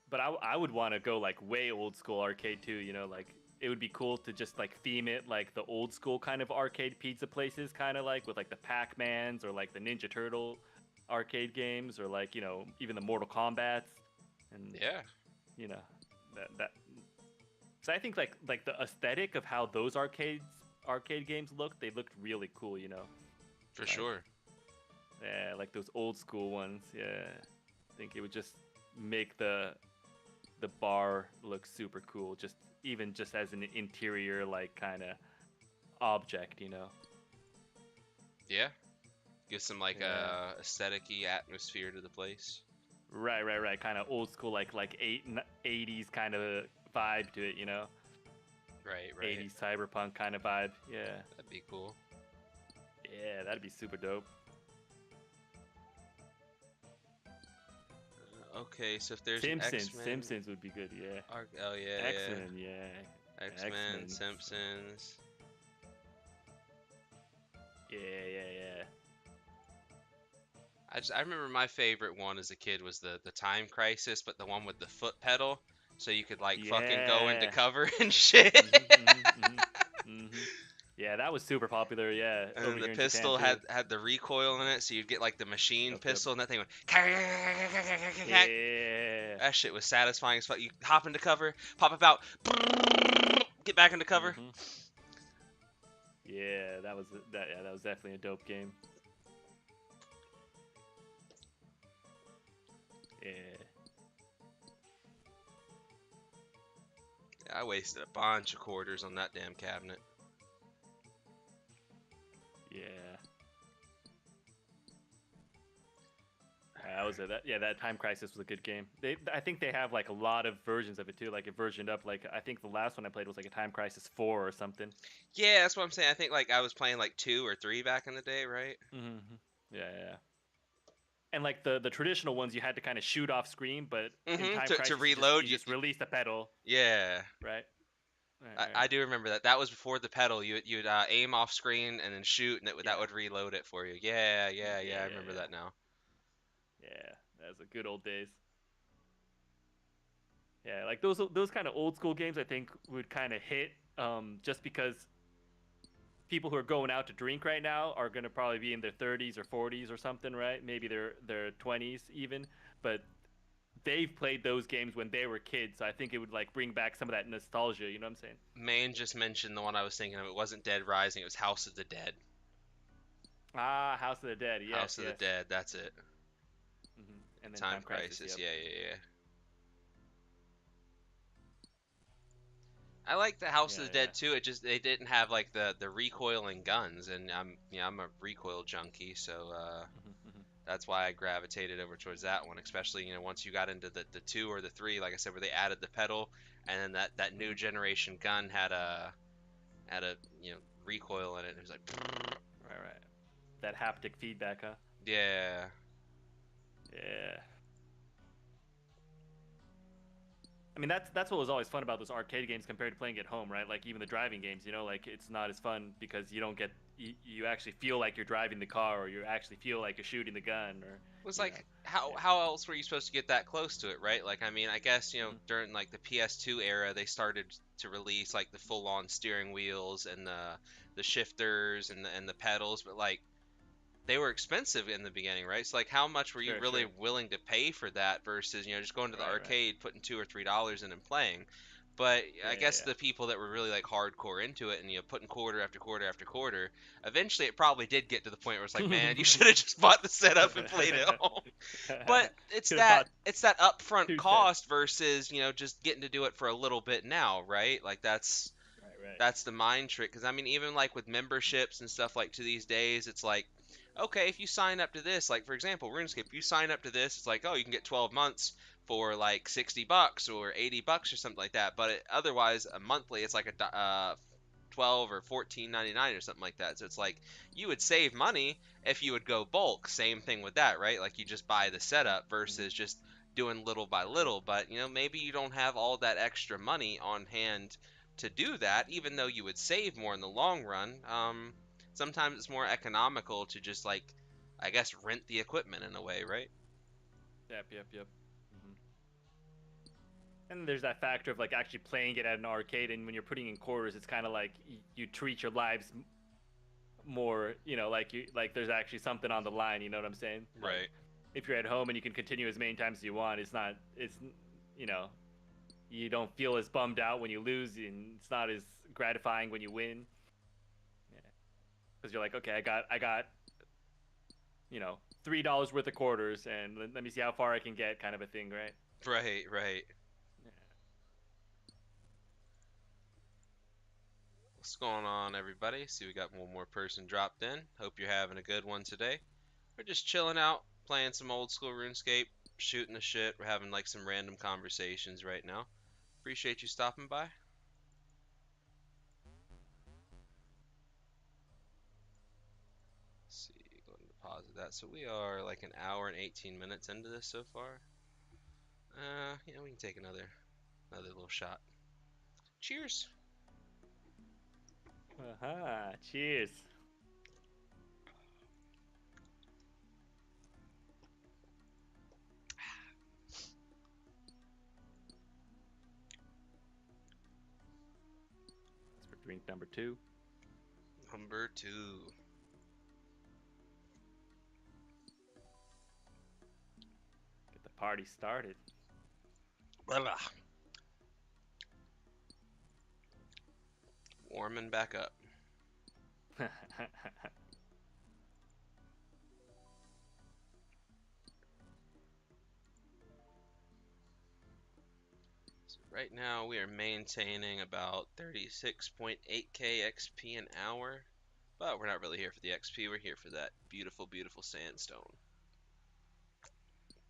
but I would want to go like way old school arcade too. Like it would be cool to just like theme it like the old school kind of arcade pizza places, kind of like with like the Pac-Mans or like the Ninja Turtle arcade games, or like even the Mortal Kombat's, and Yeah, you know that. So I think like the aesthetic of how those arcade games look, they looked really cool. for Like sure. yeah, like those old school ones. Yeah, I think it would just make the bar look super cool. Just even just as an interior like kind of object. Yeah, give some like Yeah. aesthetic-y atmosphere to the place. Right, right, right. Kind of old school like 80s kind of vibe to it. Right, right. 80s cyberpunk kind of vibe. Yeah. That'd be cool. Yeah, that'd be super dope. Okay, so if there's an Simpsons. X-Men, Simpsons would be good. Yeah. Oh yeah, X-Men. Yeah. yeah, X-Men, X-Men. Simpsons. Yeah, yeah, yeah. I remember my favorite one as a kid was the Time Crisis, but the one with the foot pedal, so you could like fucking go into Yeah. cover and shit. Yeah, that was super popular. Yeah, And over then the here in Japan pistol too. had the recoil in it, so you'd get like the machine Yep, yep. pistol, and that thing went. Yeah. That shit was satisfying as fuck. You hop into cover, pop up out, get back into cover. Hmm. Yeah, that was that. Yeah, that was definitely a dope game. Yeah. I wasted a bunch of quarters on that damn cabinet. Yeah. That was it. That Time Crisis was a good game. I think they have like a lot of versions of it too. Like it versioned up. Like I think the last one I played was like a Time Crisis 4 or something. Yeah, that's what I'm saying. I think like I was playing like 2 or 3 back in the day, right? Hmm. Yeah, yeah. And like the traditional ones, you had to kind of shoot off screen, but in Time To Crisis, reload, you just release the pedal, yeah. right? Right, I right. do remember that. That was before the pedal. You'd aim off screen and then shoot, and that Yeah, would reload it for you. Yeah, yeah, yeah, yeah. I yeah, remember yeah. that now. Yeah, that was the good old days. Yeah, like those kind of old school games, I think would kind of hit, just because people who are going out to drink right now are going to probably be in their 30s or 40s or something, right? Maybe their 20s even, but they've played those games when they were kids. So I think it would like bring back some of that nostalgia. You know what I'm saying? Maine just mentioned the one I was thinking of. It wasn't Dead Rising. It was House of the Dead. Ah, House of the Dead. Yes, House of the yes. Dead. That's it. And then Time Time Crisis. Crisis. Yep. Yeah, yeah, yeah. I like the House of Yeah, the yeah. Dead too. It just they didn't have like the recoiling guns, and I'm a recoil junkie, so that's why I gravitated over towards that one. Especially once you got into the two or the three, like I said, where they added the pedal, and then that new generation gun had a recoil in it. It was like Right, right. That haptic feedback, huh? yeah, Yeah. I mean, that's what was always fun about those arcade games compared to playing at home, right? Like even the driving games, like it's not as fun because you don't get you actually feel like you're driving the car, or you actually feel like you're shooting the gun, or was you know, like how yeah. how else were you supposed to get that close to it, right? Like I mean, I guess Hmm. during like the PS2 era, they started to release like the full-on steering wheels and the shifters and the pedals, but like they were expensive in the beginning, right? So like how much were you Sure, really sure. willing to pay for that versus just going to the Right, right. arcade, putting $2 or $3 in and playing? But Yeah, I yeah, guess yeah. the people that were really like hardcore into it and putting quarter after quarter after quarter, eventually it probably did get to the point where it's like, man, you should have just bought the setup and played it home. But it's Could have that bought it's that upfront two sets. cost versus just getting to do it for a little bit now, right? Like Right, right. that's the mind trick. Because I mean, even like with memberships and stuff like to these days, it's like, okay, if you sign up to this, like for example, RuneScape, if you sign up to this, it's like, oh, you can get 12 months for like $60 or $80 or something like that. But otherwise, a monthly, it's like a 12 or 14.99 or something like that. So it's like you would save money if you would go bulk. Same thing with that, right? Like you just buy the setup Mhm. versus just doing little by little. But maybe you don't have all that extra money on hand to do that, even though you would save more in the long run. Sometimes it's more economical to just like, I guess, rent the equipment in a way, right? Yep, yep, yep. Hmm. And there's that factor of like actually playing it at an arcade, and when you're putting in quarters, it's kind of like you treat your lives more, like like there's actually something on the line. You know what I'm saying? Like Right. if you're at home and you can continue as many times as you want, it's you know you don't feel as bummed out when you lose, and it's not as gratifying when you win. Yeah, because you're like, okay, I got $3 worth of quarters, and let me see how far I can get, kind of a thing, right? Right, right. Yeah. What's going on, everybody? See, we got one more person dropped in. Hope you're having a good one today. We're just chilling out, playing some old school RuneScape, shooting the shit. We're having like some random conversations right now. Appreciate you stopping by. Let's see, go ahead and deposit that. So we are like an hour and 18 minutes into this so far. We can take another little shot. Cheers. Aha! Cheers. That's for drink number two. Number two. Get the party started. Blah. Warming back up. So right now we are maintaining about 36.8k XP an hour, but we're not really here for the XP. We're here for that beautiful, beautiful sandstone.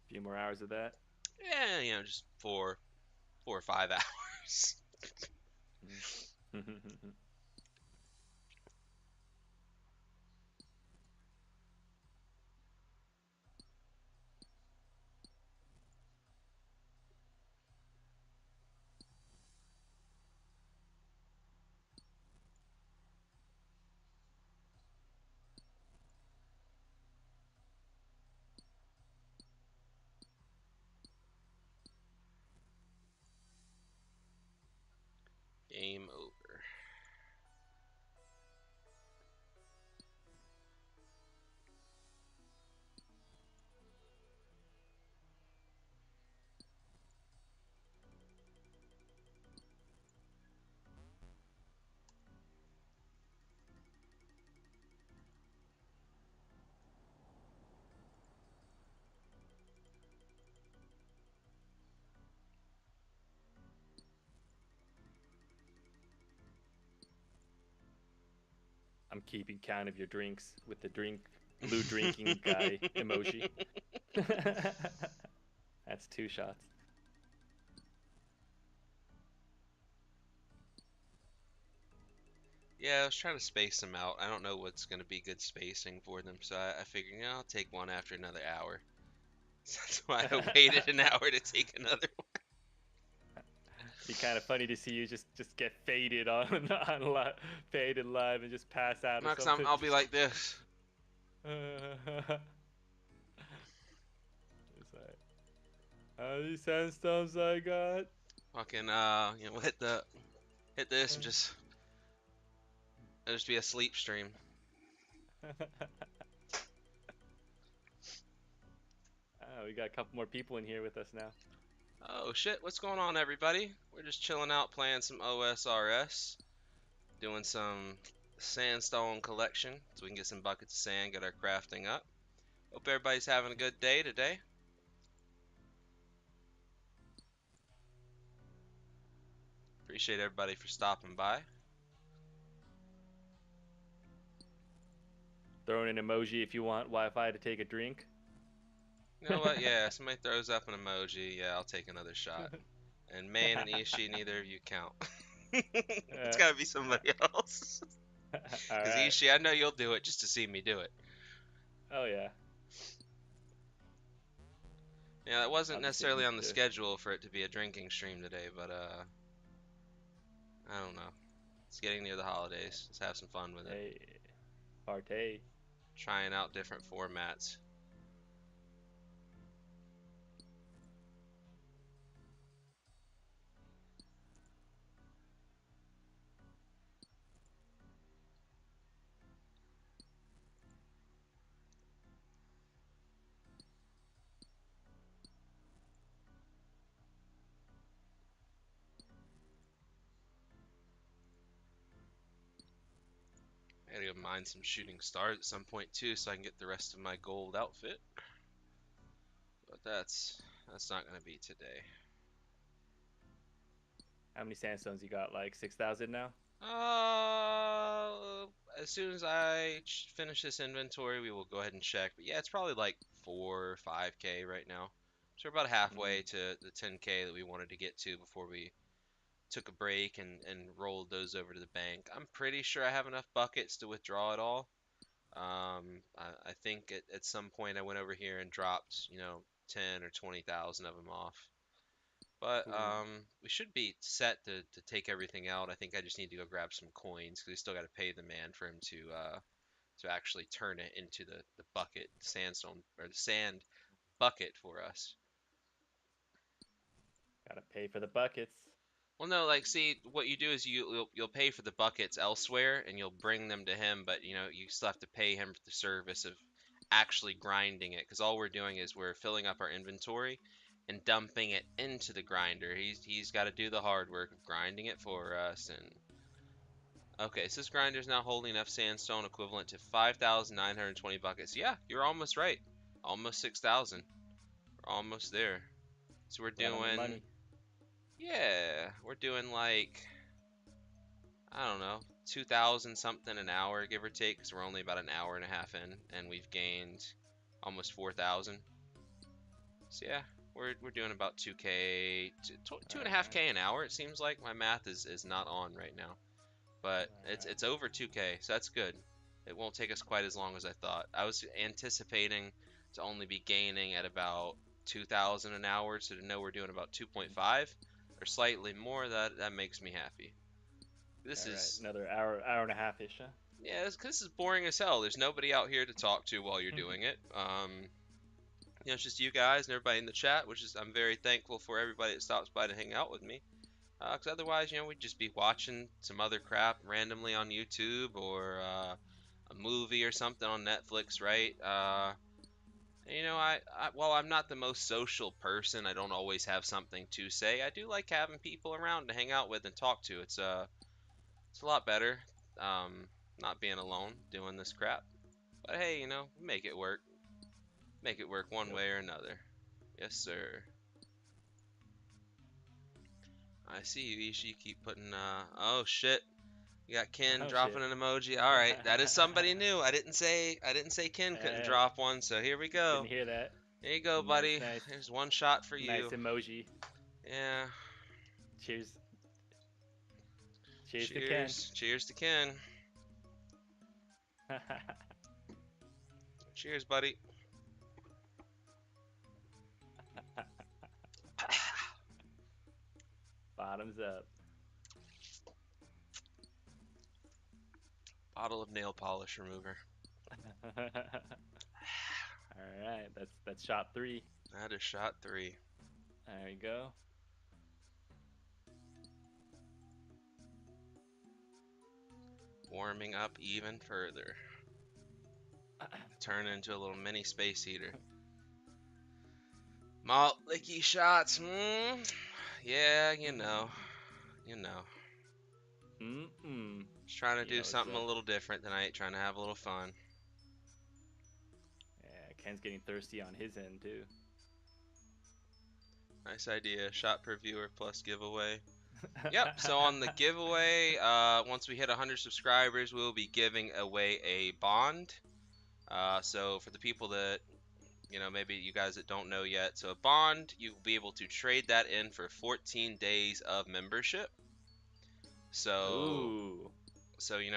A few more hours of that. Yeah, just 4 or 5 hours. I'm keeping count of your drinks with the blue drinking guy emoji. That's 2 shots. Yeah, I was trying to space them out. I don't know what's going to be good spacing for them, so I figured, you know, I'll take one after another hour. So that's why I waited an hour to take another one. Be kind of funny to see you just get faded on faded live and just pass out or Max, something. I'll be like this. It's like, how many sandstones I got? Fucking, you know, hit this and just, it'll just be a sleep stream. Oh, we got a couple more people in here with us now. Oh shit, what's going on, everybody? We're just chilling out playing some OSRS, doing some sandstone collection so we can get some buckets of sand, get our crafting up. Hope everybody's having a good day today. Appreciate everybody for stopping by. Throw in an emoji if you want Wi-Fi to take a drink. You know what? Yeah, somebody throws up an emoji. Yeah, I'll take another shot. And Maine and Ishi, neither of you count. It's gotta be somebody else. Because Alright. Ishi, I know you'll do it just to see me do it. Oh yeah. Yeah, that wasn't I'll just sit necessarily and on the schedule for it to be a drinking stream today, but I don't know. It's getting near the holidays. Let's have some fun with it. Hey, partay. Trying out different formats. I gotta go mine some shooting stars at some point too, so I can get the rest of my gold outfit. But that's not gonna be today. How many sandstones you got? Like 6,000 now? As soon as I finish this inventory, we will go ahead and check. But yeah, it's probably like 4 or 5k right now. So we're about halfway to the 10k that we wanted to get to before we took a break and rolled those over to the bank. I'm pretty sure I have enough buckets to withdraw it all. I think at some point I went over here and dropped, you know, 10 or 20,000 of them off. But Cool. we should be set to take everything out. I think I just need to go grab some coins because we still got to pay the man for him to actually turn it into the bucket sandstone or the sand bucket for us. Gotta pay for the buckets. Well, no, like, see, what you do is you'll pay for the buckets elsewhere, and you'll bring them to him, but you know you still have to pay him for the service of actually grinding it, because all we're doing is we're filling up our inventory and dumping it into the grinder. He's got to do the hard work of grinding it for us. And okay, so this grinder is now holding enough sandstone equivalent to 5,920 buckets. Yeah, you're almost right. Almost 6,000. We're almost there. So we're Right on the doing, money. yeah, we're doing like, I don't know, 2,000 something an hour, give or take, because we're only about an hour and a half in, and we've gained almost 4,000. So yeah, we're doing about 2k, 2.5k an hour. It seems like my math is not on right now, but it's over 2k, so that's good. It won't take us quite as long as I thought. I was anticipating to only be gaining at about 2,000 an hour, so to know we're doing about 2.5 or slightly more, that makes me happy. This is another hour and a half ish, huh? yeah, this is boring as hell. There's nobody out here to talk to while you're doing it. You know, it's just you guys and everybody in the chat, which is I'm very thankful for everybody that stops by to hang out with me. Because otherwise, you know, we'd just be watching some other crap randomly on YouTube or a movie or something on Netflix, right? You know, while I'm not the most social person, I don't always have something to say. I do like having people around to hang out with and talk to. It's a lot better, um, not being alone doing this crap. But hey, you know, make it work. Make it work one Yep. way or another. Yes, sir. I see you, Ishi. You keep putting, oh shit. We got Ken Oh dropping shit. an emoji. All right, that is somebody new. I didn't say Ken couldn't Hey, drop one, so here we go. didn't hear that. There you go, Nice, buddy. nice, There's one shot for nice you. emoji. Yeah. Cheers. Cheers to Ken. Cheers. Cheers to Ken. Cheers, buddy. Bottoms up. Bottle of nail polish remover. All right, that's shot 3. That is shot 3. There you go. Warming up even further. Turn into a little mini space heater. Malt licky shots. Yeah, you know. Just trying to You know do what's something up. a little different tonight. Trying to have a little fun. Yeah, Ken's getting thirsty on his end too. Nice idea. Shot per viewer plus giveaway. Yep. So on the giveaway, once we hit 100 subscribers, we'll be giving away a bond. So for the people that maybe you guys that don't know yet, so a bond, you'll be able to trade that in for 14 days of membership. So, Ooh,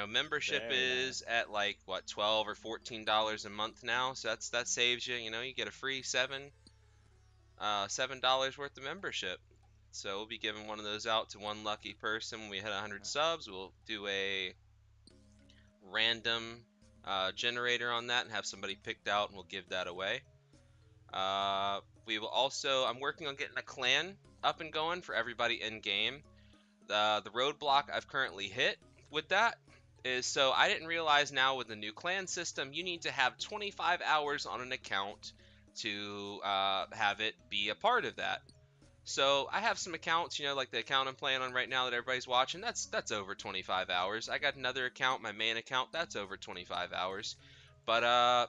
membership very is nice. at like what, $12 or $14 a month now. So that saves you. You get a free $7 worth of membership. So we'll be giving one of those out to one lucky person when we hit 100 subs. We'll do a random generator on that and have somebody picked out, and we'll give that away. We will also, I'm working on getting a clan up and going for everybody in game. The roadblock I've currently hit with that is, so I didn't realize now with the new clan system, you need to have 25 hours on an account to have it be a part of that. So I have some accounts, like the account I'm playing on right now that everybody's watching, that's over 25 hours. I got another account, my main account, that's over 25 hours. But to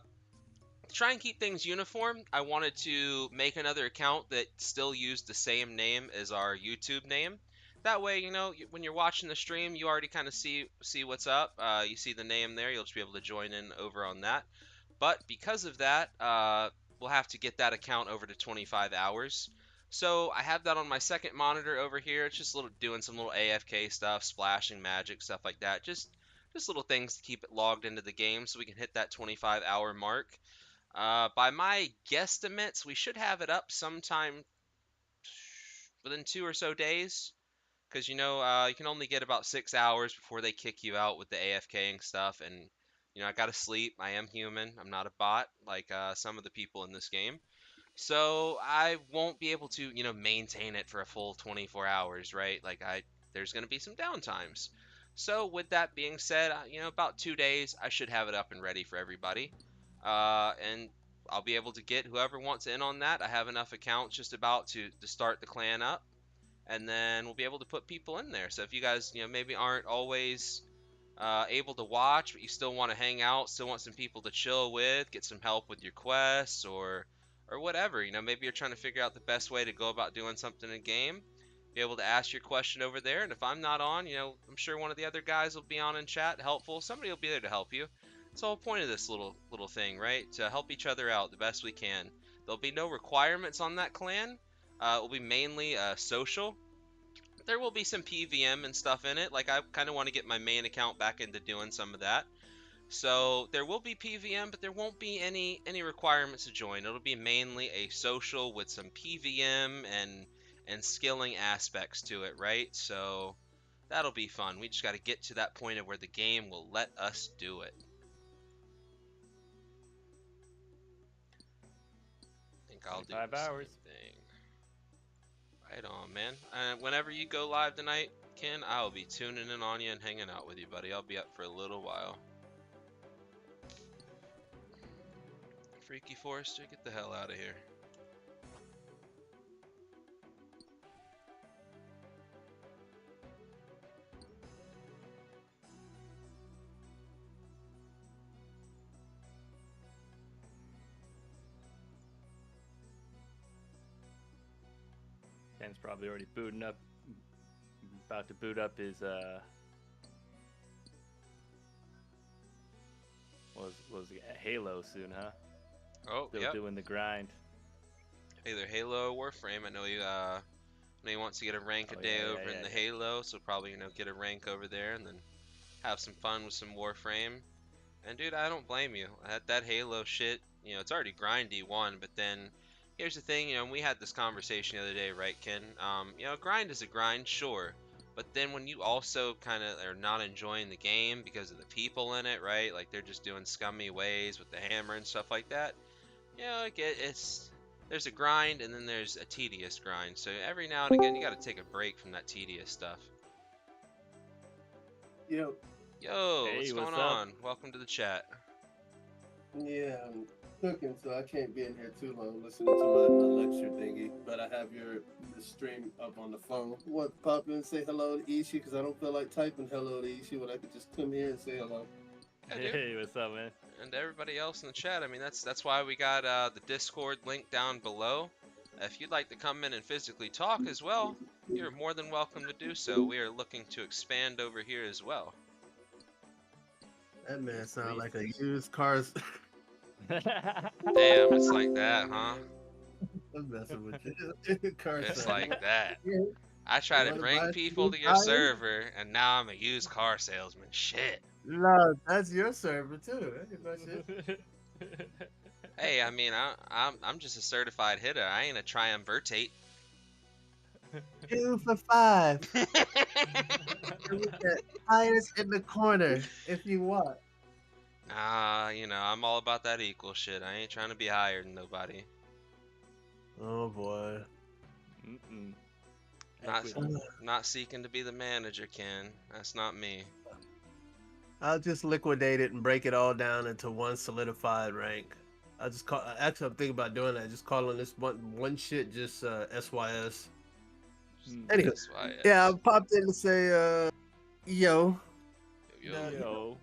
try and keep things uniform, I wanted to make another account that still used the same name as our YouTube name. That way, when you're watching the stream, you already kind of see what's up. You see the name there, you'll just be able to join in over on that. But because of that, we'll have to get that account over to 25 hours. So I have that on my second monitor over here. It's just doing some little AFK stuff, splashing magic, stuff like that. Just little things to keep it logged into the game so we can hit that 25-hour mark. By my guesstimates, we should have it up sometime within 2 or so days. Because, you can only get about 6 hours before they kick you out with the AFKing stuff. And, I gotta sleep. I am human. I'm not a bot like some of the people in this game. So I won't be able to, maintain it for a full 24 hours, right? There's going to be some downtimes. So with that being said, about 2 days, I should have it up and ready for everybody. And I'll be able to get whoever wants in on that. I have enough accounts just about to start the clan up. And then we'll be able to put people in there. So if you guys, maybe aren't always able to watch, but you still want to hang out, still want some people to chill with, get some help with your quests or whatever. Maybe you're trying to figure out the best way to go about doing something in game. Be able to ask your question over there, and if I'm not on, I'm sure one of the other guys will be on in chat, helpful. Somebody will be there to help you. It's the whole point of this little thing, right? To help each other out the best we can. There'll be no requirements on that clan. It will be mainly social. There will be some PVM and stuff in it. Like, I kind of want to get my main account back into doing some of that. So there will be PVM, but there won't be any requirements to join. It'll be mainly a social with some PVM and skilling aspects to it, right? So that'll be fun. We just got to get to that point of where the game will let us do it. I think I'll do 25 the hours. same thing. Right on, man. Whenever you go live tonight, Ken, I'll be tuning in on you and hanging out with you, buddy. I'll be up for a little while. Freaky Forester, get the hell out of here. Ken's probably already booting up, about to boot up his Was Halo soon, huh? Oh, Still yep. doing the grind. Either Halo or Warframe. I know he wants to get a rank a Oh day yeah, over in the yeah. Halo, so probably get a rank over there and then have some fun with some Warframe. And dude, I don't blame you. That Halo shit, it's already grindy one, but then here's the thing, and we had this conversation the other day, right, Ken? Grind is a grind, sure. But then when you also kind of are not enjoying the game because of the people in it, right? Like they're just doing scummy ways with the hammer and stuff like that. It's there's a grind and then there's a tedious grind. So every now and again, you got to take a break from that tedious stuff. Yep. Yo, Hey, what's going what's up? on? Welcome to the chat. Yeah, I'm cooking, so I can't be in here too long listening to my lecture thingy. But I have the stream up on the phone. Want to pop in and say hello to Ishi because I don't feel like typing hello to Ishi, but I could just come here and say hello. Yeah, dude. Hey, what's up, man? And everybody else in the chat. I mean, that's why we got the Discord link down below. If you'd like to come in and physically talk as well, you're more than welcome to do so. We are looking to expand over here as well. That man sound Sweet. like a used car. Damn, it's like that, huh? I'm messing with you. Car It's salesman. like that. Yeah. I try You to wanna bring buy people some to your tires? server, and now I'm a used car salesman. Shit. No, that's your server too. That ain't my shit. Hey, I mean, I'm just a certified hitter. I ain't a triumvirate. 2 for 5. And with the tires in the corner if you want. I'm all about that equal shit. I ain't trying to be higher than nobody. Oh boy. Mm-mm. Not, Equity. not seeking to be the manager, Ken. That's not me. I'll just liquidate it and break it all down into one solidified rank. I'll just call. Actually, I'm thinking about doing that. Just calling this one shit just SYS. Anyway, That's why. yeah, I popped in to say, yo. Yo, No, you know, Yo.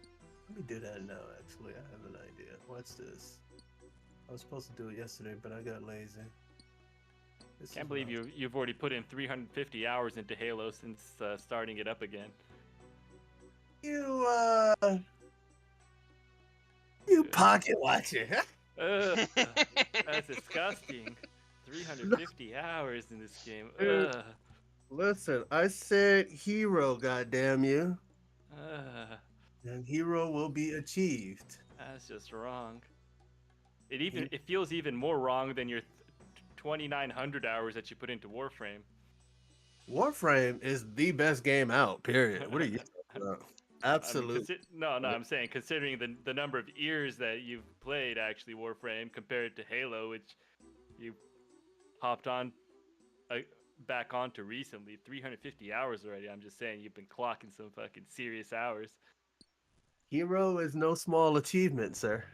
let me do that now. Actually, I have an idea. What's this? I was supposed to do it yesterday, but I got lazy. Can't believe you've already put in 350 hours into Halo since starting it up again. You pocket watcher. Ugh, that's disgusting. 350 hours in this game. Ugh. Listen, I said hero, goddamn you. Ugh. And hero will be achieved. That's just wrong. It feels even more wrong than your 2,900 hours that you put into Warframe. Warframe is the best game out, period. What are you talking about? Absolutely. I'm saying considering the number of years that you've played actually Warframe compared to Halo, which you hopped on back onto recently, 350 hours already. I'm just saying you've been clocking some fucking serious hours. Hero is no small achievement, sir.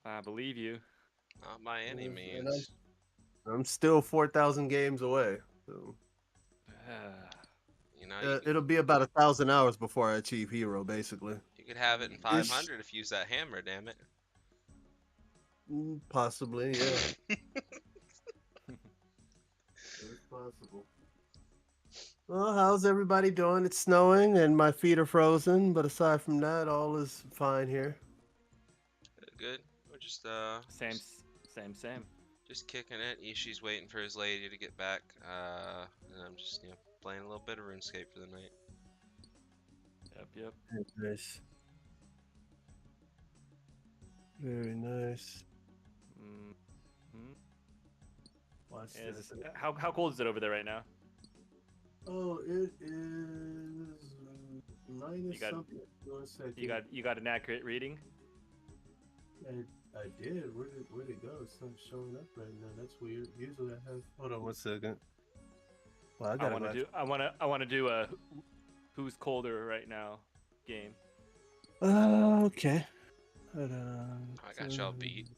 I believe you. Not by any And means. I'm still 4,000 games away. So. It'll be about 1,000 hours before I achieve hero, basically. You could have it in 500 if you use that hammer, damn it. Possibly, yeah. It's possible. Well, how's everybody doing? It's snowing and my feet are frozen, but aside from that, all is fine here. Good. We're just Same. Just kicking it. Ishi's waiting for his lady to get back. And I'm just playing a little bit of RuneScape for the night. Yep. Nice. Very nice. Mm-hmm. Watch this. How cold is it over there right now? Oh, it is minus something. 1 second. You got an accurate reading? I did. Where'd it go? It's not showing up right now. That's weird. Usually I have. Hold on 1 second. Well, I want to do a who's colder right now game. Okay. Hold on. I got y'all beat.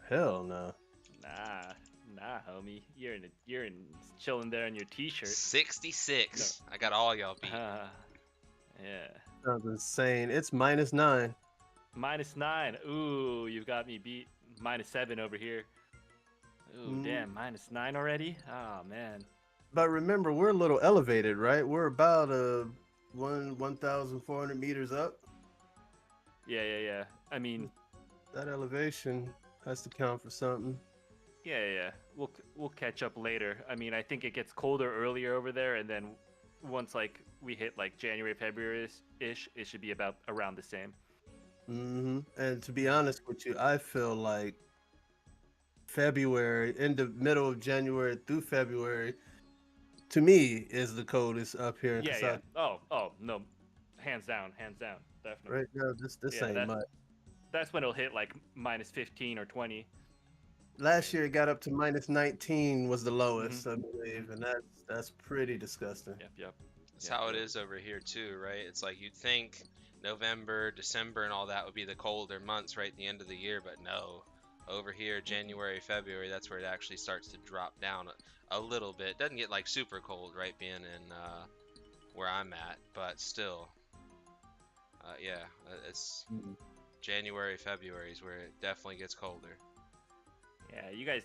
Hell no. Nah, homie. You're in chilling there in your t-shirt. 66. No. I got all y'all beat. Yeah. Sounds insane. It's -9. -9. Ooh, you've got me beat. -7 over here. Ooh, damn, -9 already? Oh, man. But remember, we're a little elevated, right? We're about 1,400 meters up. Yeah. I mean, That elevation has to count for something. yeah. We'll catch up later. I mean, I think it gets colder earlier over there, and then once like we hit like January, February ish, it should be about around the same. And to be honest with you, I feel like February, in the middle of January through February, to me is the coldest up here in Yeah. Kasaki. Oh no, hands down, definitely. Right now, this Yeah, ain't much. that's when it'll hit like minus 15 or 20. Last year it got up to minus 19 was the lowest, I Mhm. believe, and that's pretty disgusting. Yep. That's how it is over here too, right? It's like you'd think November, December, and all that would be the colder months right at the end of the year, but no. Over here, January, February, that's where it actually starts to drop down a little bit. Doesn't get like super cold, right? Being in where I'm at, but still, yeah, it's Mhm. January, February is where it definitely gets colder. Yeah, you guys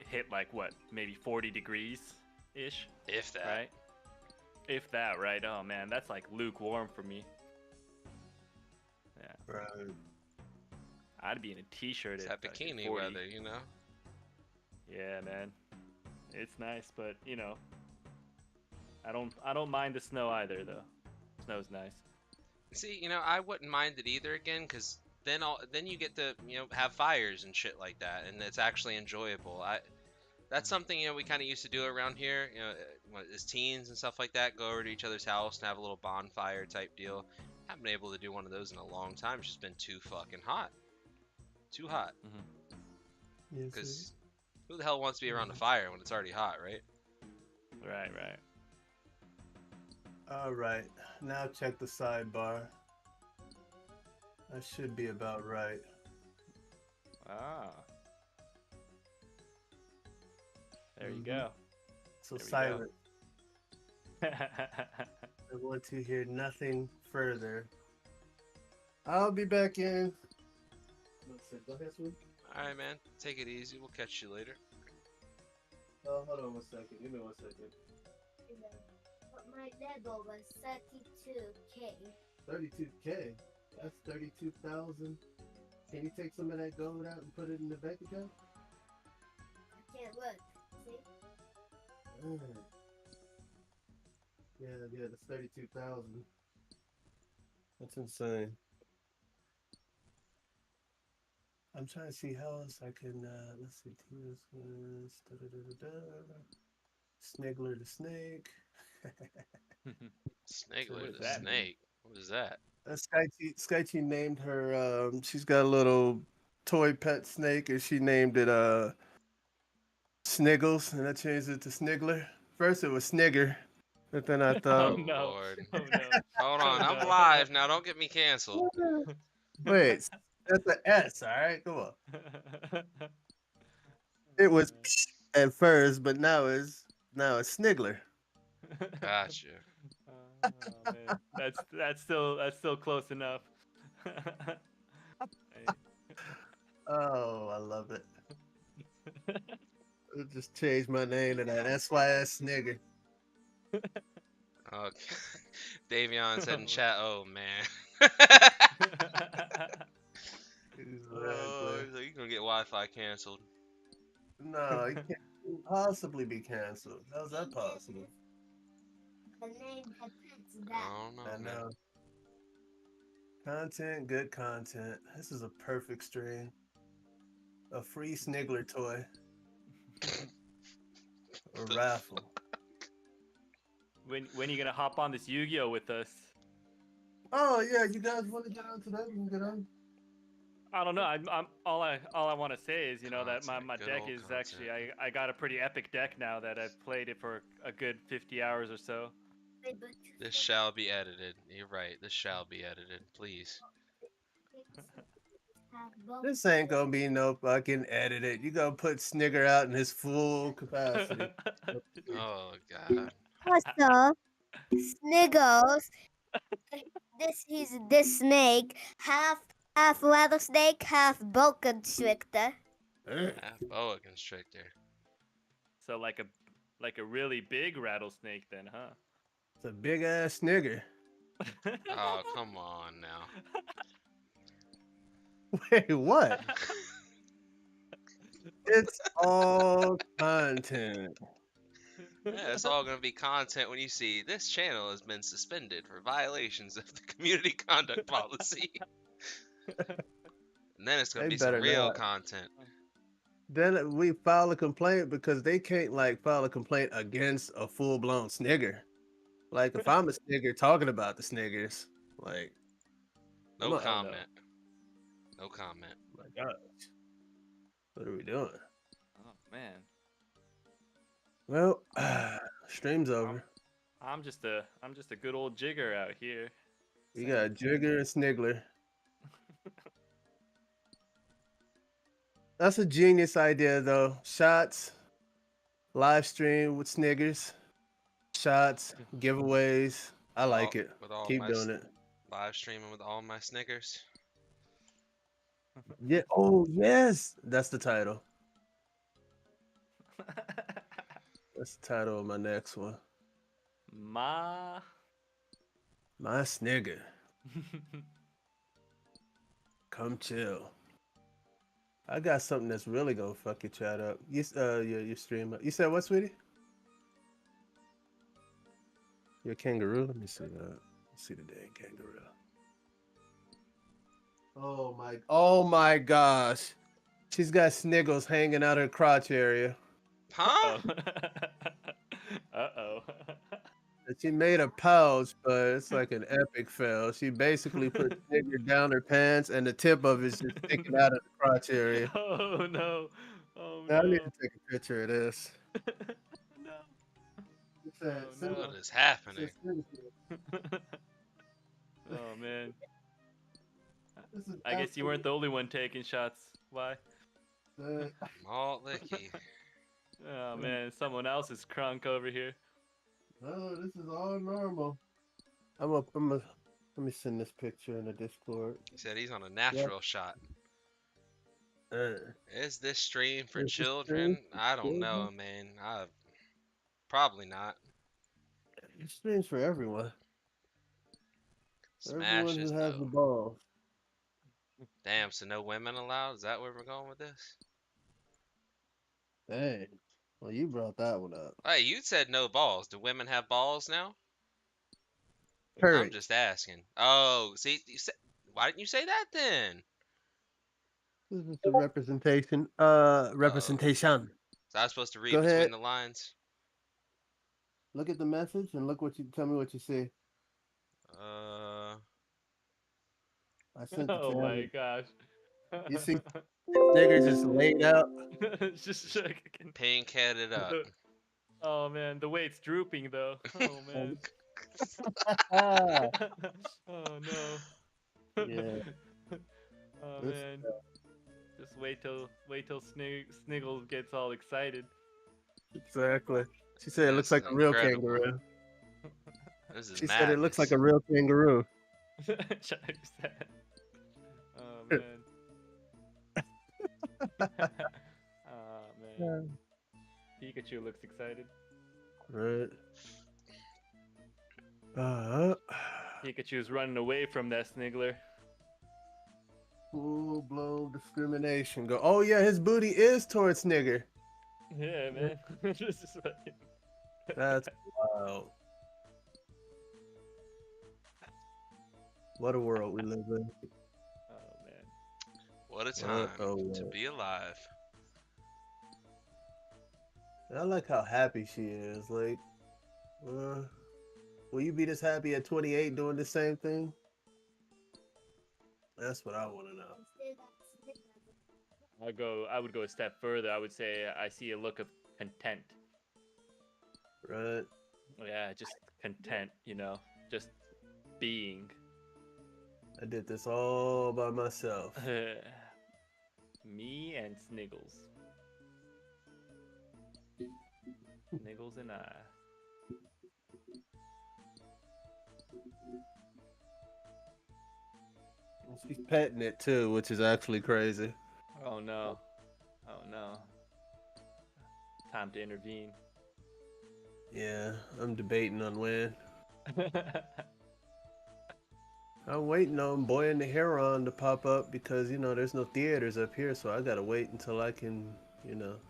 hit like what, maybe 40 degrees ish, If that. right? If that, right? Oh man, that's like lukewarm for me. Yeah, Right. I'd be in a t-shirt It's at that fucking bikini 40. weather, you know? Yeah, man, it's nice, but you know, I don't mind the snow either though. Snow's nice. See, I wouldn't mind it either again, because then you get to have fires and shit like that, and it's actually enjoyable. That's something we kind of used to do around here. As teens and stuff like that, go over to each other's house and have a little bonfire type deal. Haven't been able to do one of those in a long time. It's just been too fucking hot, too hot. Yes, Because who the hell wants to be around a fire when it's already hot, right? Right. all right. Now check the sidebar. That should be about right. Ah, there you Mhm. go. So There we go. silent. I want to hear nothing further. I'll be back in. Let's see. Go ahead, Swoop. All right, man. Take it easy. We'll catch you later. Oh, hold on 1 second. Give me 1 second. But my level was 32K. 32K. That's 32,000. Can you take some of that gold out and put it in the bank account? I can't look. See? Yeah, that's 32,000. That's insane. I'm trying to see how else I can, let's see, Snigler the snake. Snigler What does the that mean? snake. What is that? Skychi named her, she's got a little toy pet snake and she named it, Sniggles, and I changed it to Snigler. First it was Snigger, but then I Oh thought, Oh no! Lord. Oh no! Hold Oh on, I'm no! live now. Don't get me canceled. wait, that's an S, all right? Come on. It was at first, but now it's Sniggler. Gotcha. Oh man, that's still close enough. Hey. Oh, I love it. I just changed my name to that SYS Snigger. Okay. Davion said in chat, "Oh man." Oh, Exactly. he's like, you're gonna get Wi-Fi canceled. No, it can't possibly be canceled. How's that possible? The name depends I that. don't know, I man. know. Content, good content. This is a perfect stream. A free Sniggler toy. A raffle. When are you gonna hop on this Yu-Gi-Oh with us? Oh yeah, you guys want to get on today? We can get on. I don't know. I'm all I want to say is that Content, my good deck old is content. actually I got a pretty epic deck now that I've played it for a good 50 hours or so. Wait, but This shall be edited. You're right. This shall be edited, please. have both. This ain't gonna be no fucking edited. You gonna put Snigger out in his full capacity. Oh God. Also, Sniggles. He's this snake, half rattlesnake, half boa constrictor. Half boa constrictor. So like a really big rattlesnake then, huh? It's a big ass Snigger. Oh, come on now. Wait, what? It's all content. Yeah, it's all gonna be content when you see this channel has been suspended for violations of the community conduct policy. And then it's gonna They be some better real not. content. Then we file a complaint because they can't like file a complaint against a full blown snigger. Like if I'm a snigger talking about the sniggers, like No come on, Oh no. comment. No comment. my God, what are we doing? Oh man. Well, stream's over. I'm just a good old jigger out here. We got Jigger and Sniggler. That's a genius idea, though. Shots, live stream with Sniggers, shots, giveaways. I like it. With all Keep my doing it. live streaming with all my Snickers. Yeah. Oh, yes. That's the title. That's the title of my next one. Ma. My Snigger. Come chill. I got something that's really gonna fuck your chat up. Your stream. You said what, sweetie? Your kangaroo. Let me see that. Let's see the dang kangaroo. Oh my gosh. She's got sniggles hanging out her crotch area. Huh? Uh-oh. And she made a pouch, but it's like an epic fail. She basically put snigger down her pants and the tip of it's just sticking out of the crotch area. Oh no. Oh Now I need no. to take a picture of this. No. It said, no. What is happening? Oh man. This is I guess you weren't the only one taking shots. Why? Malt licky. Oh man, someone else is crunk over here. No, this is all normal. Let me send this picture in the Discord. He said he's on a natural shot. Is this stream for Is this children? stream for I don't know, children? man. Probably not. It streams for everyone. Everyone Smashes who has the though. balls. Damn, so no women allowed? Is that where we're going with this? Dang. Well, you brought that one up. Hey, you said no balls. Do women have balls now? I'm Courage. just asking. Oh, see, why didn't you say that then? This is the representation. Representation. So I was supposed to read Go between ahead. the lines? Look at the message and tell me what you see. I sent it to Oh my him. gosh. You see nigger just laid out. It's just shaking. Pink headed up. Oh man, the weight's drooping though. Oh man. Ah, Oh no. yeah. Oh This- man. Just wait till Sniggles gets all excited. Exactly. She said it looks This like is a real incredible. kangaroo. This is She said it looks like a real kangaroo. Oh man. Oh man. Pikachu looks excited. Right. Pikachu's running away from that Sniggler. Full blown discrimination. Go. Oh yeah, his booty is towards nigger. Yeah, man. This is like... That's wild. What a world we live in. Oh man. What a time a to world. be alive. I like how happy she is. Like, will you be this happy at 28 doing the same thing? That's what I want to know. I would go a step further. I would say I see a look of content. Right? Yeah, just content, you know, just being. I did this all by myself. Me and Sniggles. Sniggles and I. She's petting it too, which is actually crazy. Oh no. Oh no. Time to intervene. Yeah, I'm debating on when. I'm waiting on Boy and the Heron to pop up because there's no theaters up here, so I gotta wait until I can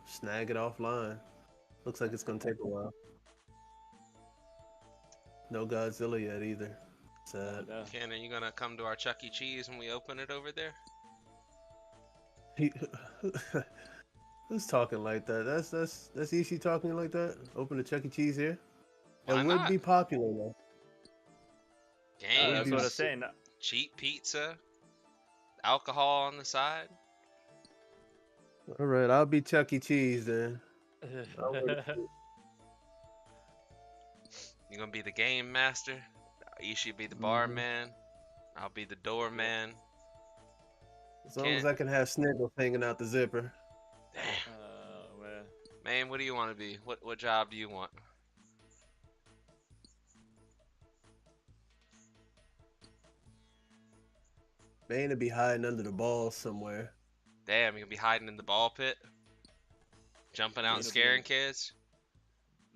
snag it offline. Looks like it's gonna take a while. No Godzilla yet either. Sad. No. Ken, are you gonna come to our Chuck E. Cheese when we open it over there? Who's talking like that? That's Ishii talking like that. Open a Chuck E. Cheese here. It Why would not? be popular though. Games, That's what I was saying. cheap pizza, alcohol on the side. All right, I'll be Chuck E. Cheese then. You're gonna be the game master. Ishii be the Mhm. barman. I'll be the doorman. As long as I can have Sniggles hanging out the zipper. Damn. Man. Man, what do you want to be? What job do you want? Man to be hiding under the balls somewhere. Damn, you gonna be hiding in the ball pit, jumping out and Man'll be scaring in- kids.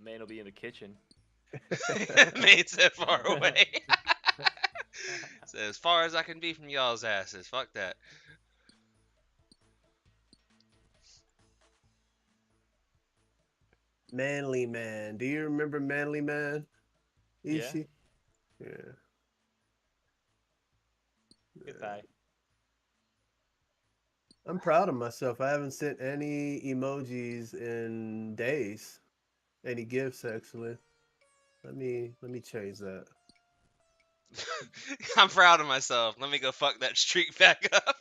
Man will be in the kitchen. Made so far away. So as far as I can be from y'all's asses. Fuck that. Manly Man. Do you remember Manly Man? Yeah. Ishii? Yeah. Goodbye. I'm proud of myself. I haven't sent any emojis in days. Any gifts actually. Let me change that. I'm proud of myself. Let me go fuck that streak back up.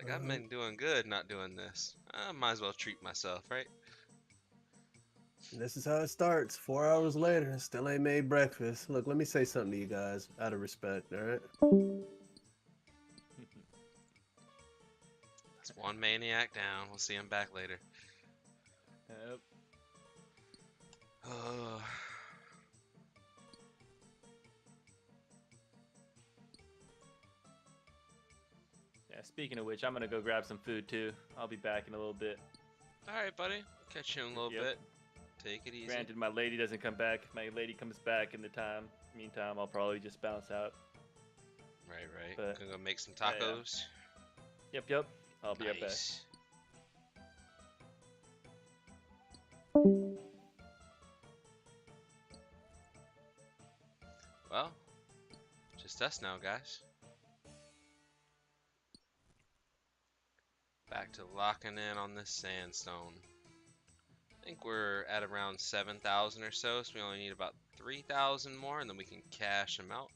Like I've been doing good not doing this. I might as well treat myself, right? This is how it starts. 4 hours later, still ain't made breakfast. Look, let me say something to you guys out of respect, all right? That's one maniac down. We'll see him back later. Yep. Oh. Yeah, speaking of which, I'm gonna go grab some food too. I'll be back in a little bit. Alright, buddy. Catch you in a little Yep. bit. Take it easy. Granted, my lady doesn't come back. If my lady comes back in the meantime, I'll probably just bounce out. Right. But- Gonna go make some yeah, yeah. tacos. Yep. I'll be right back. Nice. Well, just us now, guys. Back to locking in on this sandstone. I think we're at around 7,000 or so we only need about 3,000 more, and then we can cash them out.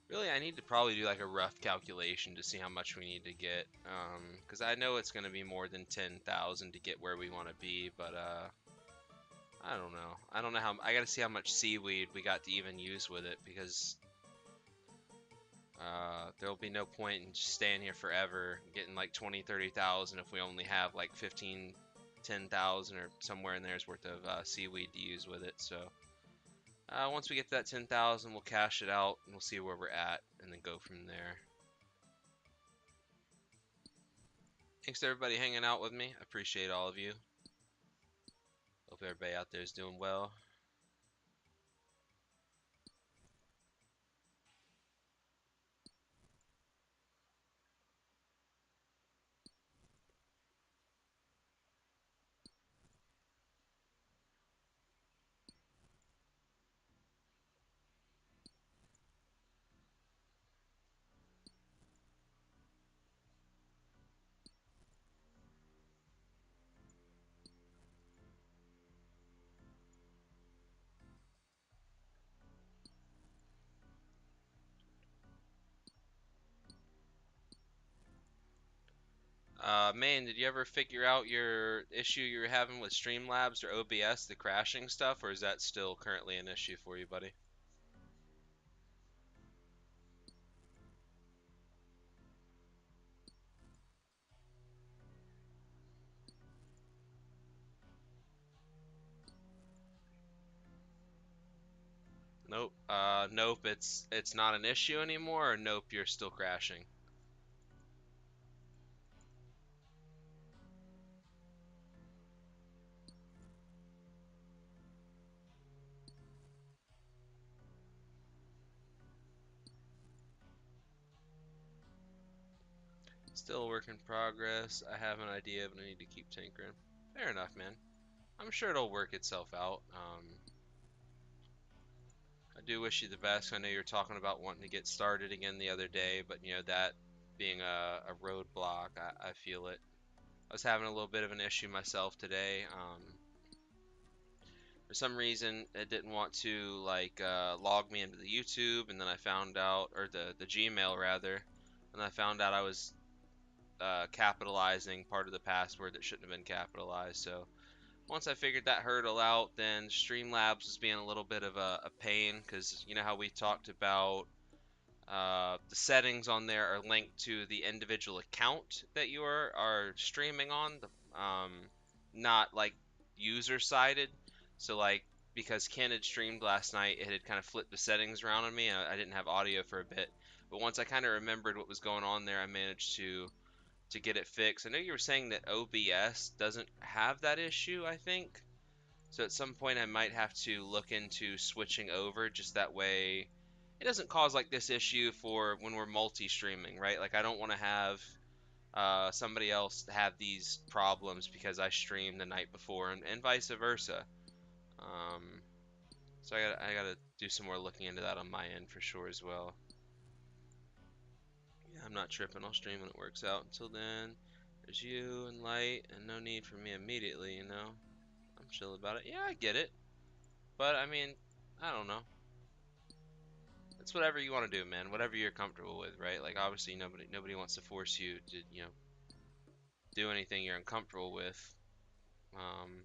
Really, I need to probably do like a rough calculation to see how much we need to get, because I know it's going to be more than 10,000 to get where we want to be, but I don't know. I don't know how. I got to see how much seaweed we got to even use with it, because there'll be no point in just staying here forever getting like 20, 30,000 if we only have like 15, 10,000 or somewhere in there's worth of seaweed to use with it. So once we get to that 10,000, we'll cash it out and we'll see where we're at and then go from there. Thanks to everybody hanging out with me. I appreciate all of you. Hope everybody out there is doing well. Man, did you ever figure out your issue you were having with Streamlabs or OBS, the crashing stuff, or is that still currently an issue for you, buddy? Nope. Nope. It's not an issue anymore. Or nope, you're still crashing. Still a work in progress. I have an idea, but I need to keep tinkering. Fair enough, man. I'm sure it'll work itself out. I do wish you the best. I know you were talking about wanting to get started again the other day, but you know that being a roadblock, I feel it. I was having a little bit of an issue myself today. For some reason, it didn't want to like log me into the YouTube, and then I found out, or the Gmail rather, and I found out I was capitalizing part of the password that shouldn't have been capitalized. So once I figured that hurdle out, then Streamlabs was being a little bit of a pain because you know how we talked about the settings on there are linked to the individual account that you are streaming on, not like user sided. So like because Ken had streamed last night, it had kind of flipped the settings around on me. I didn't have audio for a bit, but once I kind of remembered what was going on there, I managed to get it fixed. I know you were saying that OBS doesn't have that issue, I think. So at some point I might have to look into switching over just that way it doesn't cause like this issue for when we're multi-streaming, right? Like I don't want to have somebody else have these problems because I streamed the night before and vice versa. Um, so I gotta do some more looking into that on my end for sure as well. Yeah, I'm not tripping. I'll stream when it works out. Until then, there's you and light, and no need for me immediately. You know, I'm chill about it. Yeah, I get it, but I mean, I don't know. It's whatever you want to do, man. Whatever you're comfortable with, right? Like obviously nobody wants to force you to, you know, do anything you're uncomfortable with. Um,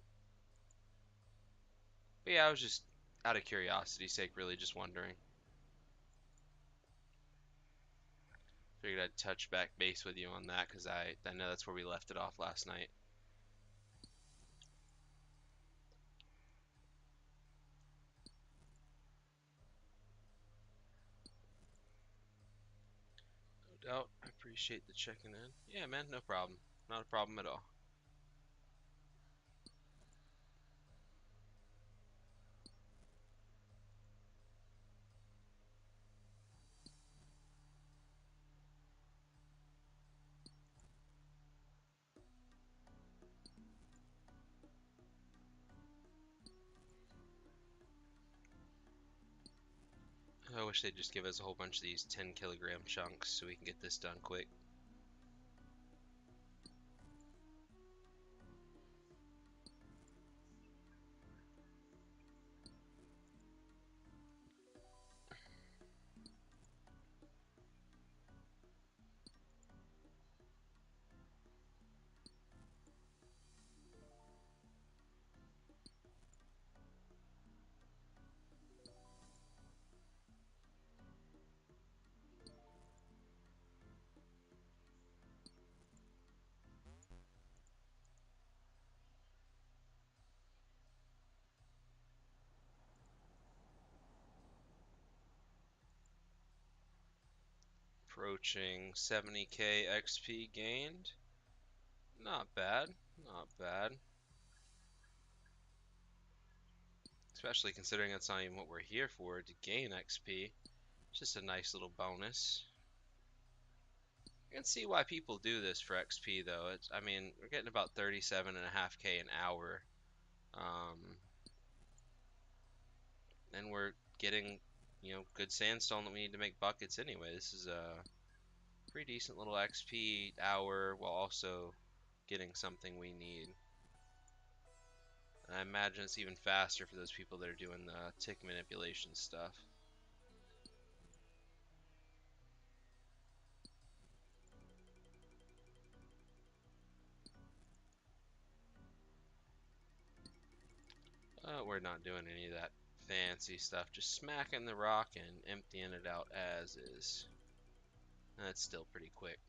but yeah, I was just out of curiosity's sake, really just wondering. Figured I'd touch back base with you on that because I know that's where we left it off last night. No doubt. I appreciate the checking in. Yeah, man, no problem. Not a problem at all. I wish they'd just give us a whole bunch of these 10-kilogram chunks so we can get this done quick. Approaching 70k XP gained. Not bad, not bad. Especially considering that's not even what we're here for, to gain XP. It's just a nice little bonus. I can see why people do this for XP though. I mean, we're getting about 37.5k an hour. And we're getting, you know, good sandstone that we need to make buckets anyway. This is a pretty decent little XP hour while also getting something we need. And I imagine it's even faster for those people that are doing the tick manipulation stuff. We're not doing any of that fancy stuff, just smacking the rock and emptying it out as is. And that's still pretty quick.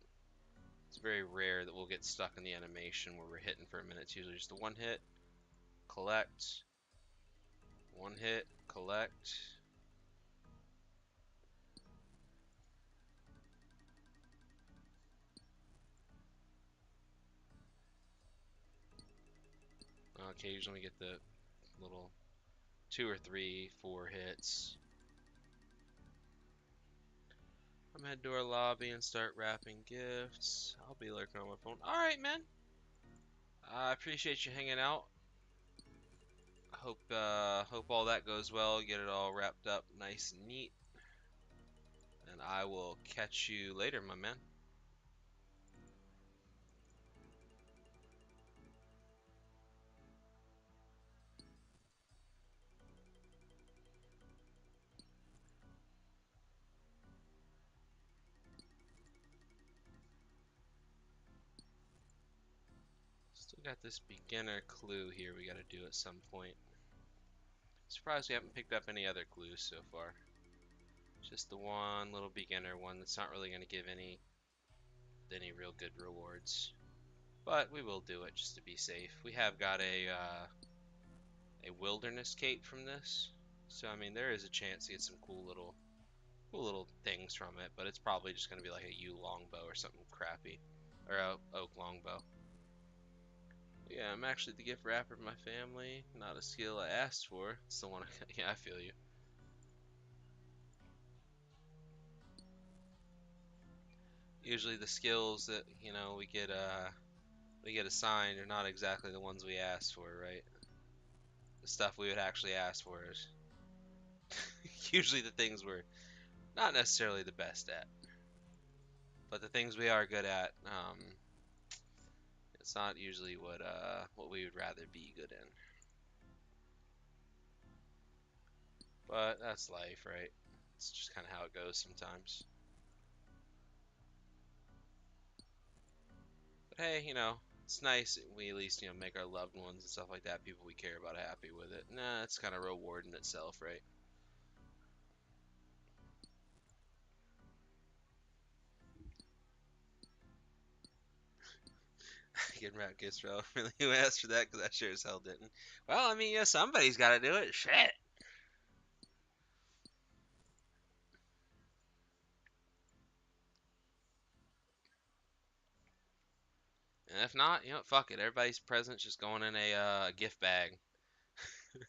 It's very rare that we'll get stuck in the animation where we're hitting for a minute. It's usually just a one hit, collect, one hit, collect, Occasionally get the little 2 or 3, 4 hits. I'm heading to our lobby and start wrapping gifts. I'll be lurking on my phone. Alright, man. I appreciate you hanging out. Hope all that goes well. Get it all wrapped up nice and neat. And I will catch you later, my man. Still got this beginner clue here we gotta do at some point. Surprised we haven't picked up any other clues so far. Just the one little beginner one that's not really gonna give any real good rewards. But we will do it just to be safe. We have got a wilderness cape from this, so I mean there is a chance to get some cool little things from it. But it's probably just gonna be like a yew longbow or something crappy, or a oak longbow. Yeah, I'm actually the gift wrapper of my family. Not a skill I asked for. It's the one. Yeah, I feel you. Usually the skills that we get assigned are not exactly the ones we asked for, right? The stuff we would actually ask for is usually the things we're not necessarily the best at. But the things we are good at, it's not usually what we would rather be good in. But that's life, right? It's just kind of how it goes sometimes. But hey, it's nice that we at least, make our loved ones and stuff like that, people we care about, happy with it. Nah, it's kind of reward in itself, right? Getting wrap gifts, bro. Really, who asked for that? Because I sure as hell didn't. Well, I mean, yeah, somebody's got to do it. Shit. And if not, fuck it. Everybody's present's just going in a gift bag.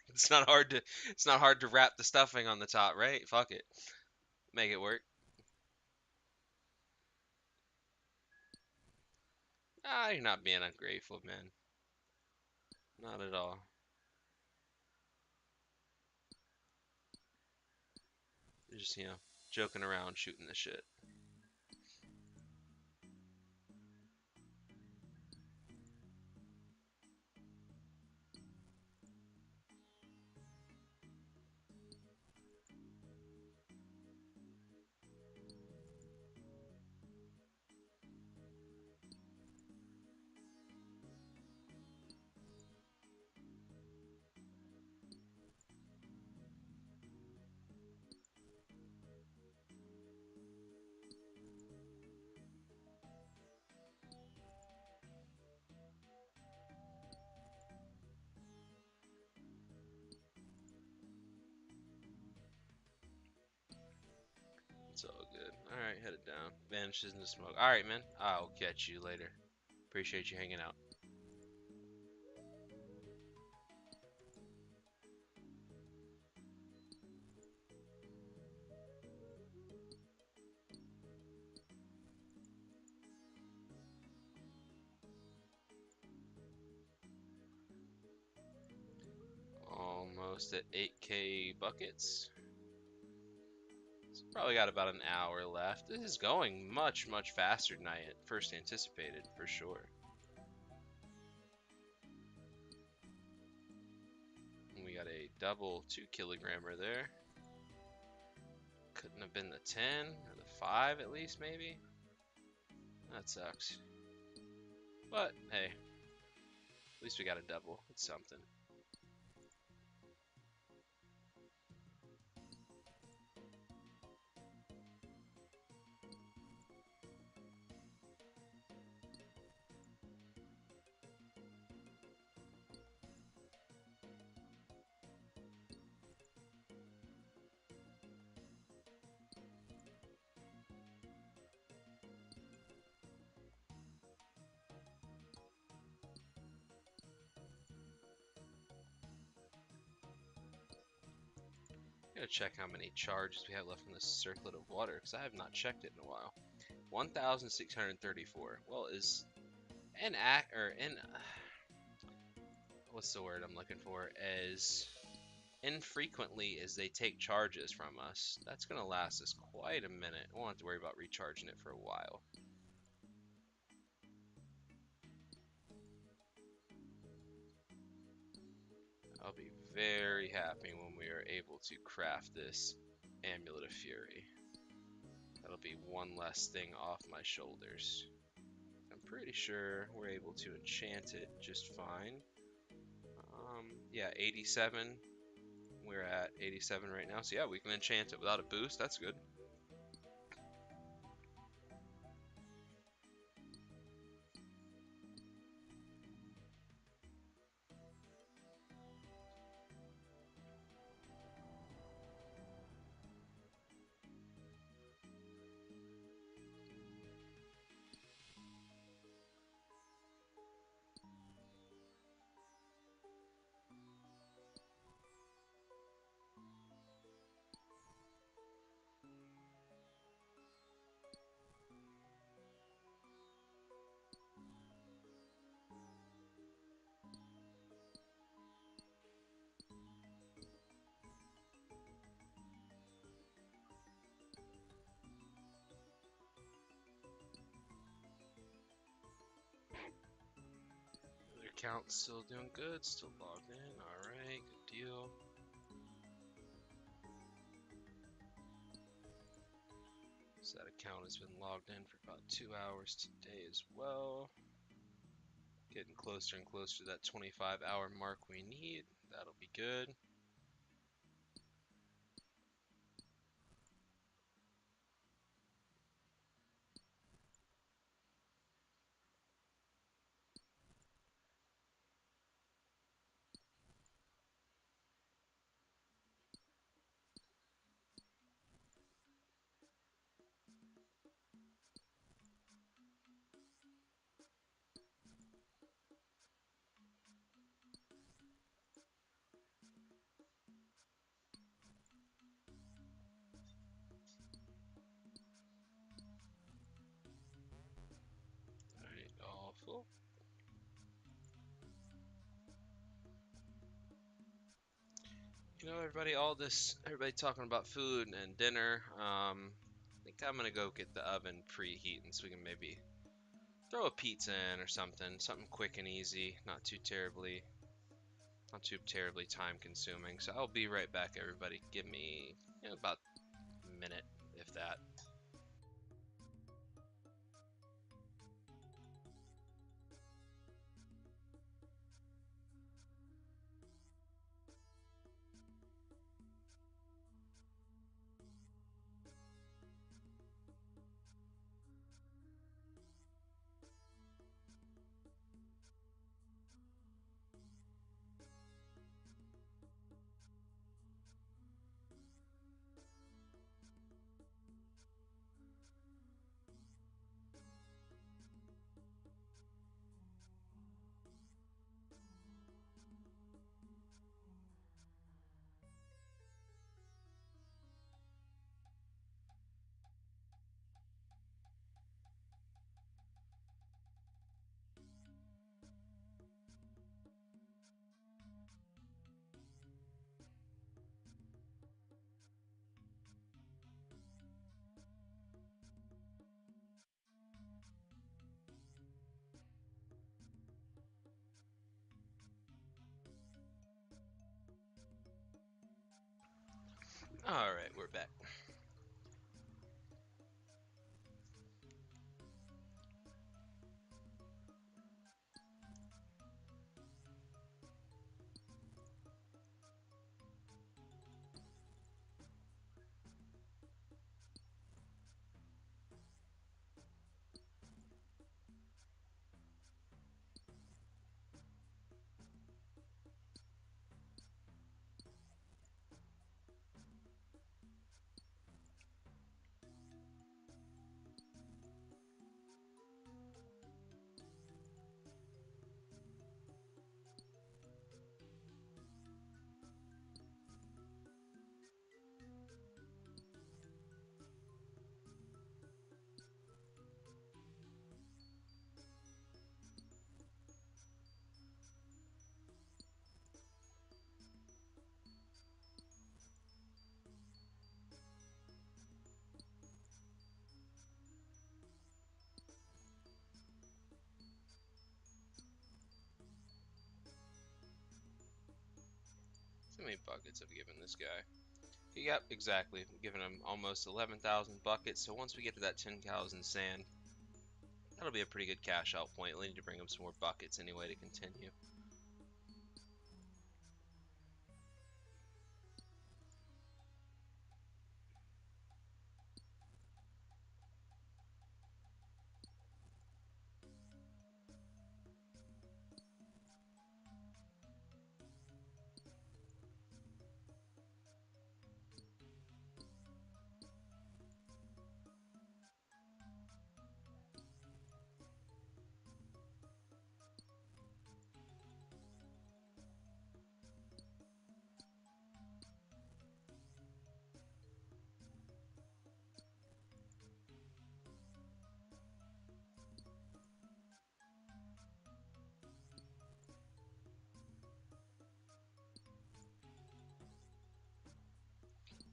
It's not hard to wrap the stuffing on the top, right? Fuck it. Make it work. Ah, you're not being ungrateful, man. Not at all. You're just, joking around, shooting the shit. It's all good. Alright, headed down. Vanishes into smoke. Alright, man. I'll catch you later. Appreciate you hanging out. Almost at 8k buckets. So probably got about an hour left. This is going much, much faster than I had first anticipated, for sure. And we got a double 2-kilogrammer there. Couldn't have been the 10 or the 5 at least, maybe. That sucks. But hey, at least we got a double. It's something. gonna check how many charges we have left in this circlet of water, because I have not checked it in a while. 1,634. Well, is what's the word I'm looking for? As infrequently as they take charges from us, that's gonna last us quite a minute. We won't have to worry about recharging it for a while. I'll be very happy when we are able to craft this Amulet of Fury. That'll be one less thing off my shoulders. I'm pretty sure we're able to enchant it just fine. Yeah, 87. We're at 87 right now. So yeah, we can enchant it without a boost. That's good. Their account's still doing good, still logged in. Alright, good deal. So that account has been logged in for about 2 hours today as well. Getting closer and closer to that 25-hour mark we need. That'll be good. Alright, all full. You know, everybody talking about food and dinner. I think I'm gonna go get the oven preheating so we can maybe throw a pizza in or something quick and easy, not too terribly time consuming. So I'll be right back, everybody. Give me about a minute, if that. Alright, we're back. How many buckets have we given this guy? Yep, exactly. We've given him almost 11,000 buckets. So once we get to that 10,000 sand, that'll be a pretty good cash out point. We'll need to bring him some more buckets anyway to continue.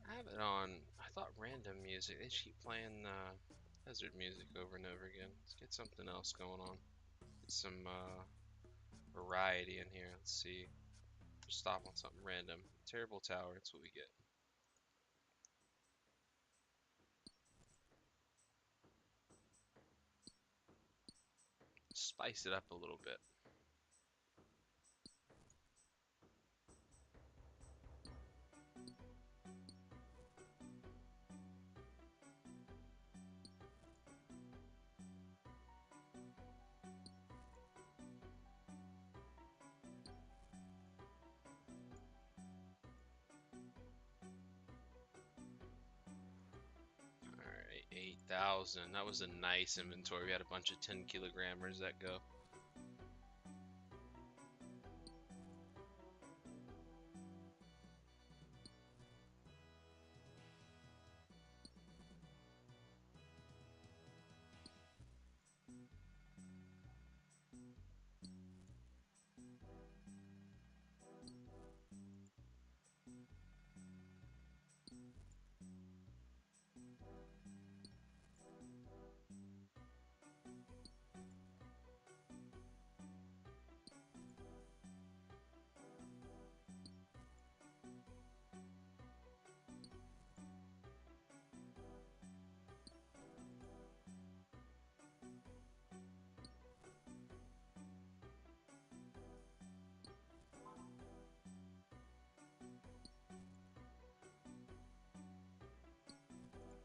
I have it on, I thought random music. They just keep playing desert music over and over again. Let's get something else going on. Get some variety in here. Let's see. Just stop on something random. Terrible Tower, that's what we get. Spice it up a little bit. Alright, 8,000. That was a nice inventory. We had a bunch of 10 kilogrammers that go.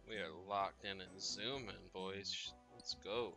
We are locked in and zooming, boys. Let's go.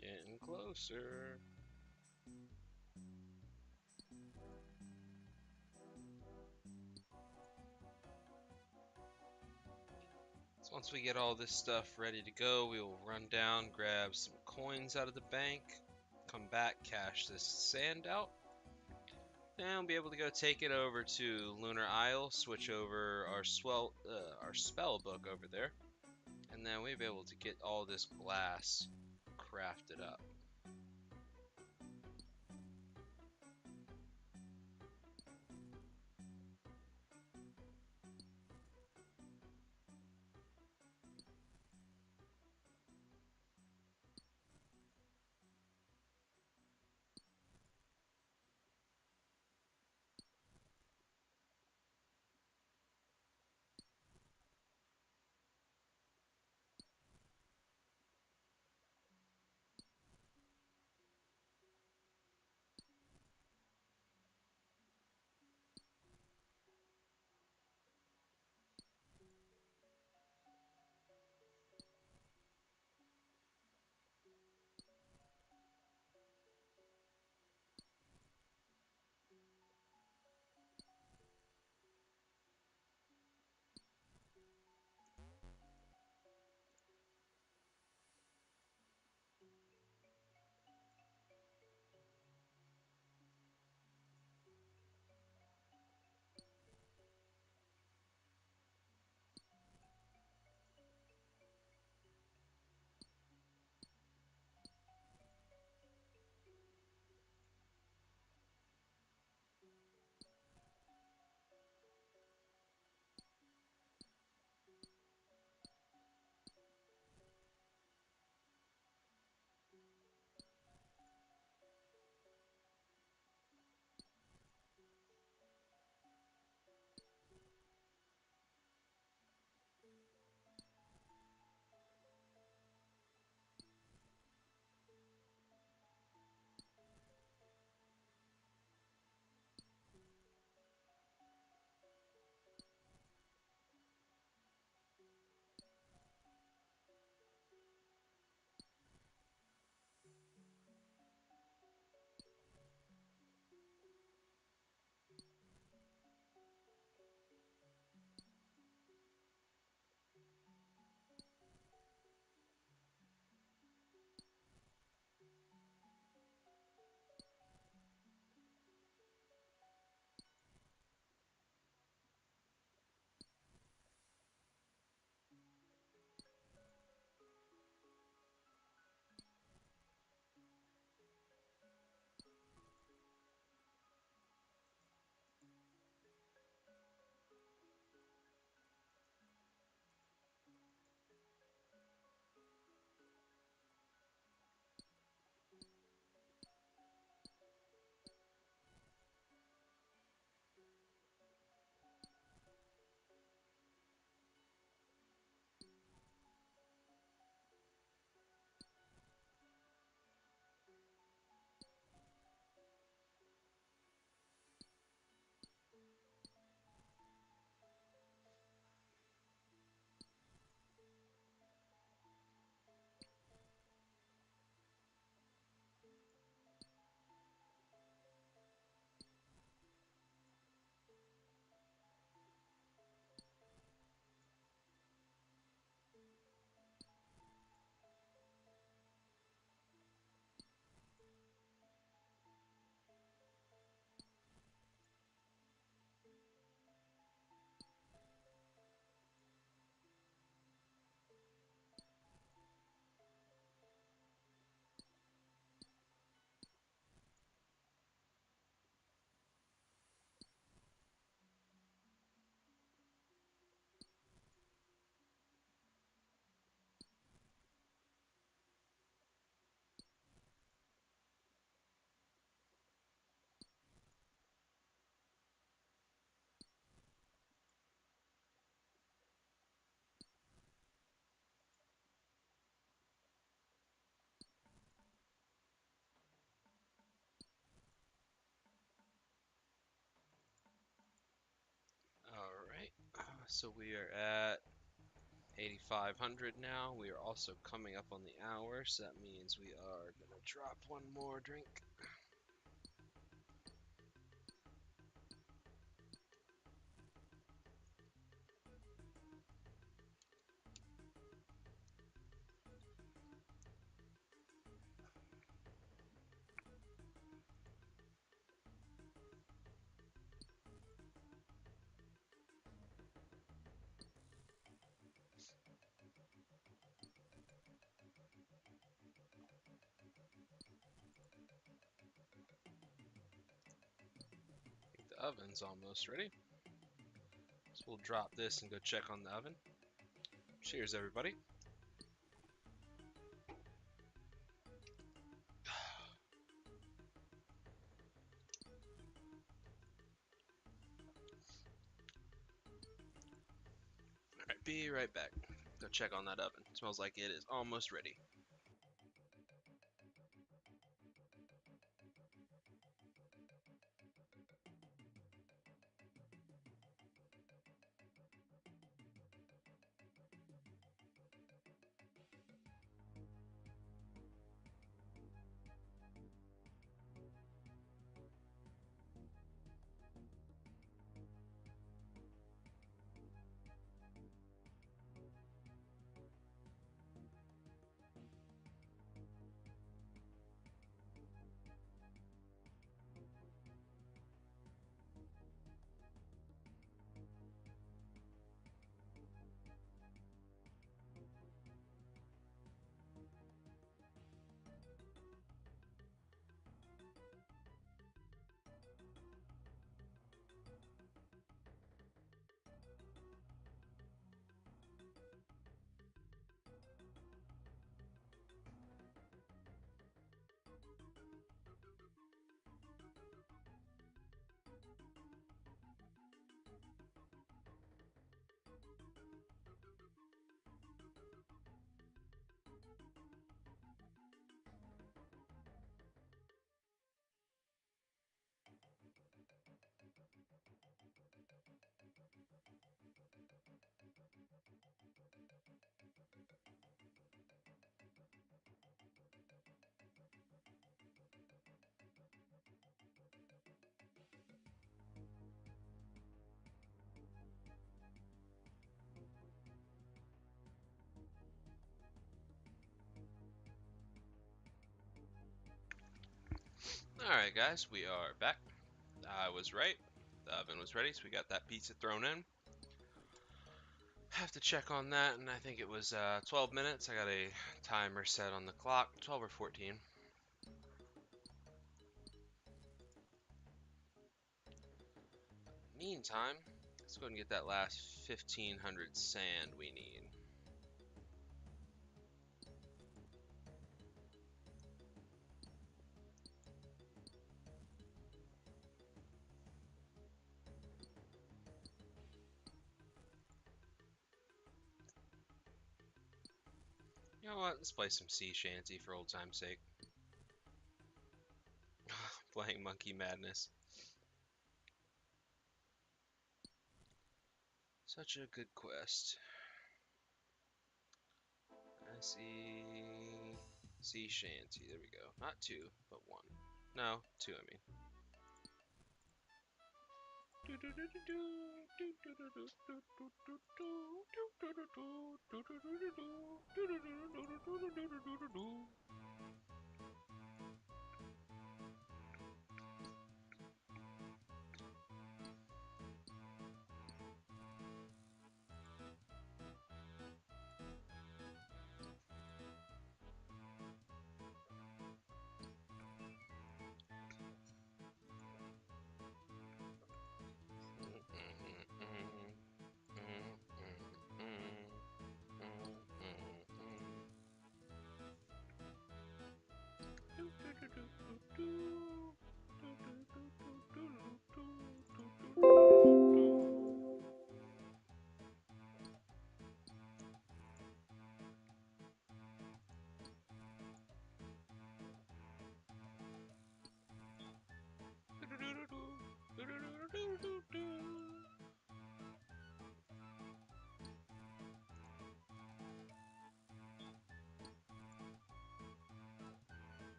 Getting closer. So once we get all this stuff ready to go, we will run down, grab some coins out of the bank, come back, cash this sand out, then we'll be able to go take it over to Lunar Isle, switch over our spell book over there, and then we'll be able to get all this glass crafted up. Alright, so we are at 8,500 now. We are also coming up on the hour, so that means we are gonna drop one more drink. The oven's almost ready. So we'll drop this and go check on the oven. Cheers, everybody. Alright, be right back. Go check on that oven. It smells like it is almost ready. Alright guys, we are back. I was right. The oven was ready, so we got that pizza thrown in. Have to check on that, and I think it was 12 minutes. I got a timer set on the clock, 12 or 14. Meantime, let's go ahead and get that last 1,500 sand we need. You know what? Let's play some sea shanty for old time's sake. Playing Monkey Madness. Such a good quest. I see. Sea shanty. There we go. Not two, but one. No, two, I mean.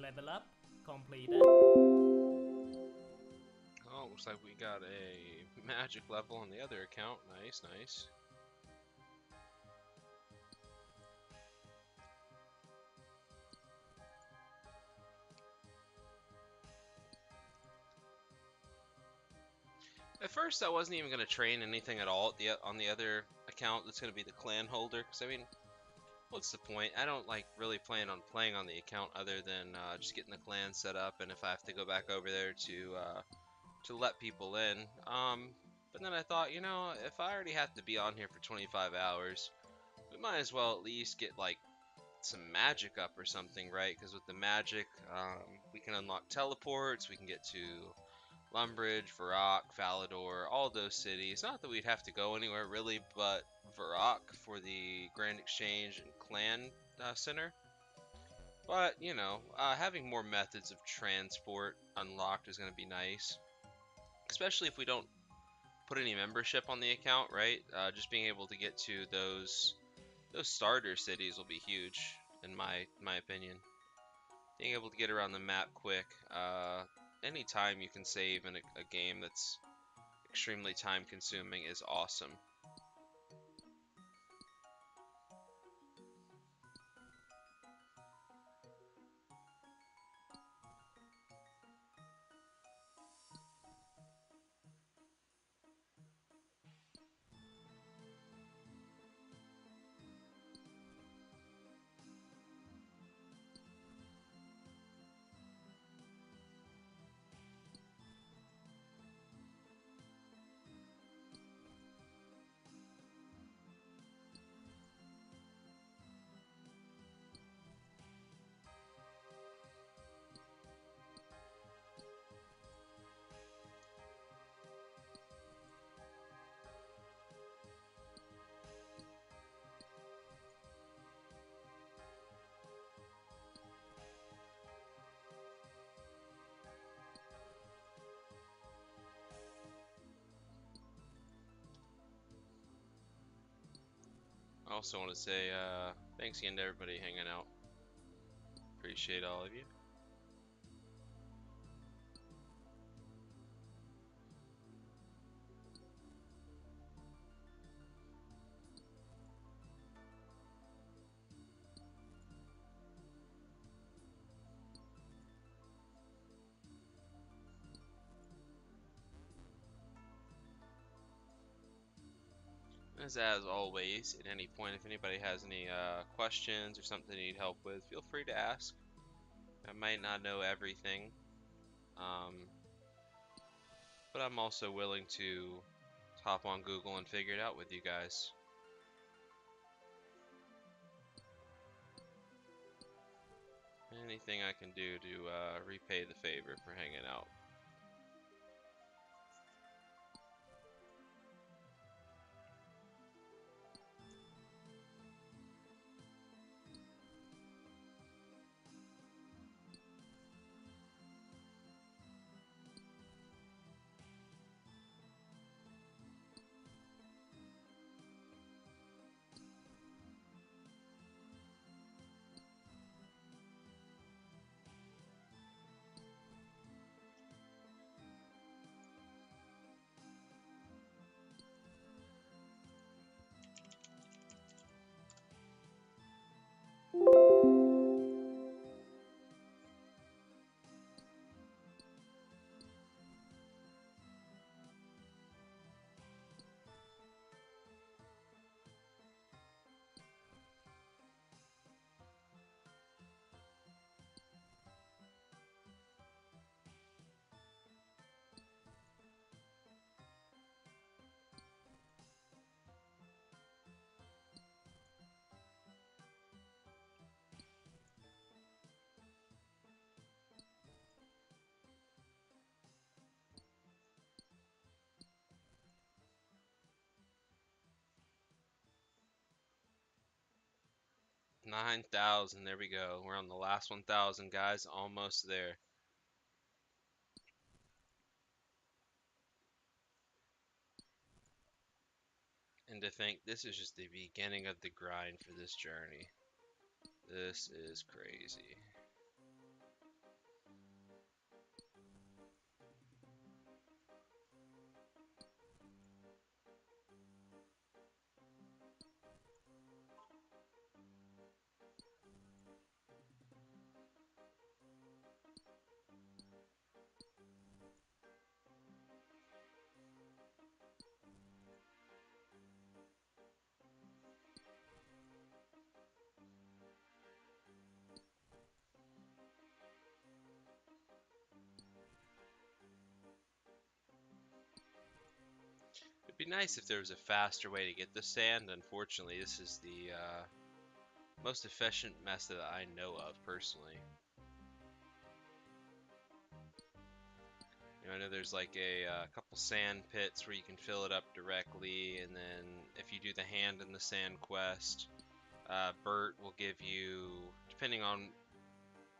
level up completed. Oh, looks like we got a magic level on the other account. Nice, nice. At first, I wasn't even going to train anything at all on the other account that's going to be the clan holder, because I mean, what's the point? I don't like really plan on playing on the account other than just getting the clan set up, and if I have to go back over there to let people in. But then I thought, you know, if I already have to be on here for 25 hours, we might as well at least get like some magic up or something, right? Because with the magic, we can unlock teleports, we can get to Lumbridge, Varrock, Falador, all those cities. Not that we'd have to go anywhere really, but Varrock for the Grand Exchange and Clan Center. But, you know, having more methods of transport unlocked is going to be nice. Especially if we don't put any membership on the account, right? Just being able to get to those starter cities will be huge, in my opinion. Being able to get around the map quick. Any time you can save in a game that's extremely time consuming is awesome. I also want to say thanks again to everybody hanging out. Appreciate all of you. As always, at any point, if anybody has any questions or something they need help with, feel free to ask. I might not know everything, but I'm also willing to hop on Google and figure it out with you guys. Anything I can do to repay the favor for hanging out. $9,000, there we go. We're on the last 1,000, guys. Almost there. And to think this is just the beginning of the grind for this journey. This is crazy. Be nice if there was a faster way to get the sand. Unfortunately, this is the most efficient method that I know of personally. You know, I know there's like a couple sand pits where you can fill it up directly, and then if you do the hand in the sand quest, Bert will give you, depending on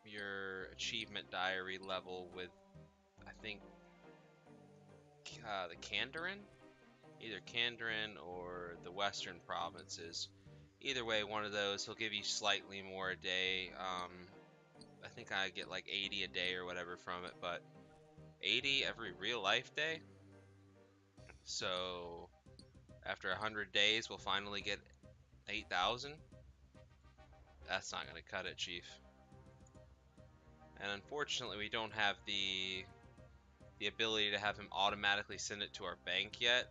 your achievement diary level with, I think, the Kandarin? Either Kandarin or the Western provinces. Either way, one of those, he'll give you slightly more a day. I think I get like 80 a day or whatever from it, but 80 every real life day. So after 100 days, we'll finally get 8,000. That's not going to cut it, Chief. And unfortunately, we don't have the ability to have him automatically send it to our bank yet.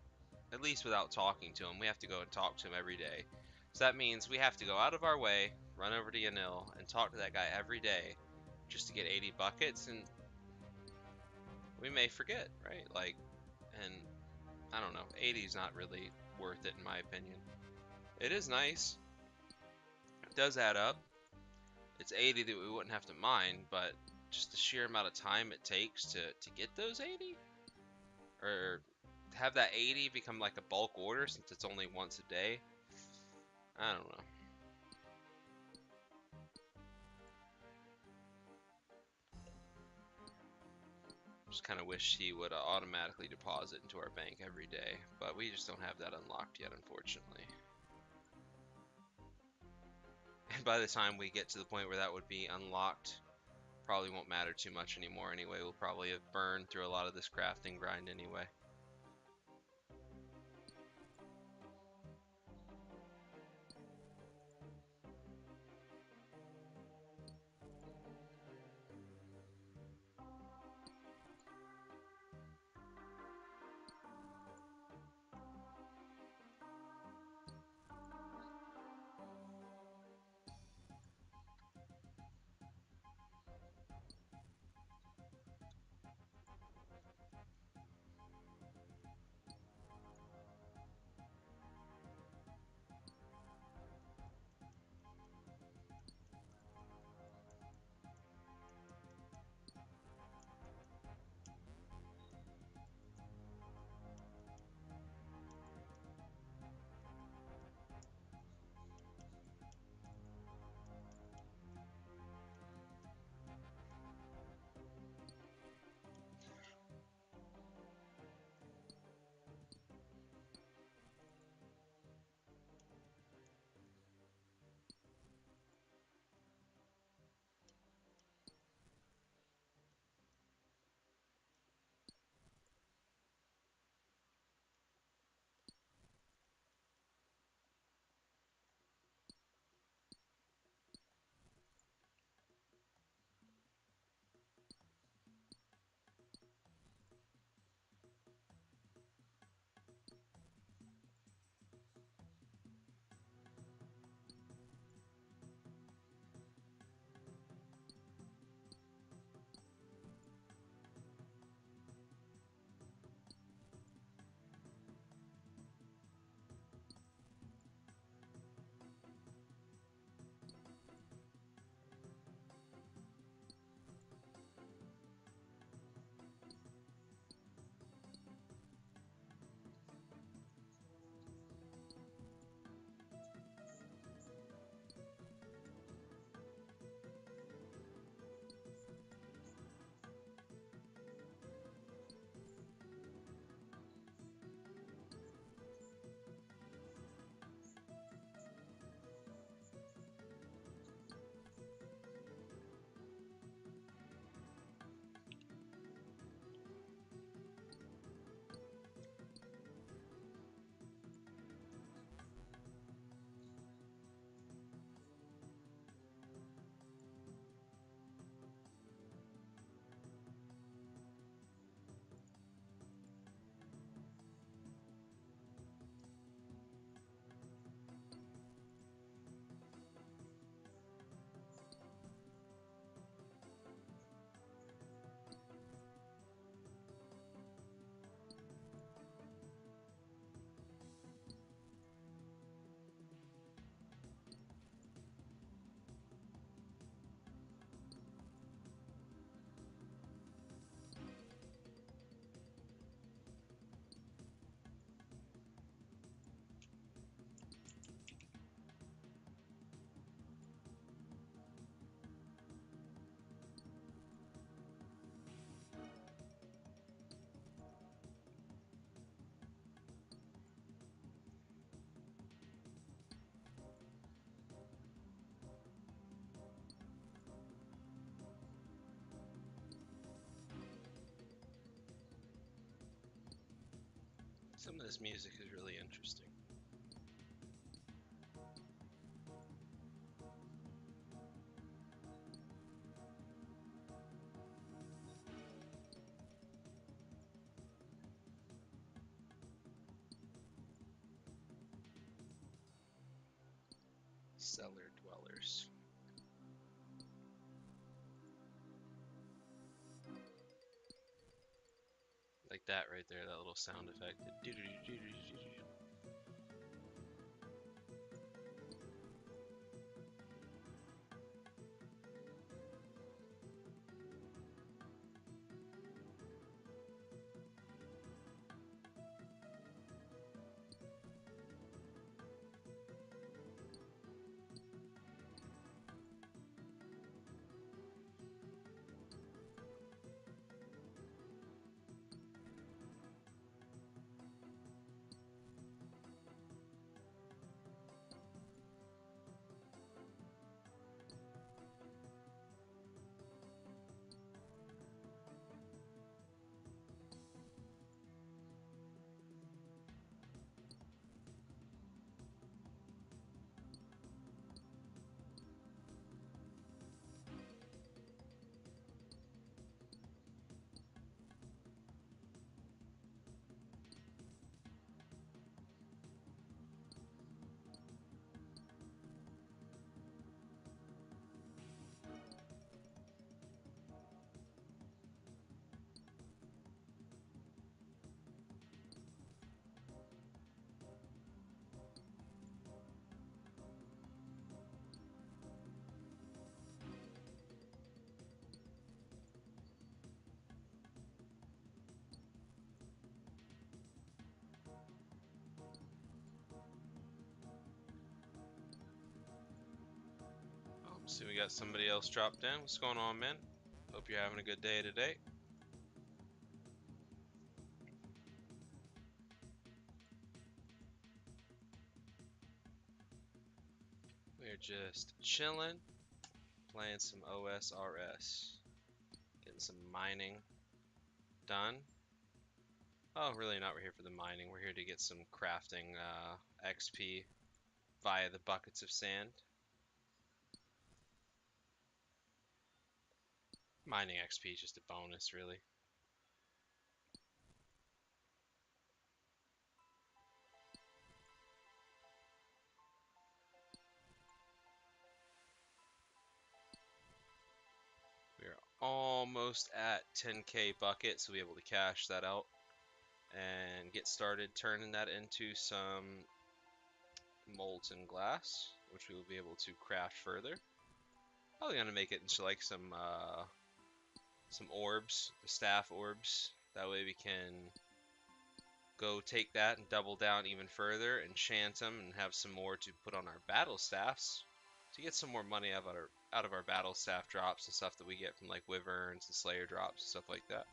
At least without talking to him. We have to go and talk to him every day. So that means we have to go out of our way, run over to Yanil, and talk to that guy every day just to get 80 buckets, and we may forget, right? Like, and I don't know, 80 is not really worth it in my opinion. It is nice. It does add up. It's 80 that we wouldn't have to mine, but just the sheer amount of time it takes to get those 80, or have that 80 become like a bulk order since it's only once a day. I don't know. Just kind of wish he would automatically deposit into our bank every day, but we just don't have that unlocked yet, unfortunately. And by the time we get to the point where that would be unlocked, probably won't matter too much anymore anyway. We'll probably have burned through a lot of this crafting grind anyway. Some of this music is really interesting. Cellar dwellers. Like that right there, that little sound effect. See, we got somebody else dropped in. What's going on, man? Hope you're having a good day today. We're just chilling, playing some OSRS, getting some mining done. Oh, really not. We're here for the mining. We're here to get some crafting XP via the buckets of sand. Mining XP is just a bonus, really. We're almost at 10k buckets, so we'll be able to cash that out and get started turning that into some molten glass, which we will be able to craft further. Probably gonna make it into like some orbs, the staff orbs. That way we can go take that and double down even further, enchant them, and have some more to put on our battle staffs to get some more money out of our battle staff drops and stuff that we get from like wyverns and slayer drops and stuff like that.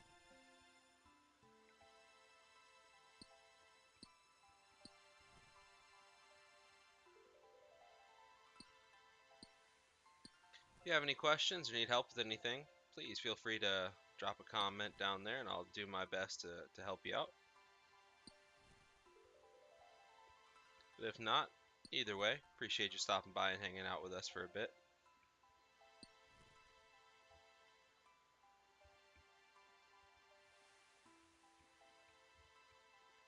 If you have any questions or need help with anything, please feel free to drop a comment down there and I'll do my best to help you out. But if not, either way, appreciate you stopping by and hanging out with us for a bit.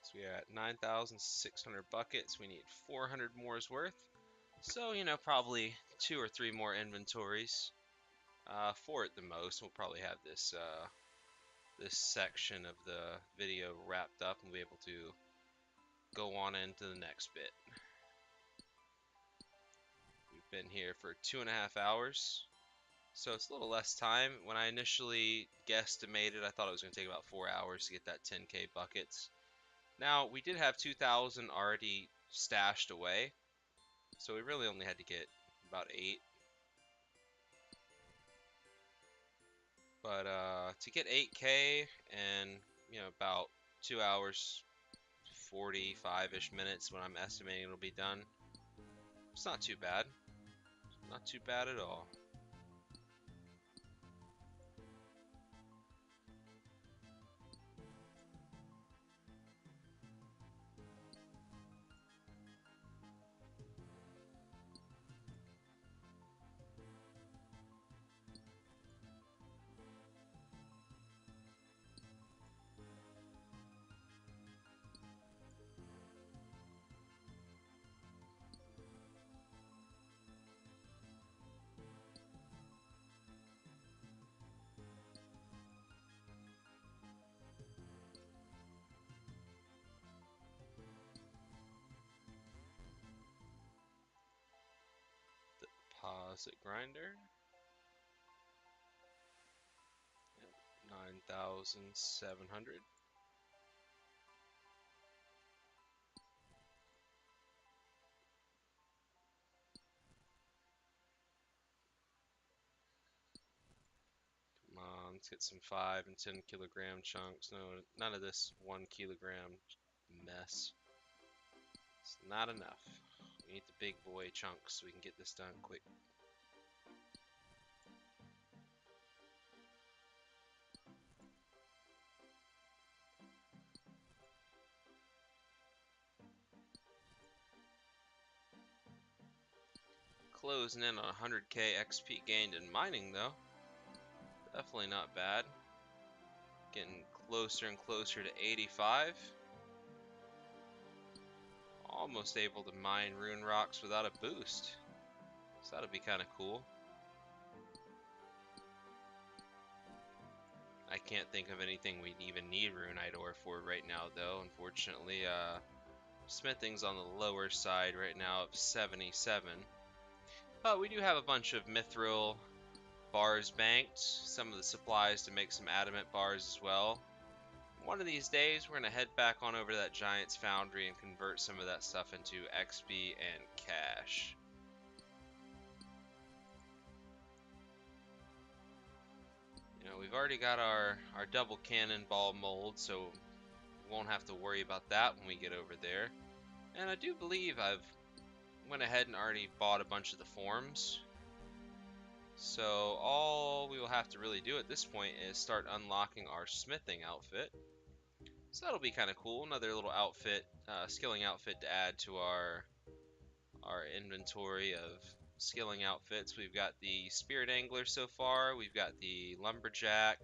So we are at 9,600 buckets. We need 400 more's worth. So, you know, probably 2 or 3 more inventories. 4 at the most. We'll probably have this this section of the video wrapped up and we'll be able to go on into the next bit. We've been here for 2.5 hours, so it's a little less time. When I initially guesstimated, I thought it was going to take about 4 hours to get that 10k buckets. Now, we did have 2,000 already stashed away, so we really only had to get about 8. But to get 8k and, you know, about 2 hours 45-ish minutes when I'm estimating it'll be done, it's not too bad. Not too bad at all. Dulcet grinder. Yep, 9,700. Come on, let's get some 5 and 10 kilogram chunks. No, none of this 1 kilogram mess. It's not enough. We need the big boy chunks so we can get this done quick. Closing in on 100k XP gained in mining though. Definitely not bad. Getting closer and closer to 85. Almost able to mine rune rocks without a boost. So that'll be kind of cool. I can't think of anything we'd even need runite ore for right now though, unfortunately. Smithing's on the lower side right now of 77. But we do have a bunch of mithril bars banked, some of the supplies to make some adamant bars as well. One of these days we're going to head back on over to that Giant's Foundry and convert some of that stuff into XP and cash. You know, we've already got our double cannonball mold, so we won't have to worry about that when we get over there. And I do believe I've went ahead and already bought a bunch of the forms. So all we will have to really do at this point is start unlocking our smithing outfit. So that'll be kind of cool. Another little outfit, skilling outfit to add to our inventory of skilling outfits. We've got the Spirit Angler so far. We've got the Lumberjack.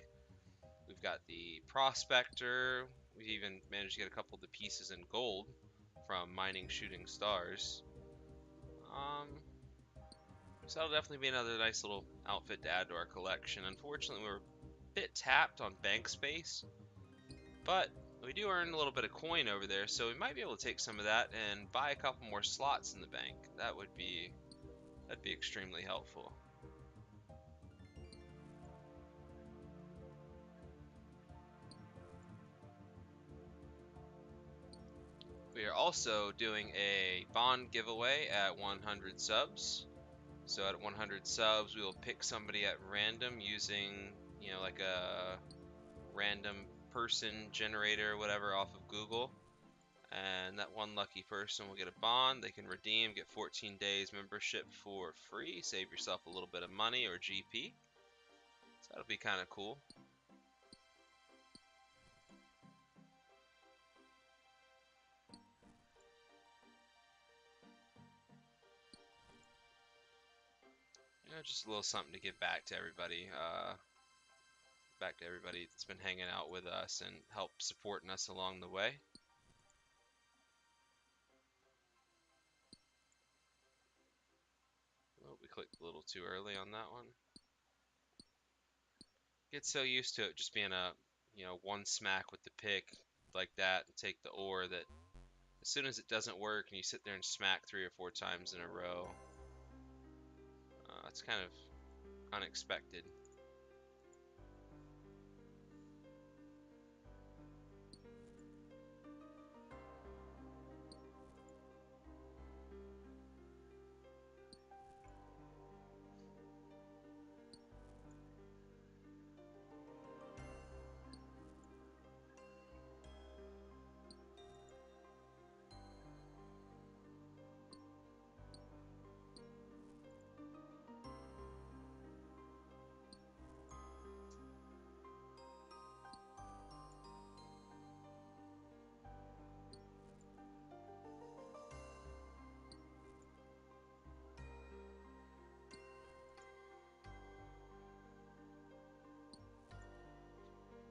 We've got the Prospector. We've even managed to get a couple of the pieces in gold from mining shooting stars. So that'll definitely be another nice little outfit to add to our collection. Unfortunately, we're a bit tapped on bank space, but we do earn a little bit of coin over there, so we might be able to take some of that and buy a couple more slots in the bank. That'd be extremely helpful. We are also doing a bond giveaway at 100 subs. So at 100 subs, we will pick somebody at random using, you know, like a random person generator or whatever off of Google. And that one lucky person will get a bond. They can redeem, get 14 days membership for free. Save yourself a little bit of money or GP. So that'll be kind of cool. You know, just a little something to give back to everybody. Back to everybody that's been hanging out with us and help supporting us along the way. Oh, we clicked a little too early on that one. Get so used to it just being a, you know, one smack with the pick like that and take the ore that as soon as it doesn't work and you sit there and smack 3 or 4 times in a row, it's kind of unexpected.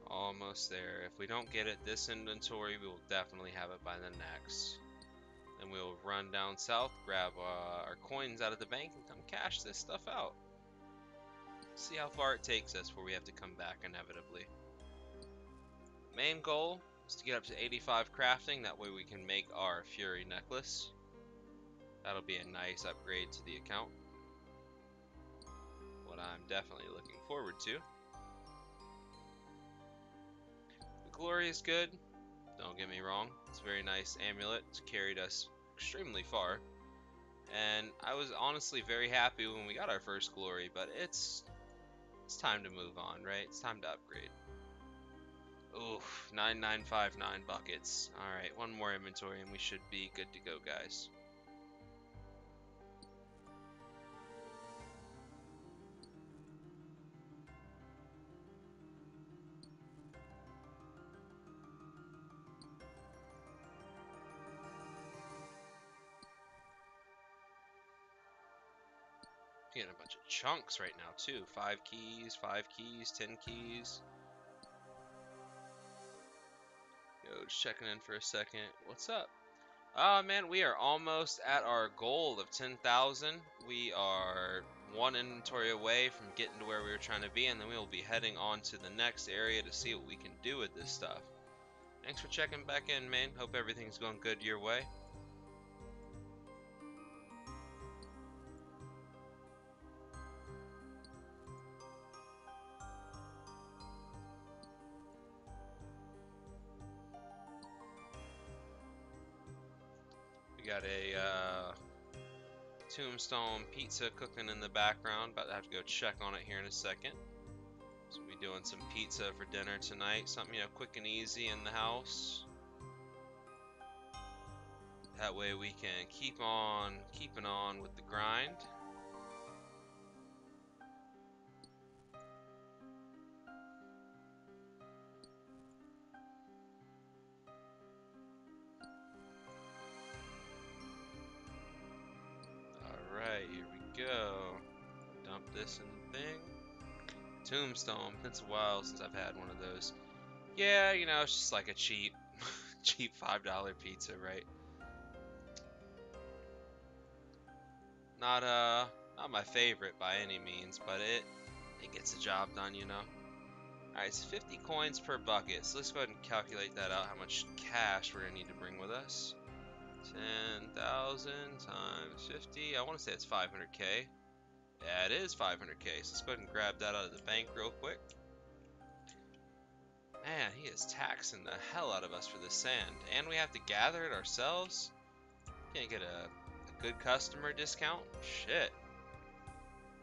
Almost there. If we don't get it this inventory, we will definitely have it by the next. Then we'll run down south, grab our coins out of the bank, and come cash this stuff out. See how far it takes us before we have to come back inevitably. Main goal is to get up to 85 crafting. That way we can make our Fury necklace. That'll be a nice upgrade to the account. what I'm definitely looking forward to. The glory is good, don't get me wrong. It's a very nice amulet. It's carried us extremely far. And I was honestly very happy when we got our first glory, but it's time to move on, right? It's time to upgrade. Oof, 9959 buckets. Alright, one more inventory and we should be good to go, guys. Getting a bunch of chunks right now too. 5 keys, 10 keys. Yo, just checking in for a second. What's up? Man, we are almost at our goal of 10,000. We are one inventory away from getting to where we were trying to be, and then we will be heading on to the next area to see what we can do with this stuff. Thanks for checking back in, man. Hope everything's going good your way. We got a tombstone pizza cooking in the background. About to have to go check on it here in a second. So we'll be doing some pizza for dinner tonight. Something, you know, quick and easy in the house. That way we can keep on keeping on with the grind. Alright, here we go. Dump this in the thing. Tombstone. It's a while since I've had one of those. Yeah, you know, it's just like a cheap cheap $5 pizza, right? Not my favorite by any means, but it gets the job done, you know. Alright, it's 50 coins per bucket, so let's go ahead and calculate that out, how much cash we're gonna need to bring with us. 10,000 times 50, I want to say it's 500k. Yeah, it is 500k, so let's go ahead and grab that out of the bank real quick. Man, he is taxing the hell out of us for this sand, and we have to gather it ourselves? Can't get a good customer discount? Shit.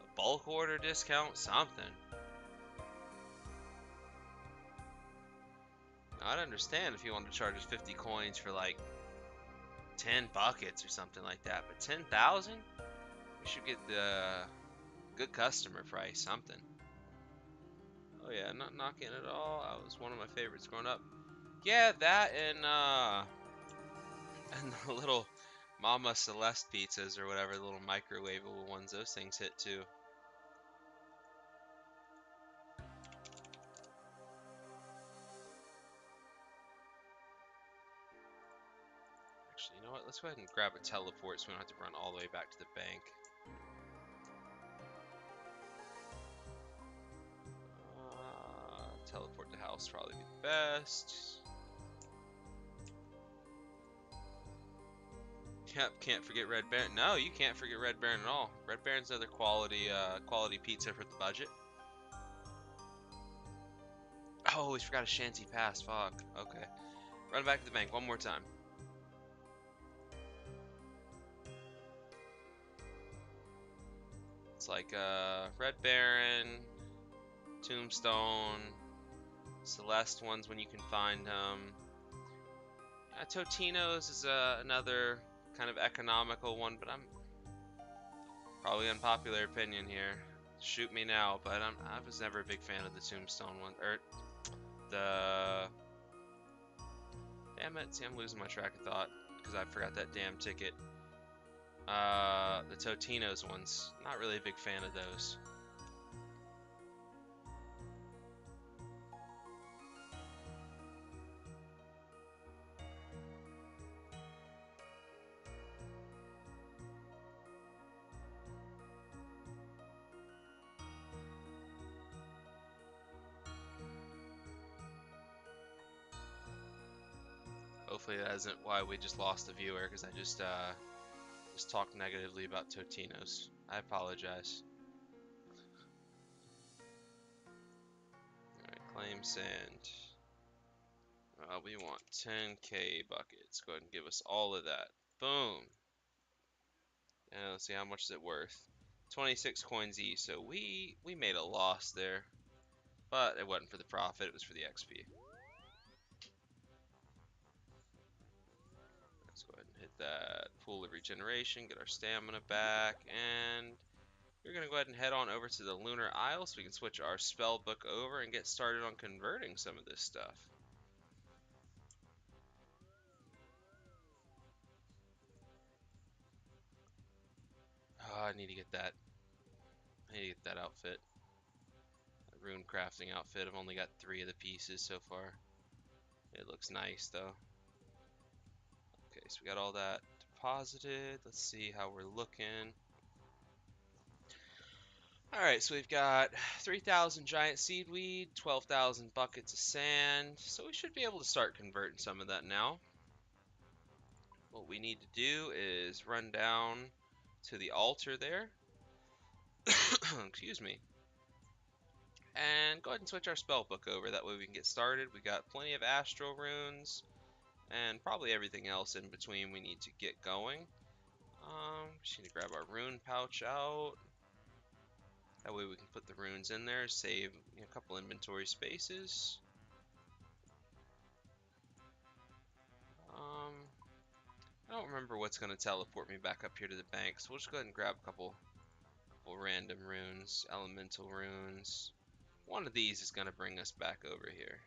A bulk order discount? Something. I'd understand if you wanted to charge us 50 coins for like 10 buckets or something like that, but 10,000? We should get the good customer price, something. Oh yeah, not knocking it at all. That was one of my favorites growing up. Yeah, that and the little Mama Celeste pizzas or whatever, the little microwavable ones, those things hit too. Actually, you know what? Let's go ahead and grab a teleport so we don't have to run all the way back to the bank. Teleport to house probably be the best. Yep, can't forget Red Baron. No, you can't forget Red Baron at all. Red Baron's another quality pizza for the budget. Oh, we forgot a Shanty Pass. Fuck. Okay. Run back to the bank one more time. It's like Red Baron, Tombstone, Celeste ones when you can find them. Totino's is another kind of economical one, but I'm probably unpopular opinion here. Shoot me now, but I was never a big fan of the Tombstone one, or the. Damn it! See, I'm losing my track of thought because I forgot that damn ticket. The Totino's ones, not really a big fan of those. Hopefully that isn't why we just lost a viewer, because I just talked negatively about Totino's. I apologize. Claim sand. We want 10k buckets. Go ahead and give us all of that. Boom. And let's see, how much is it worth? 26 coins each. So we made a loss there, but it wasn't for the profit. It was for the XP. Let's go ahead and hit that pool of regeneration, get our stamina back, and we're gonna go ahead and head on over to the Lunar Isle so we can switch our spell book over and get started on converting some of this stuff. Oh, I need to get that. I need to get that outfit. That rune crafting outfit. I've only got 3 of the pieces so far. It looks nice though. Okay, so we got all that deposited. Let's see how we're looking. Alright, so we've got 3,000 giant seedweed, 12,000 buckets of sand. So we should be able to start converting some of that now. What we need to do is run down to the altar there. Excuse me. And go ahead and switch our spell book over. That way we can get started. We got plenty of astral runes and probably everything else in between we need to get going. Just need to grab our rune pouch out. That way we can put the runes in there, save a couple inventory spaces. I don't remember what's going to teleport me back up here to the bank, so we'll just go ahead and grab a couple random runes, elemental runes. One of these is going to bring us back over here.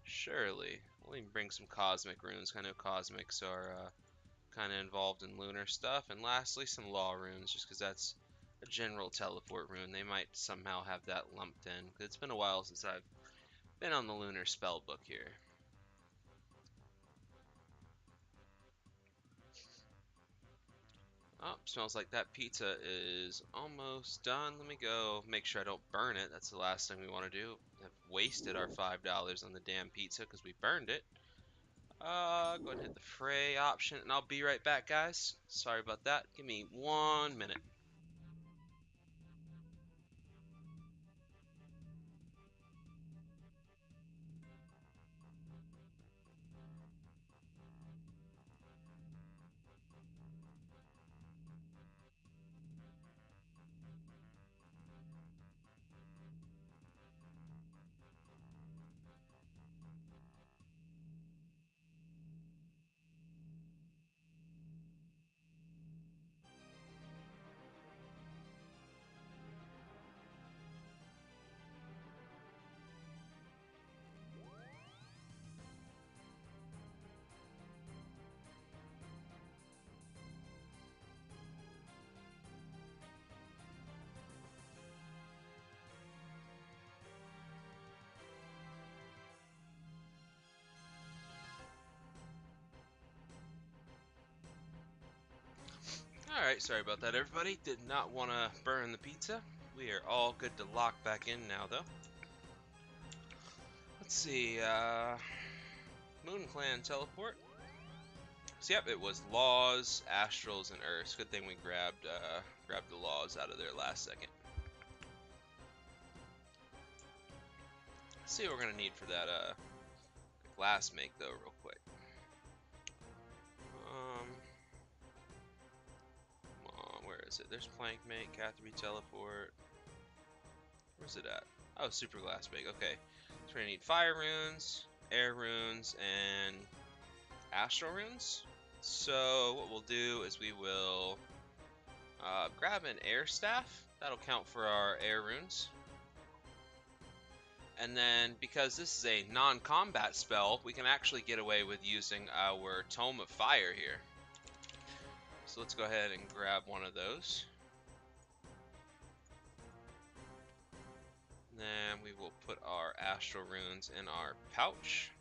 Surely. We'll even bring some cosmic runes. I know cosmics are kind of involved in lunar stuff. And lastly, some law runes, just because that's a general teleport rune. They might somehow have that lumped in. It's been a while since I've been on the lunar spell book here. Oh, smells like that pizza is almost done. Let me go make sure I don't burn it. That's the last thing we want to do. I've wasted our $5 on the damn pizza because we burned it. Go ahead and hit the fray option, and I'll be right back, guys. Sorry about that. Give me 1 minute. Alright, sorry about that, everybody. Did not want to burn the pizza. We are all good to lock back in now, though. Let's see, Moon Clan teleport. So yep, it was laws, astrals, and earths. Good thing we grabbed the laws out of there last second. Let's see what we're gonna need for that glass make though, real quick. Come on, where is it? There's plank make, Catherine teleport. Where's it at? Oh, super glass make. Okay, so we're gonna need fire runes, air runes, and astral runes. So what we'll do is we will grab an air staff. That'll count for our air runes. And then, because this is a non-combat spell, we can actually get away with using our Tome of Fire here. So let's go ahead and grab one of those. And then we will put our astral runes in our pouch.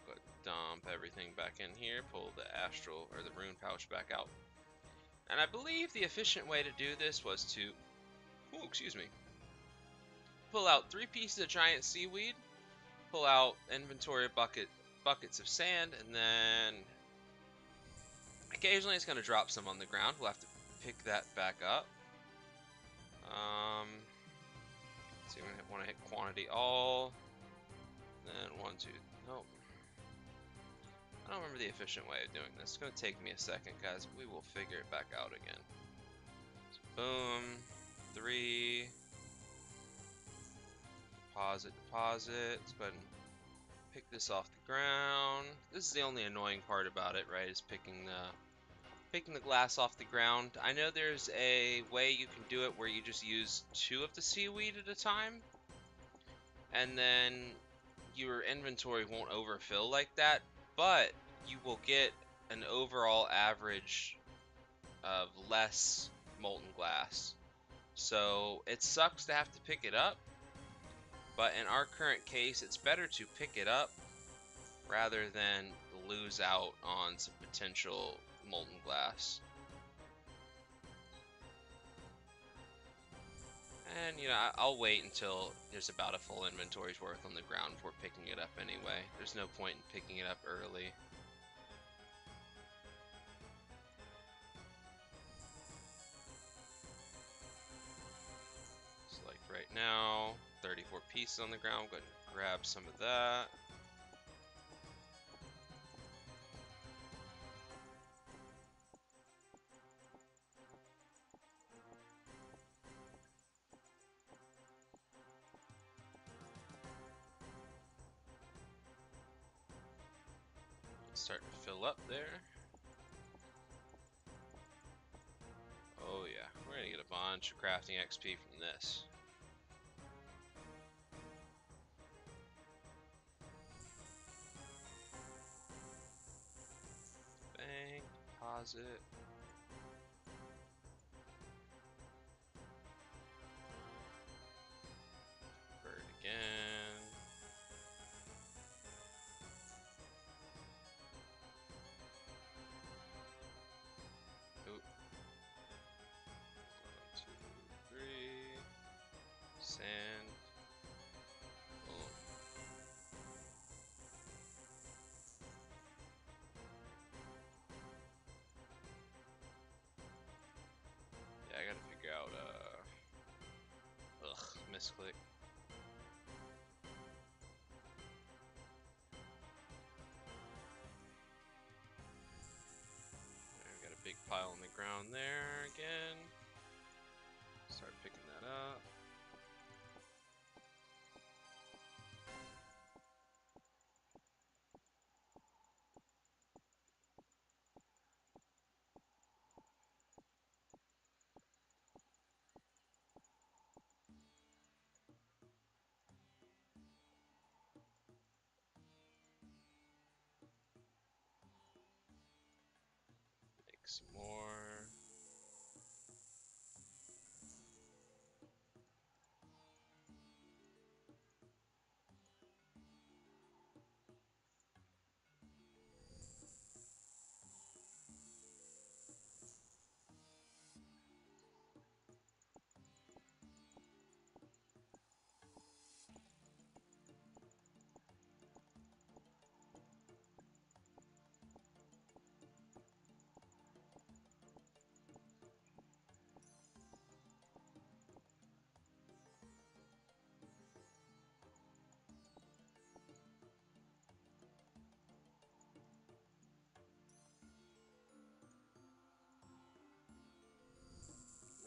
Go ahead and dump everything back in here, pull the astral or the rune pouch back out. And I believe the efficient way to do this was to, ooh, excuse me, pull out 3 pieces of giant seaweed, pull out inventory buckets of sand, and then occasionally it's going to drop some on the ground. We'll have to pick that back up. So I'm gonna want to hit quantity all. Then 1, 2. Nope. I don't remember the efficient way of doing this. It's gonna take me a second, guys. We will figure it back out again. So boom. 3. Deposit, deposit. Let's go ahead and pick this off the ground. This is the only annoying part about it, right? Is picking the glass off the ground. I know there's a way you can do it where you just use 2 of the seaweed at a time, and then your inventory won't overfill like that, but you will get an overall average of less molten glass. So it sucks to have to pick it up, but in our current case, it's better to pick it up rather than lose out on some potential molten glass. And, you know, I'll wait until there's about a full inventory's worth on the ground before picking it up anyway. There's no point in picking it up early. So, like, right now, 34 pieces on the ground. Go ahead and grab some of that. Starting to fill up there. Oh yeah, we're gonna get a bunch of crafting XP from this. Bank, deposit. Bird again. Oop. 1, 2, 3. Sand. Boom. Yeah, I gotta figure out, misclick. I've got a big pile on the ground there again. Start picking that up. Make some more.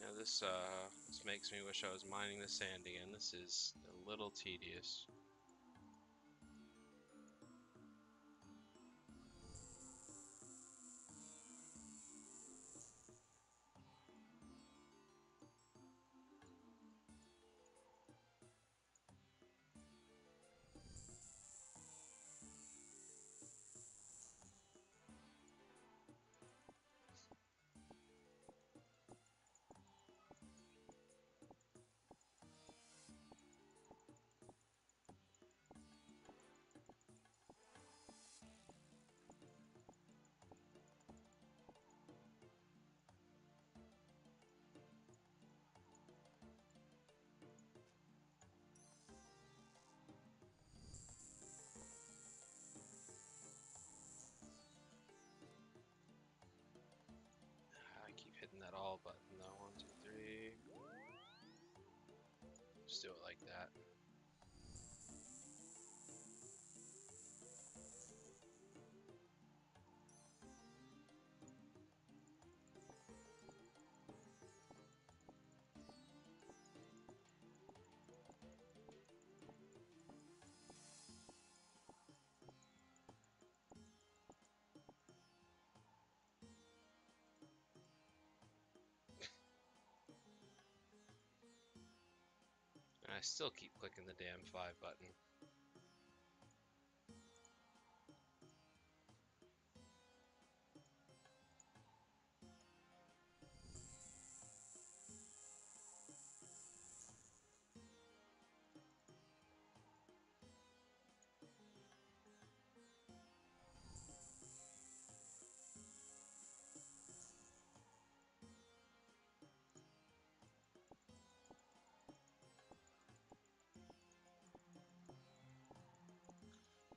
Now this makes me wish I was mining the sand again. This is a little tedious. Just do it like that. And I still keep clicking the damn 5 button.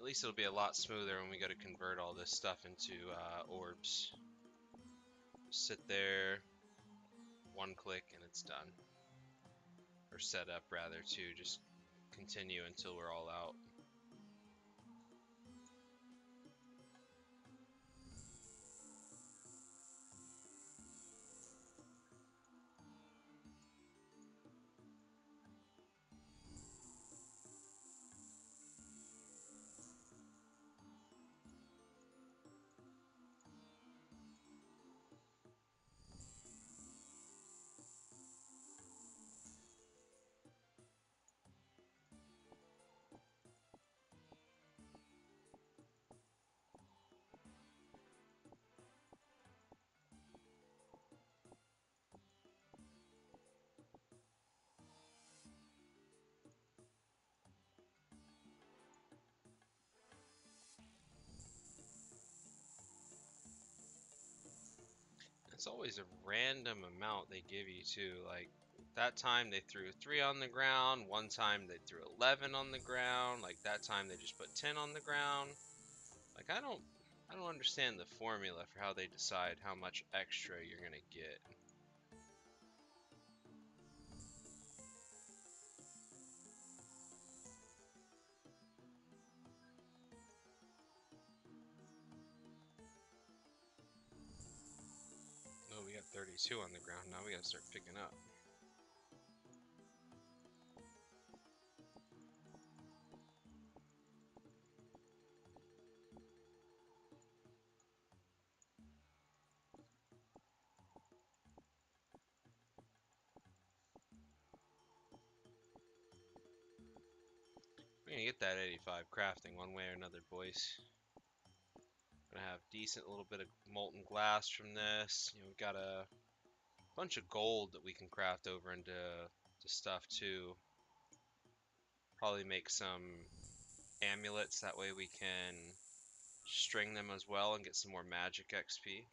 At least it'll be a lot smoother when we go to convert all this stuff into orbs. Just sit there, one click, and it's done. Or set up, rather, to just continue until we're all out. It's always a random amount they give you too. Like that time they threw 3 on the ground, one time they threw 11 on the ground, like that time they just put 10 on the ground. Like I don't understand the formula for how they decide how much extra you're gonna get. Oh, we got 32 on the ground. Now we gotta start picking up. We're gonna get that 85 crafting one way or another, boys. Gonna have decent little bit of molten glass from this. You know, we've got a bunch of gold that we can craft over into stuff too. Probably make some amulets, that way we can string them as well and get some more magic XP.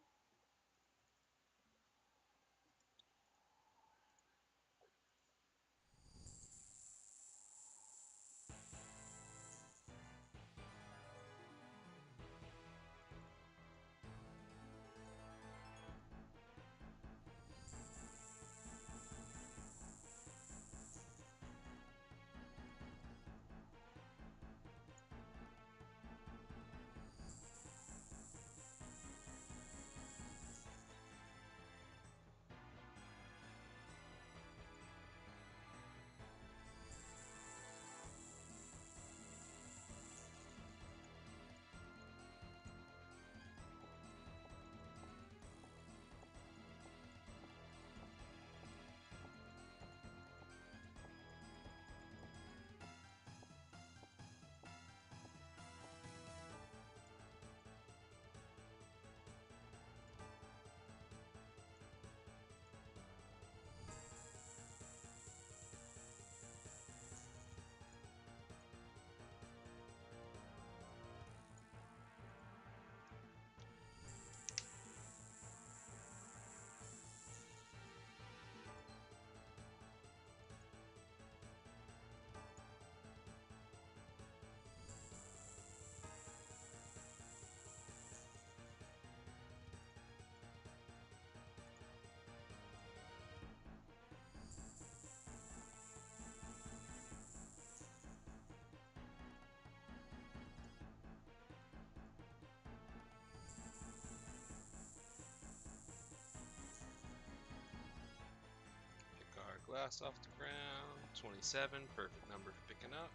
glass off the ground. 27, perfect number for picking up.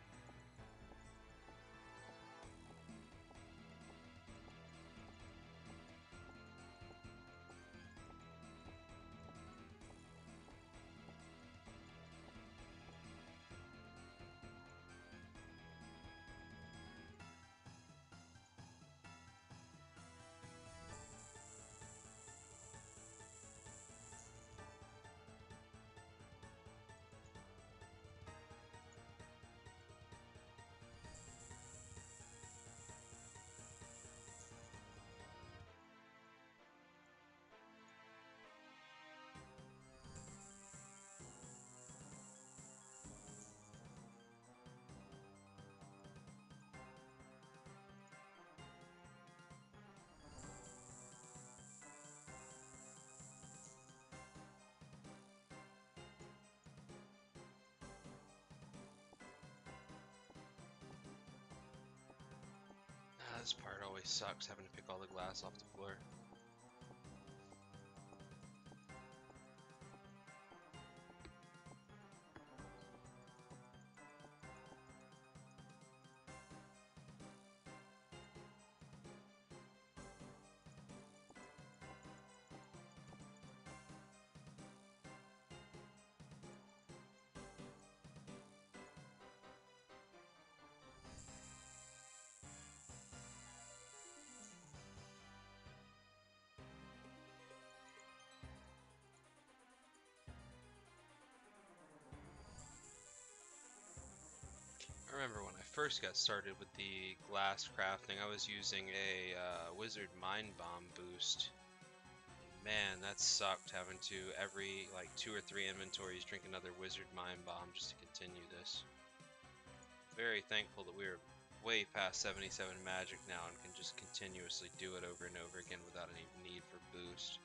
This part always sucks, having to pick all the glass off the floor. I remember when I first got started with the glass crafting, I was using a wizard mind bomb boost. Man, that sucked, having to every like 2 or 3 inventories drink another wizard mind bomb just to continue this. Very thankful that we're way past 77 magic now and can just continuously do it over and over again without any need for boost.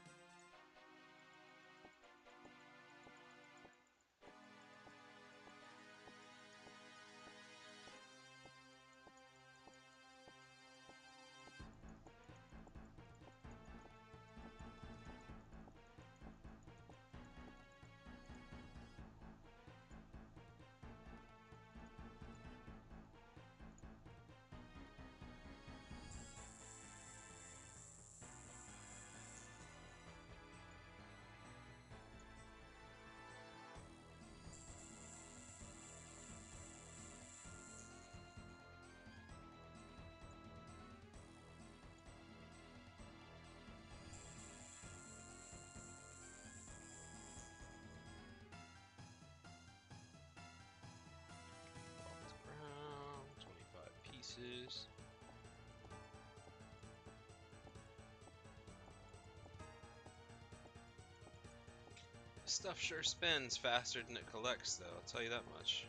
Off the ground, 25 pieces. This stuff sure spins faster than it collects, though, I'll tell you that much.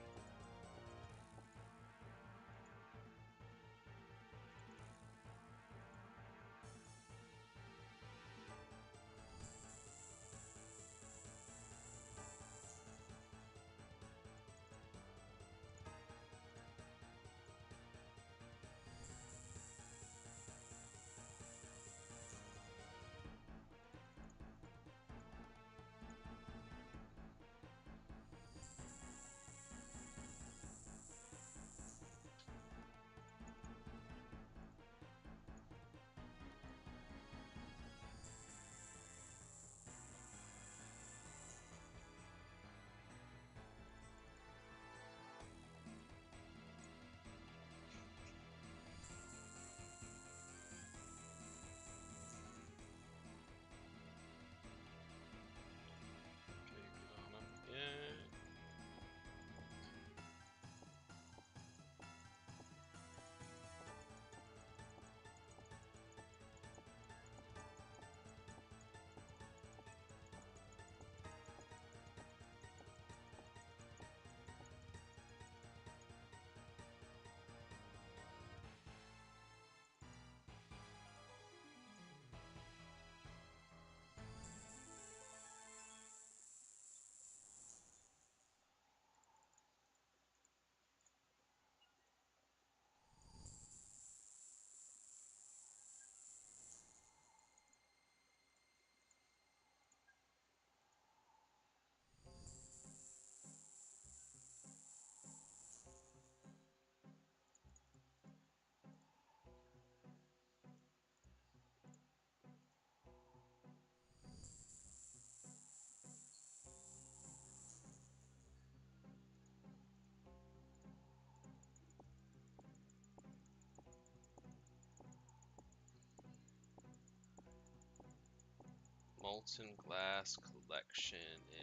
Molten glass collection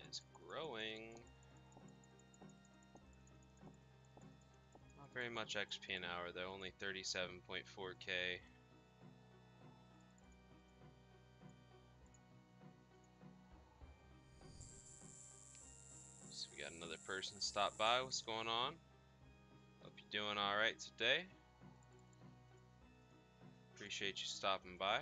is growing. Not very much XP an hour though, only 37.4k. So we got another person stop by. What's going on? Hope you're doing alright today. Appreciate you stopping by.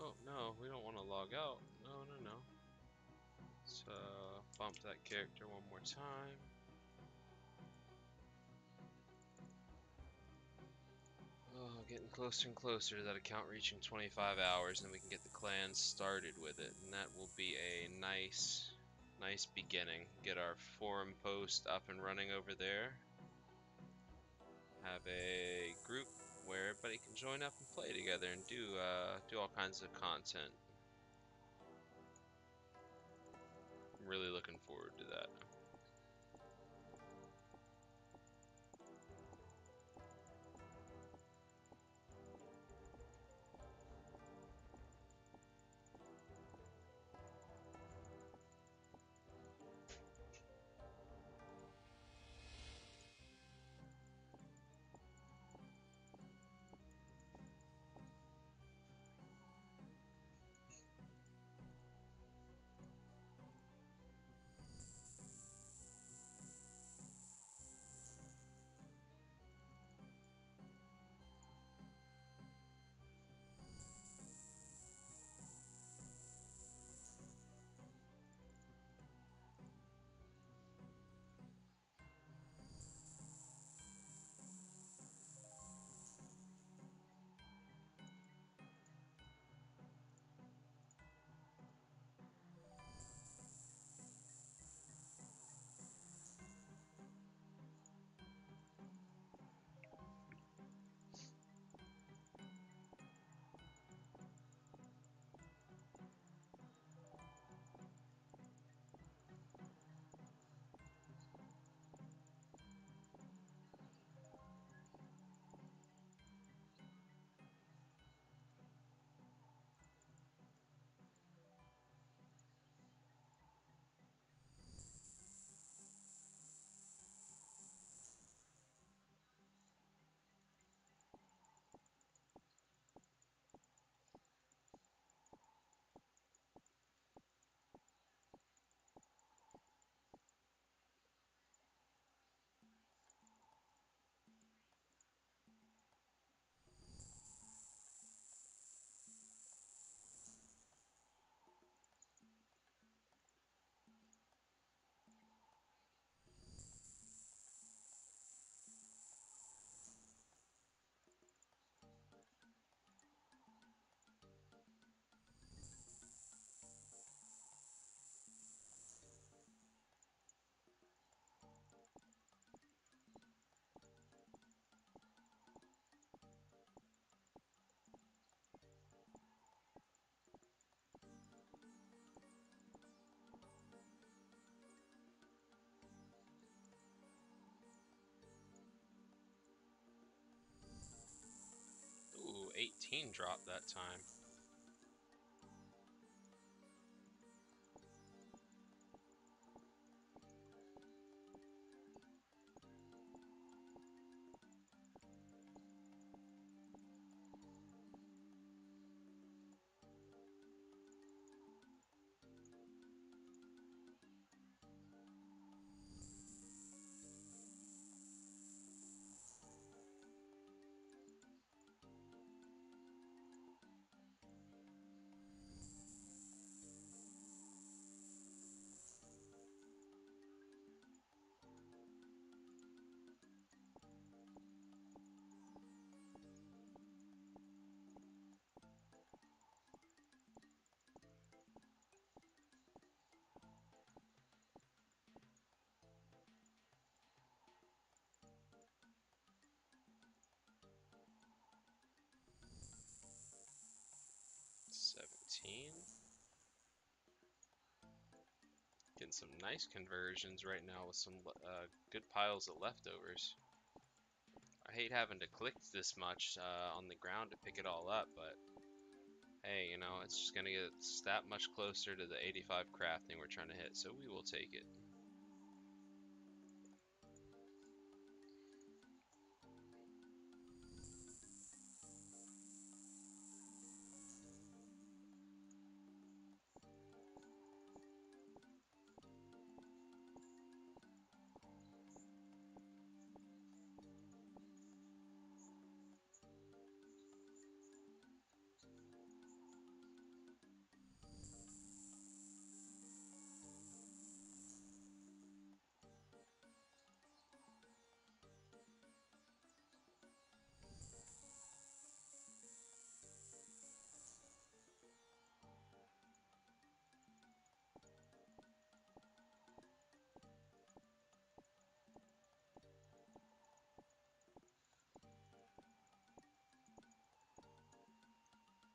Oh no, we don't want to log out. No, no, no. Let's bump that character one more time. Oh, getting closer and closer to that account reaching 25 hours, and then we can get the clan started with it, and that will be a nice, nice beginning. Get our forum post up and running over there. Have a group where everybody can join up and play together and do all kinds of content. I'm really looking forward to that. Ooh, 18 dropped that time. 19. Getting some nice conversions right now with some good piles of leftovers. I hate having to click this much on the ground to pick it all up, but hey, you know, it's just gonna get us that much closer to the 85 crafting we're trying to hit, so we will take it.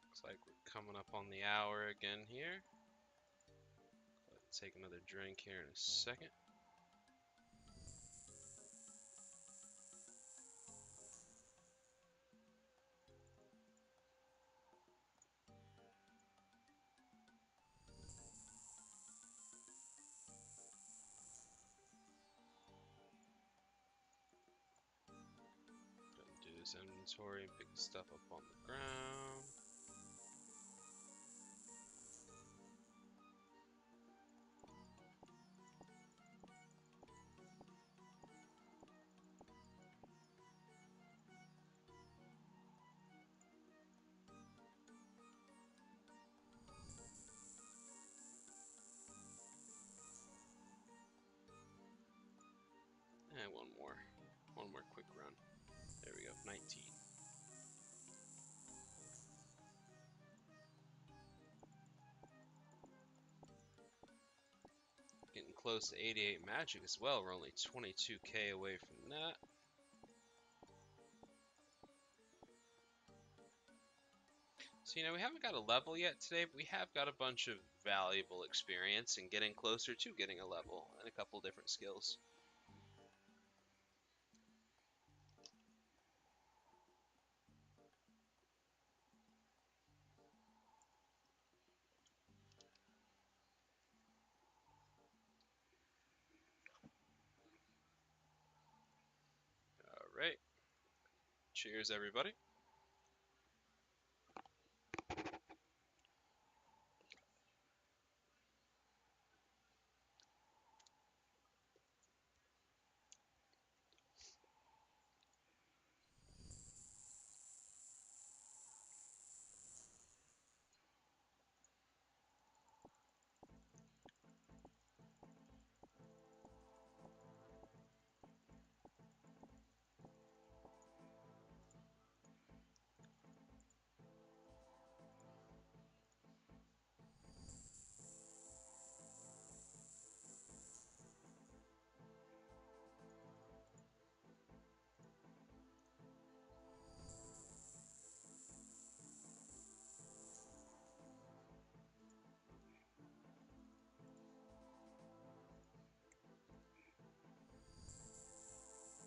Looks like we're coming up on the hour again here. Let's take another drink here in a second. Gonna do this inventory and pick the stuff up on the ground. And one more quick run. There we go, 19. Getting close to 88 magic as well. We're only 22k away from that. So, you know, we haven't got a level yet today, but we have got a bunch of valuable experience and getting closer to getting a level and a couple different skills. All right. Cheers, everybody.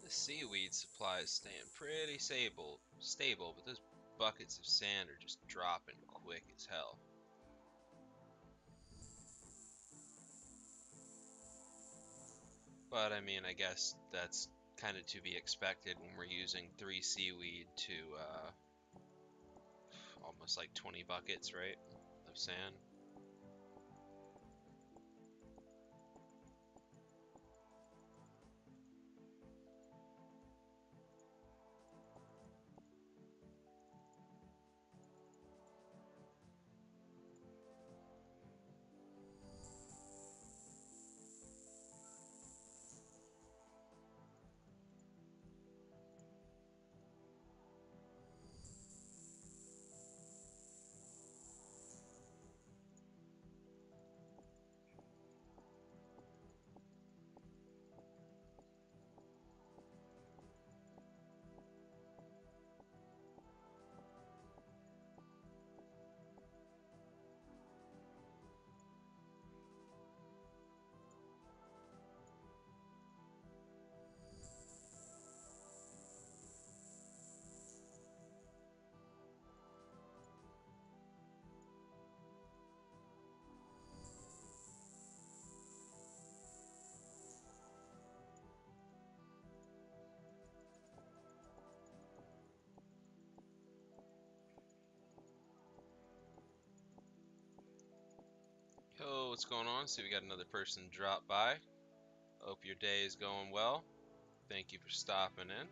The seaweed supply is staying pretty stable, but those buckets of sand are just dropping quick as hell. But I mean, I guess that's kind of to be expected when we're using 3 seaweed to almost like 20 buckets, right, of sand. what's going on. See, we got another person drop by. Hope your day is going well. Thank you for stopping in.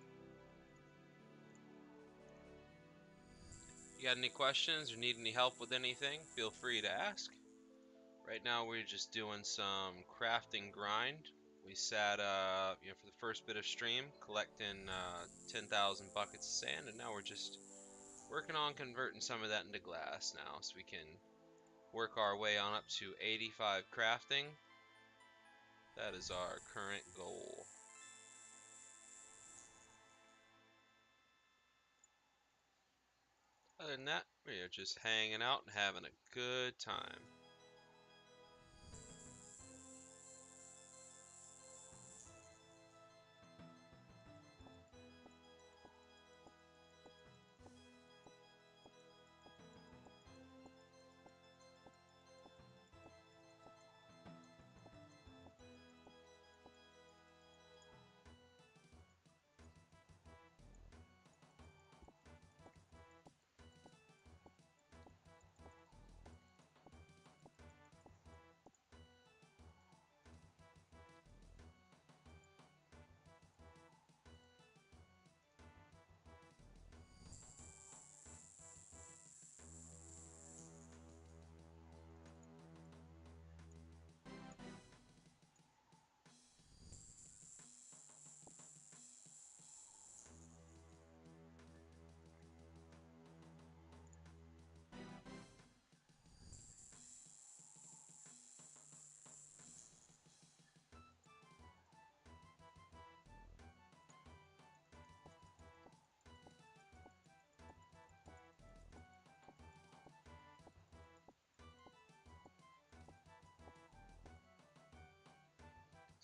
You got any questions or need any help with anything, feel free to ask. Right now we're just doing some crafting grind. We sat, for the first bit of stream, collecting 10,000 buckets of sand, and now we're just working on converting some of that into glass now, so we can work our way on up to 85 crafting. That is our current goal. Other than that, we are just hanging out and having a good time.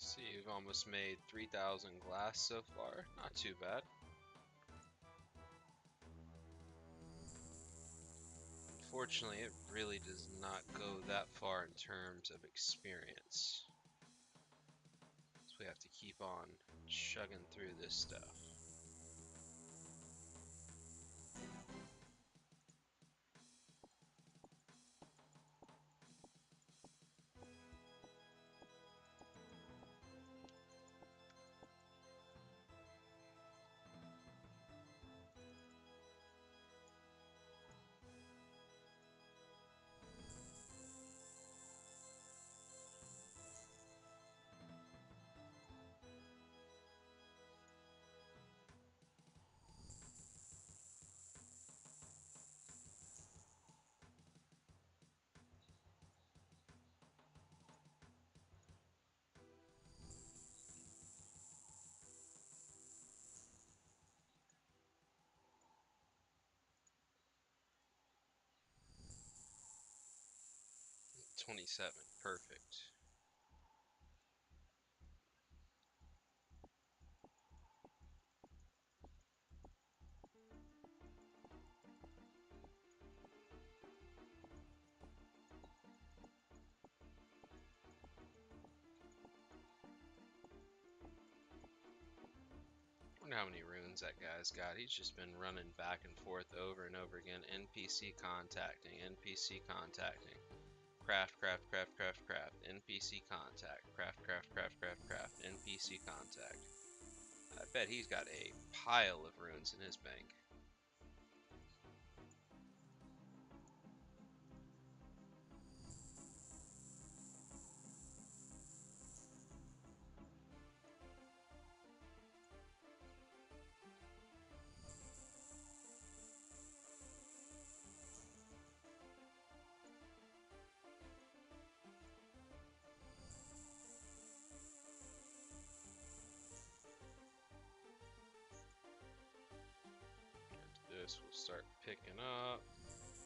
See, you've almost made 3,000 glass so far. Not too bad. Unfortunately, it really does not go that far in terms of experience. So we have to keep on chugging through this stuff. $27, perfect. Wonder how many runes that guy's got. He's just been running back and forth over and over again. NPC contacting, NPC contacting. Craft, craft, craft, craft, craft. NPC contact. Craft, craft, craft, craft, craft. NPC contact. I bet he's got a pile of runes in his bank. This will start picking up.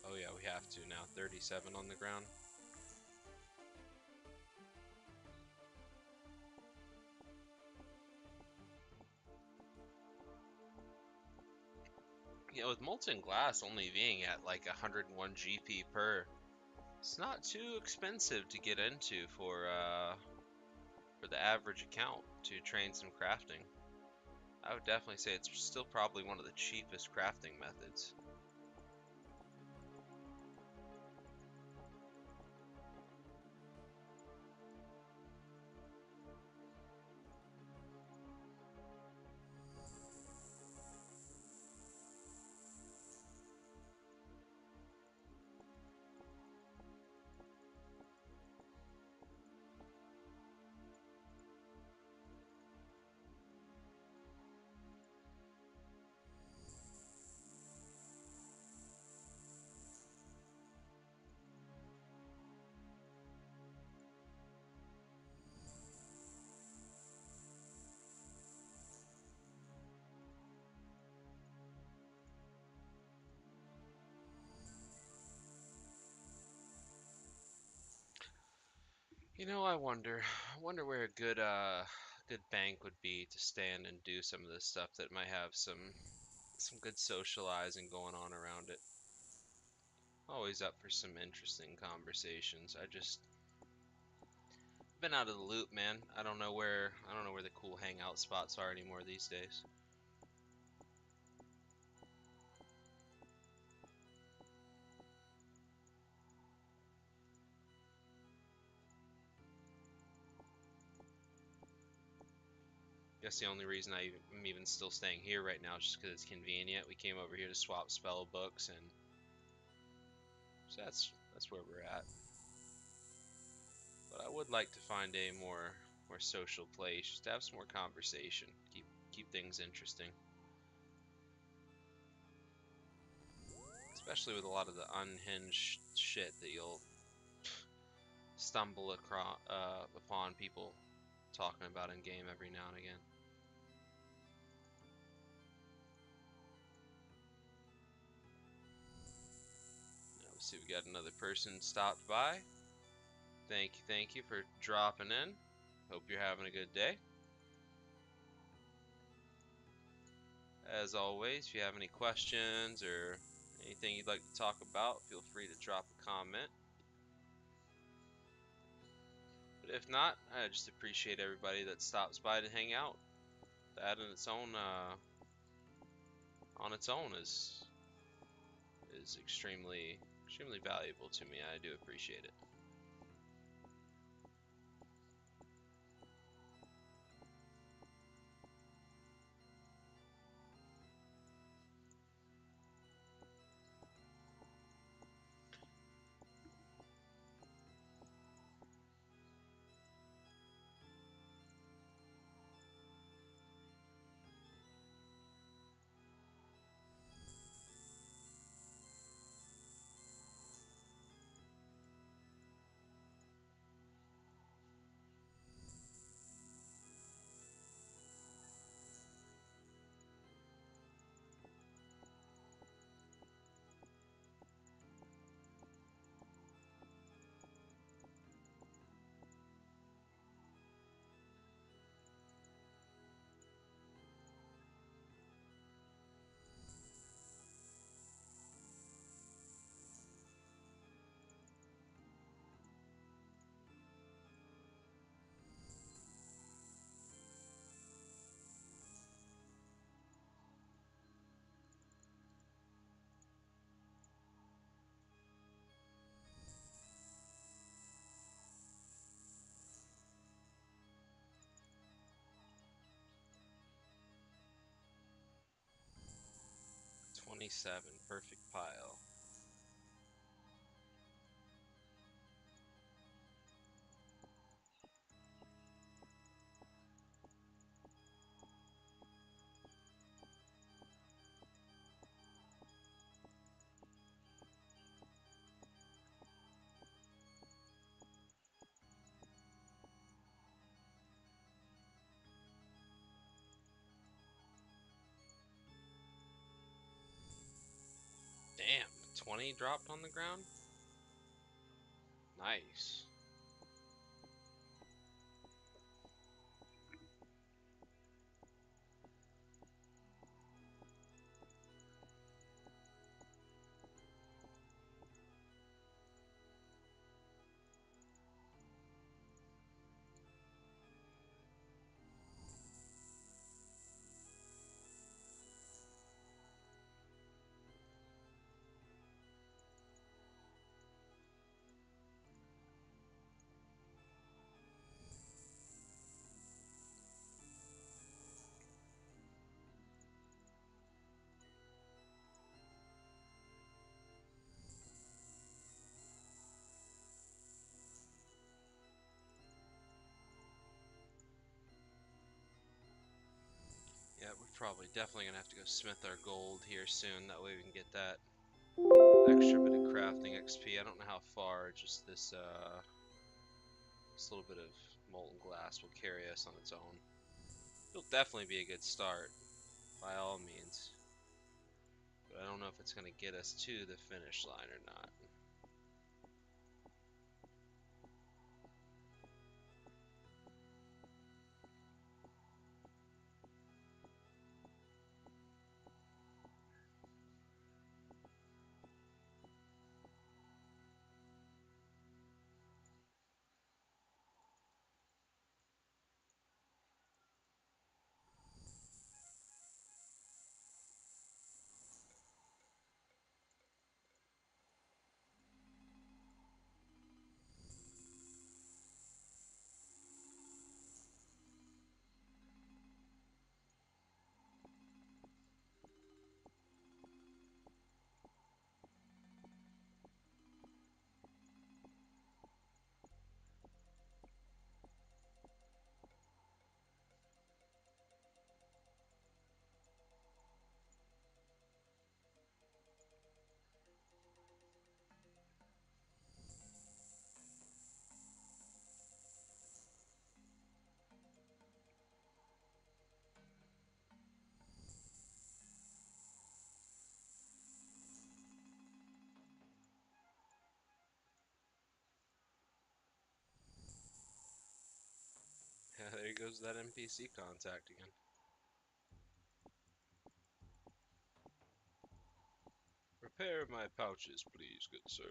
Oh yeah, we have to now. 37 on the ground. Yeah, with molten glass only being at like 101 GP per, it's not too expensive to get into for the average account to train some crafting. I would definitely say it's still probably one of the cheapest crafting methods. You know, I wonder where a good bank would be to stand and do some of this stuff that might have some good socializing going on around it. Always up for some interesting conversations. I just been out of the loop, man. I don't know where the cool hangout spots are anymore these days. Guess the only reason I'm even still staying here right now is just because it's convenient. We came over here to swap spell books, and so that's where we're at. But I would like to find a more social place, just to have some more conversation, keep things interesting. Especially with a lot of the unhinged shit that you'll stumble across upon people talking about in game every now and again. Now we see we got another person stopped by. Thank you for dropping in. Hope you're having a good day. As always, if you have any questions or anything you'd like to talk about, feel free to drop a comment. But if not, I just appreciate everybody that stops by to hang out. That on its own is extremely valuable to me. I do appreciate it. $27, perfect pile. Damn, 20 dropped on the ground? Nice. Yeah, we're probably definitely gonna have to go smith our gold here soon. That way we can get that extra bit of crafting XP. I don't know how far, just this little bit of molten glass will carry us on its own. It'll definitely be a good start, by all means. But I don't know if it's gonna get us to the finish line or not. Where's that NPC contact again? Repair my pouches, please, good sir.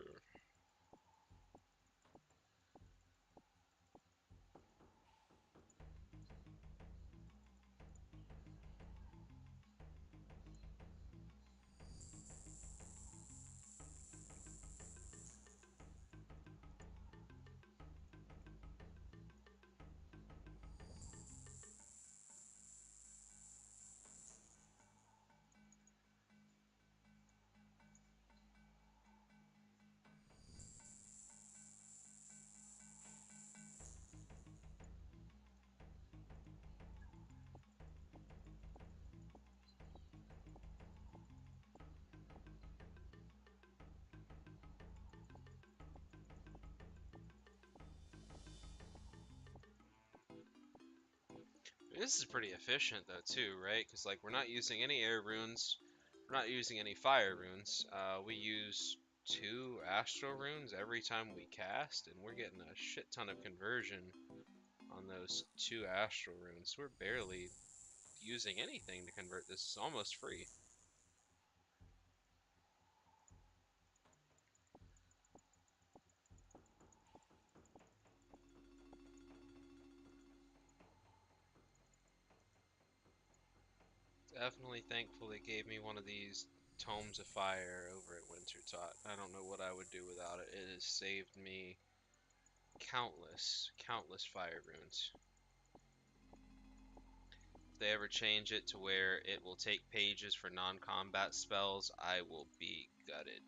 This is pretty efficient though too, right? Because like we're not using any air runes, we're not using any fire runes. We use 2 astral runes every time we cast, and we're getting a shit ton of conversion on those 2 astral runes. We're barely using anything to convert this. It's almost free. Definitely thankful they gave me one of these Tomes of Fire over at Wintertot. I don't know what I would do without it. It has saved me countless fire runes. If they ever change it to where it will take pages for non-combat spells, I will be gutted.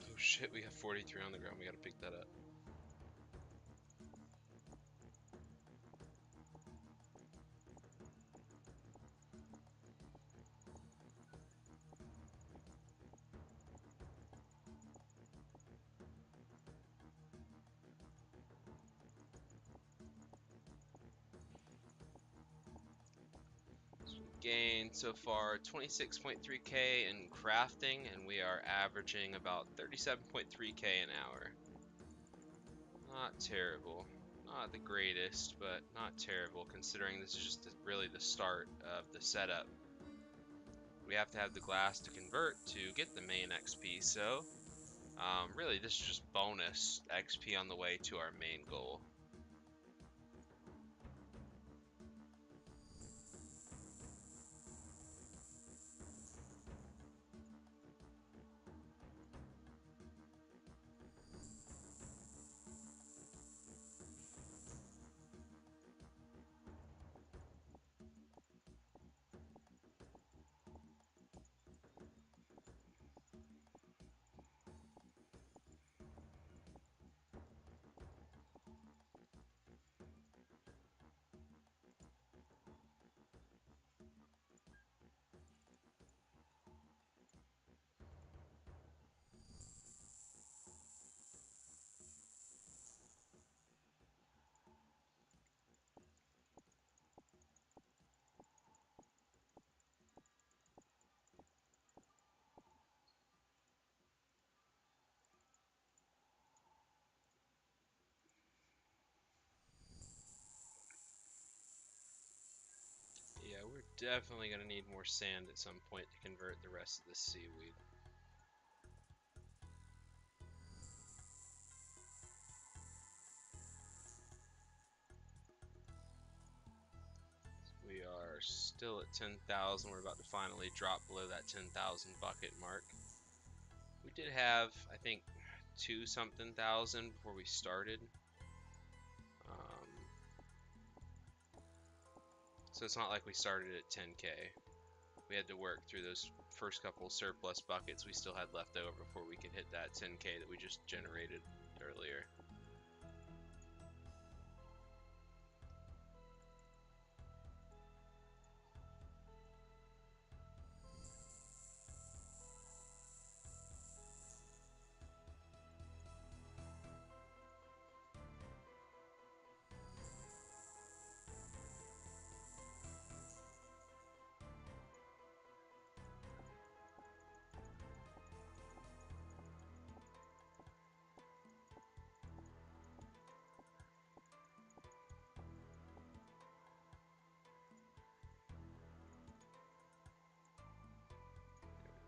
Oh shit, we have 43 on the ground. We gotta pick that up. Gained so far 26.3k in crafting, and we are averaging about 37.3k an hour. Not terrible. Not the greatest, but not terrible considering this is just really the start of the setup. We have to have the glass to convert to get the main XP, so really this is just bonus XP on the way to our main goal. Yeah, we're definitely going to need more sand at some point to convert the rest of the seaweed. We are still at 10,000. We're about to finally drop below that 10,000 bucket mark. We did have, I think, 2 something thousand before we started. So it's not like we started at 10k. We had to work through those first couple surplus buckets we still had left over before we could hit that 10k that we just generated earlier.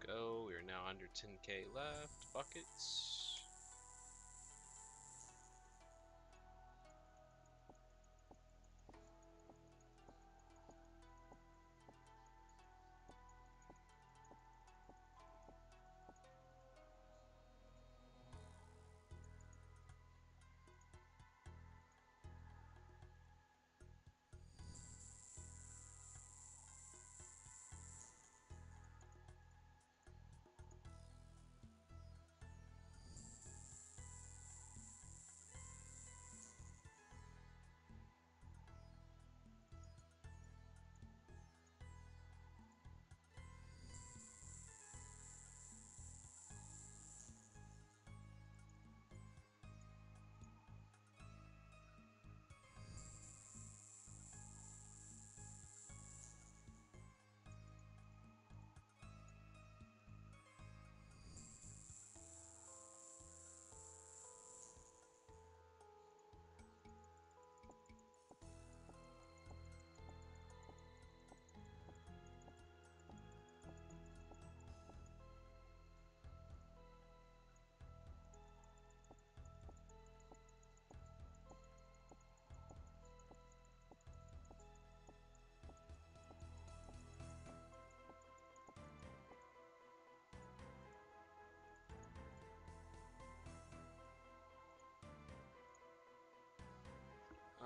Go. We are now under 10k left. Buckets.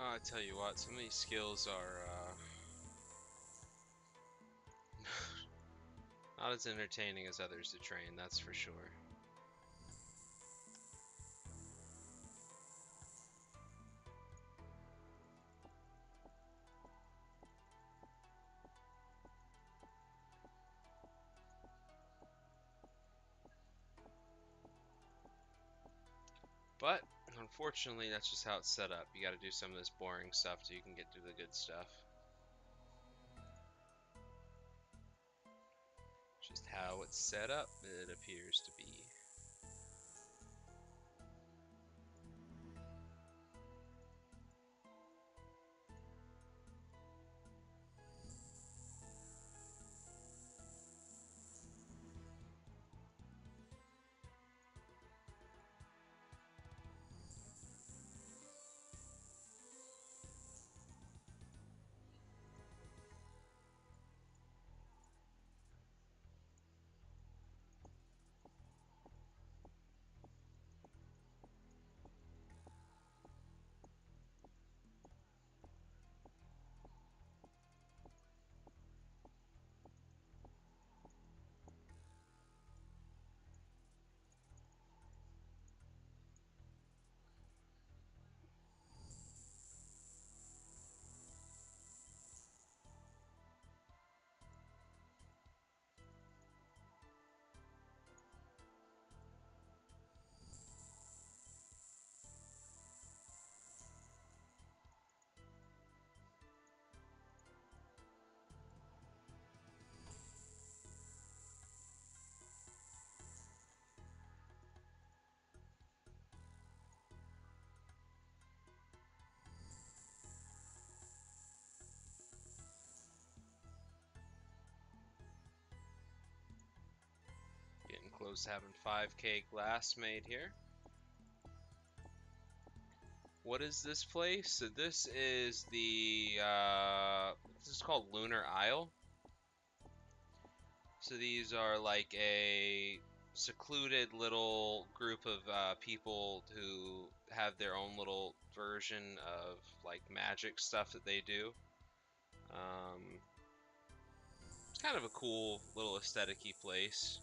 I tell you what, some of these skills are not as entertaining as others to train, that's for sure. But unfortunately, that's just how it's set up. You got to do some of this boring stuff so you can get to the good stuff. Just how it's set up, it appears to be. Getting close to having 5k glass made here. What is this place? So this is the, this is called Lunar Isle. So these are like a secluded little group of people who have their own little version of like magic stuff that they do. It's kind of a cool little aesthetic-y place.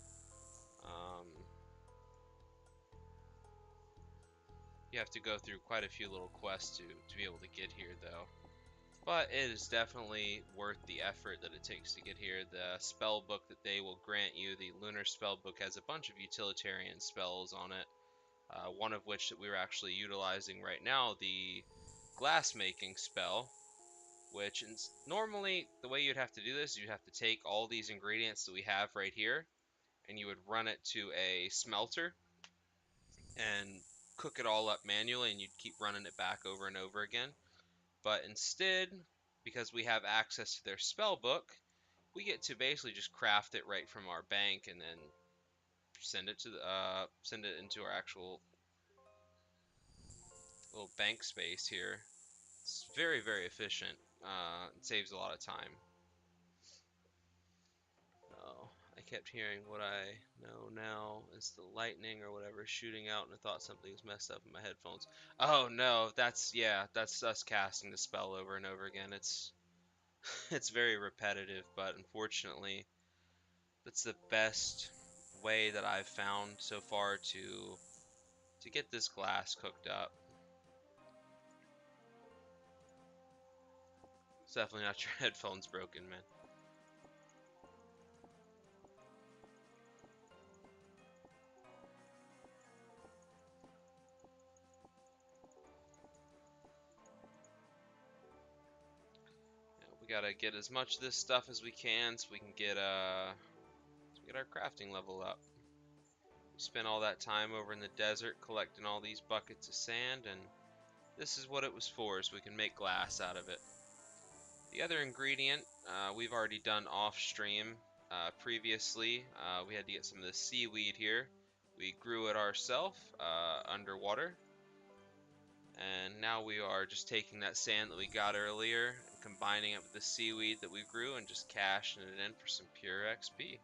You have to go through quite a few little quests to be able to get here, though. But it is definitely worth the effort that it takes to get here. The spell book that they will grant you, the Lunar spell book, has a bunch of utilitarian spells on it. One of which that we're actually utilizing right now, the glass making spell, which is normally the way you'd have to do this, you'd have to take all these ingredients that we have right here, and you would run it to a smelter and cook it all up manually, and you'd keep running it back over and over again. But instead, because we have access to their spell book, we get to basically just craft it right from our bank and then send it to the send it into our actual little bank space here. It's very, very efficient. It saves a lot of time. Oh, I kept hearing what I know now is the lightning or whatever shooting out, and I thought something was messed up in my headphones. Oh no, that's us casting the spell over and over again. It's it's very repetitive, but unfortunately, that's the best way that I've found so far to get this glass cooked up. It's definitely not your headphones broken, man. We gotta get as much of this stuff as we can so we can get our crafting level up. We spent all that time over in the desert collecting all these buckets of sand, and this is what it was for, so we can make glass out of it. The other ingredient we've already done off stream previously. We had to get some of the seaweed here. We grew it ourselves underwater. And now we are just taking that sand that we got earlier and combining it with the seaweed that we grew and just cashing it in for some pure XP.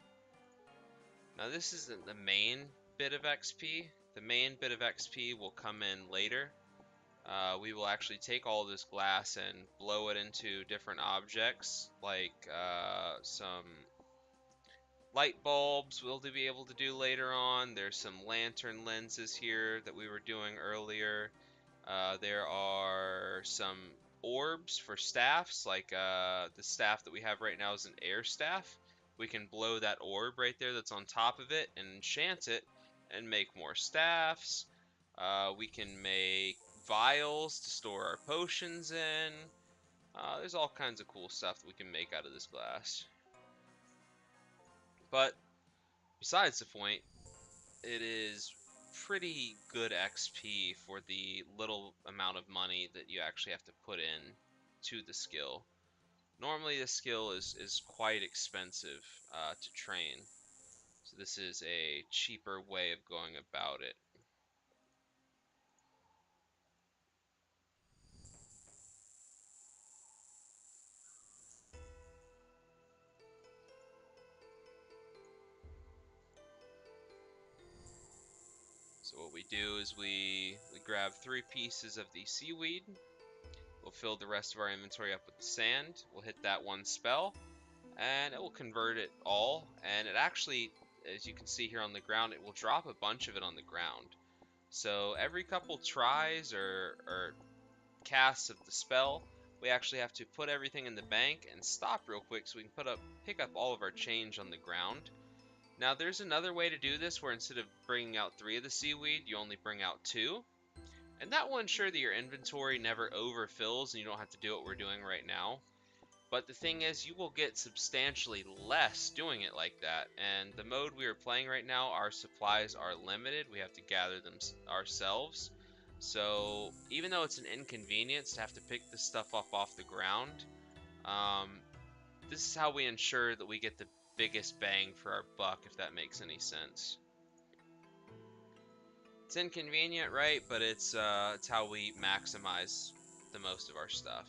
Now this isn't the main bit of XP. The main bit of XP will come in later. We will actually take all this glass and blow it into different objects, like some light bulbs we'll be able to do later on. There's some lantern lenses here that we were doing earlier. There are some orbs for staffs, like the staff that we have right now is an air staff. We can blow that orb right there that's on top of it and enchant it and make more staffs. We can make vials to store our potions in. There's all kinds of cool stuff that we can make out of this glass. But besides the point, it is pretty good XP for the little amount of money that you actually have to put in to the skill. Normally the skill is quite expensive to train, so this is a cheaper way of going about it. So what we do is we grab 3 pieces of the seaweed. We'll fill the rest of our inventory up with the sand. We'll hit that one spell, and it will convert it all. And it actually, as you can see here on the ground, it will drop a bunch of it on the ground. So every couple tries or casts of the spell, we actually have to put everything in the bank and stop real quick so we can pick up all of our change on the ground. Now there's another way to do this where instead of bringing out 3 of the seaweed, you only bring out 2. And that will ensure that your inventory never overfills and you don't have to do what we're doing right now. But the thing is, you will get substantially less doing it like that. And the mode we are playing right now, our supplies are limited. We have to gather them ourselves. So even though it's an inconvenience to have to pick this stuff up off the ground, this is how we ensure that we get the biggest bang for our buck, if that makes any sense. It's inconvenient, right? But it's how we maximize the most of our stuff.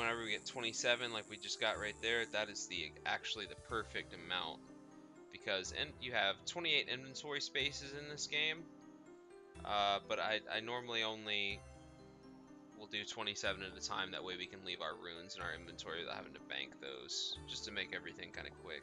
whenever we get 27, like we just got right there, that is actually the perfect amount. Because you have 28 inventory spaces in this game, but I normally only will do 27 at a time. That way we can leave our runes in our inventory without having to bank those, just to make everything kind of quick.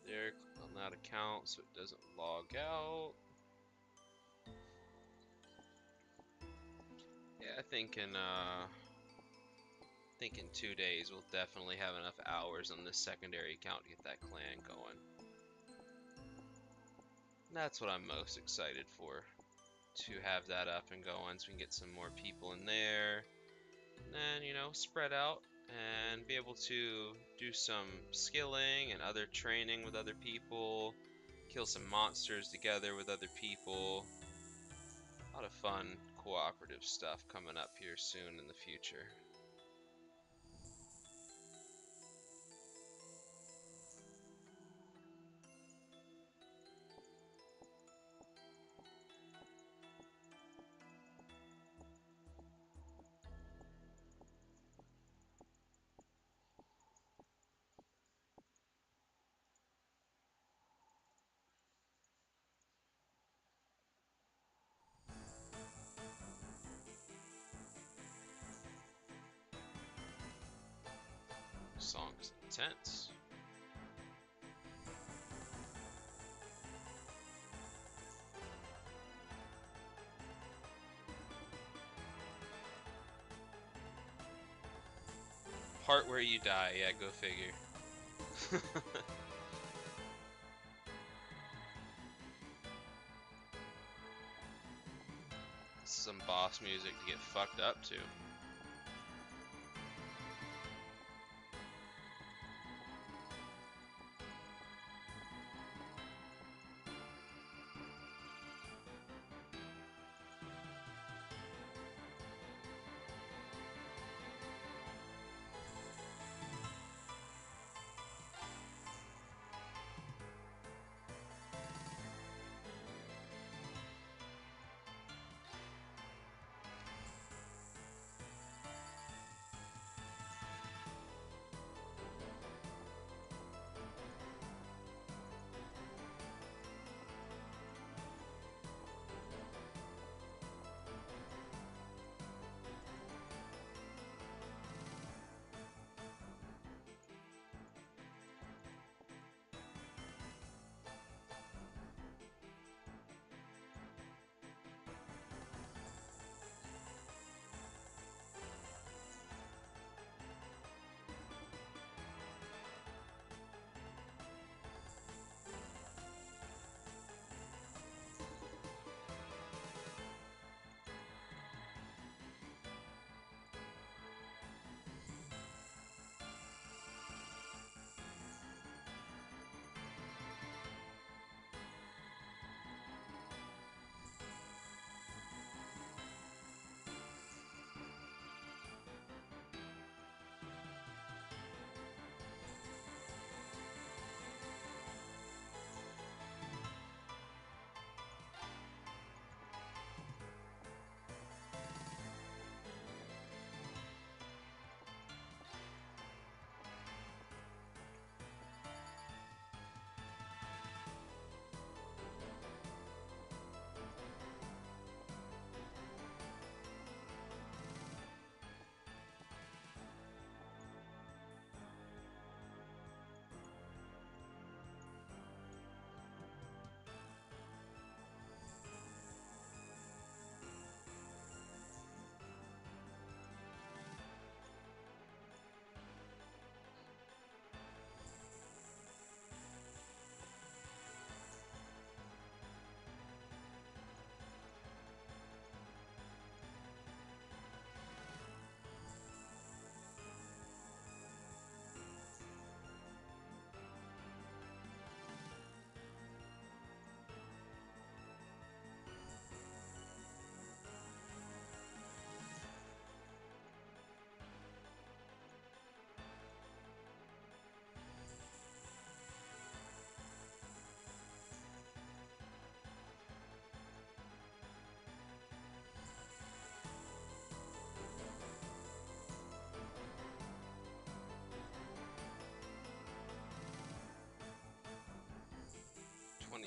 There, click on that account so it doesn't log out. Yeah, I think in 2 days we'll definitely have enough hours on this secondary account to get that clan going. And that's what I'm most excited for, to have that up and going so we can get some more people in there. And then, you know, spread out and be able to do some skilling and other training with other people, kill some monsters together with other people. A lot of fun cooperative stuff coming up here soon in the future. Song's intense. Part where you die, yeah, go figure. Some boss music to get fucked up to.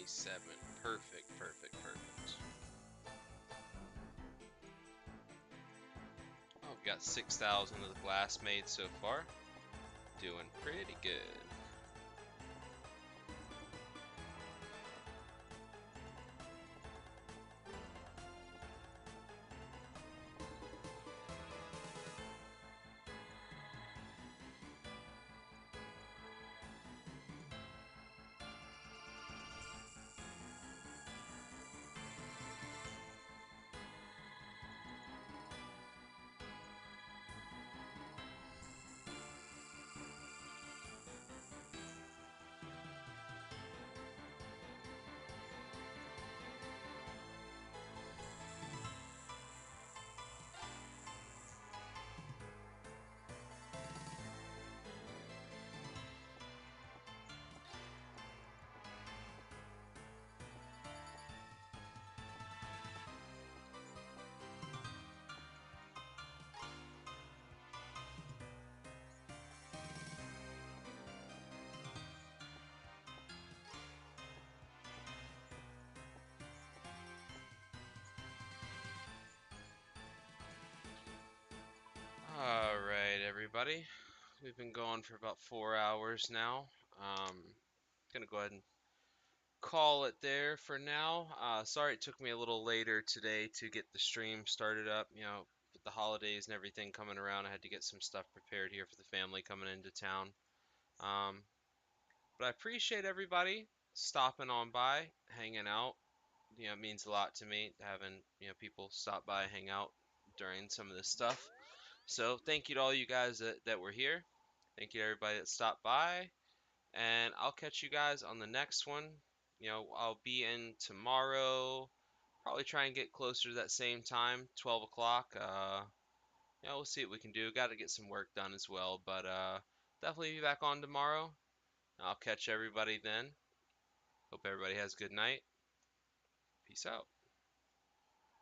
27. Perfect, perfect, perfect. Oh, we've got 6,000 of the glass made so far. Doing pretty good. Alright, everybody. We've been going for about 4 hours now. Gonna go ahead and call it there for now. Sorry it took me a little later today to get the stream started up. You know, with the holidays and everything coming around, I had to get some stuff prepared here for the family coming into town. But I appreciate everybody stopping on by, hanging out. You know, it means a lot to me having, you know, people stop by, hang out during some of this stuff. So thank you to all you guys that were here. Thank you to everybody that stopped by. And I'll catch you guys on the next one. You know, I'll be in tomorrow. Probably try and get closer to that same time, 12 o'clock. You know, we'll see what we can do. Got to get some work done as well. But definitely be back on tomorrow. I'll catch everybody then. Hope everybody has a good night. Peace out.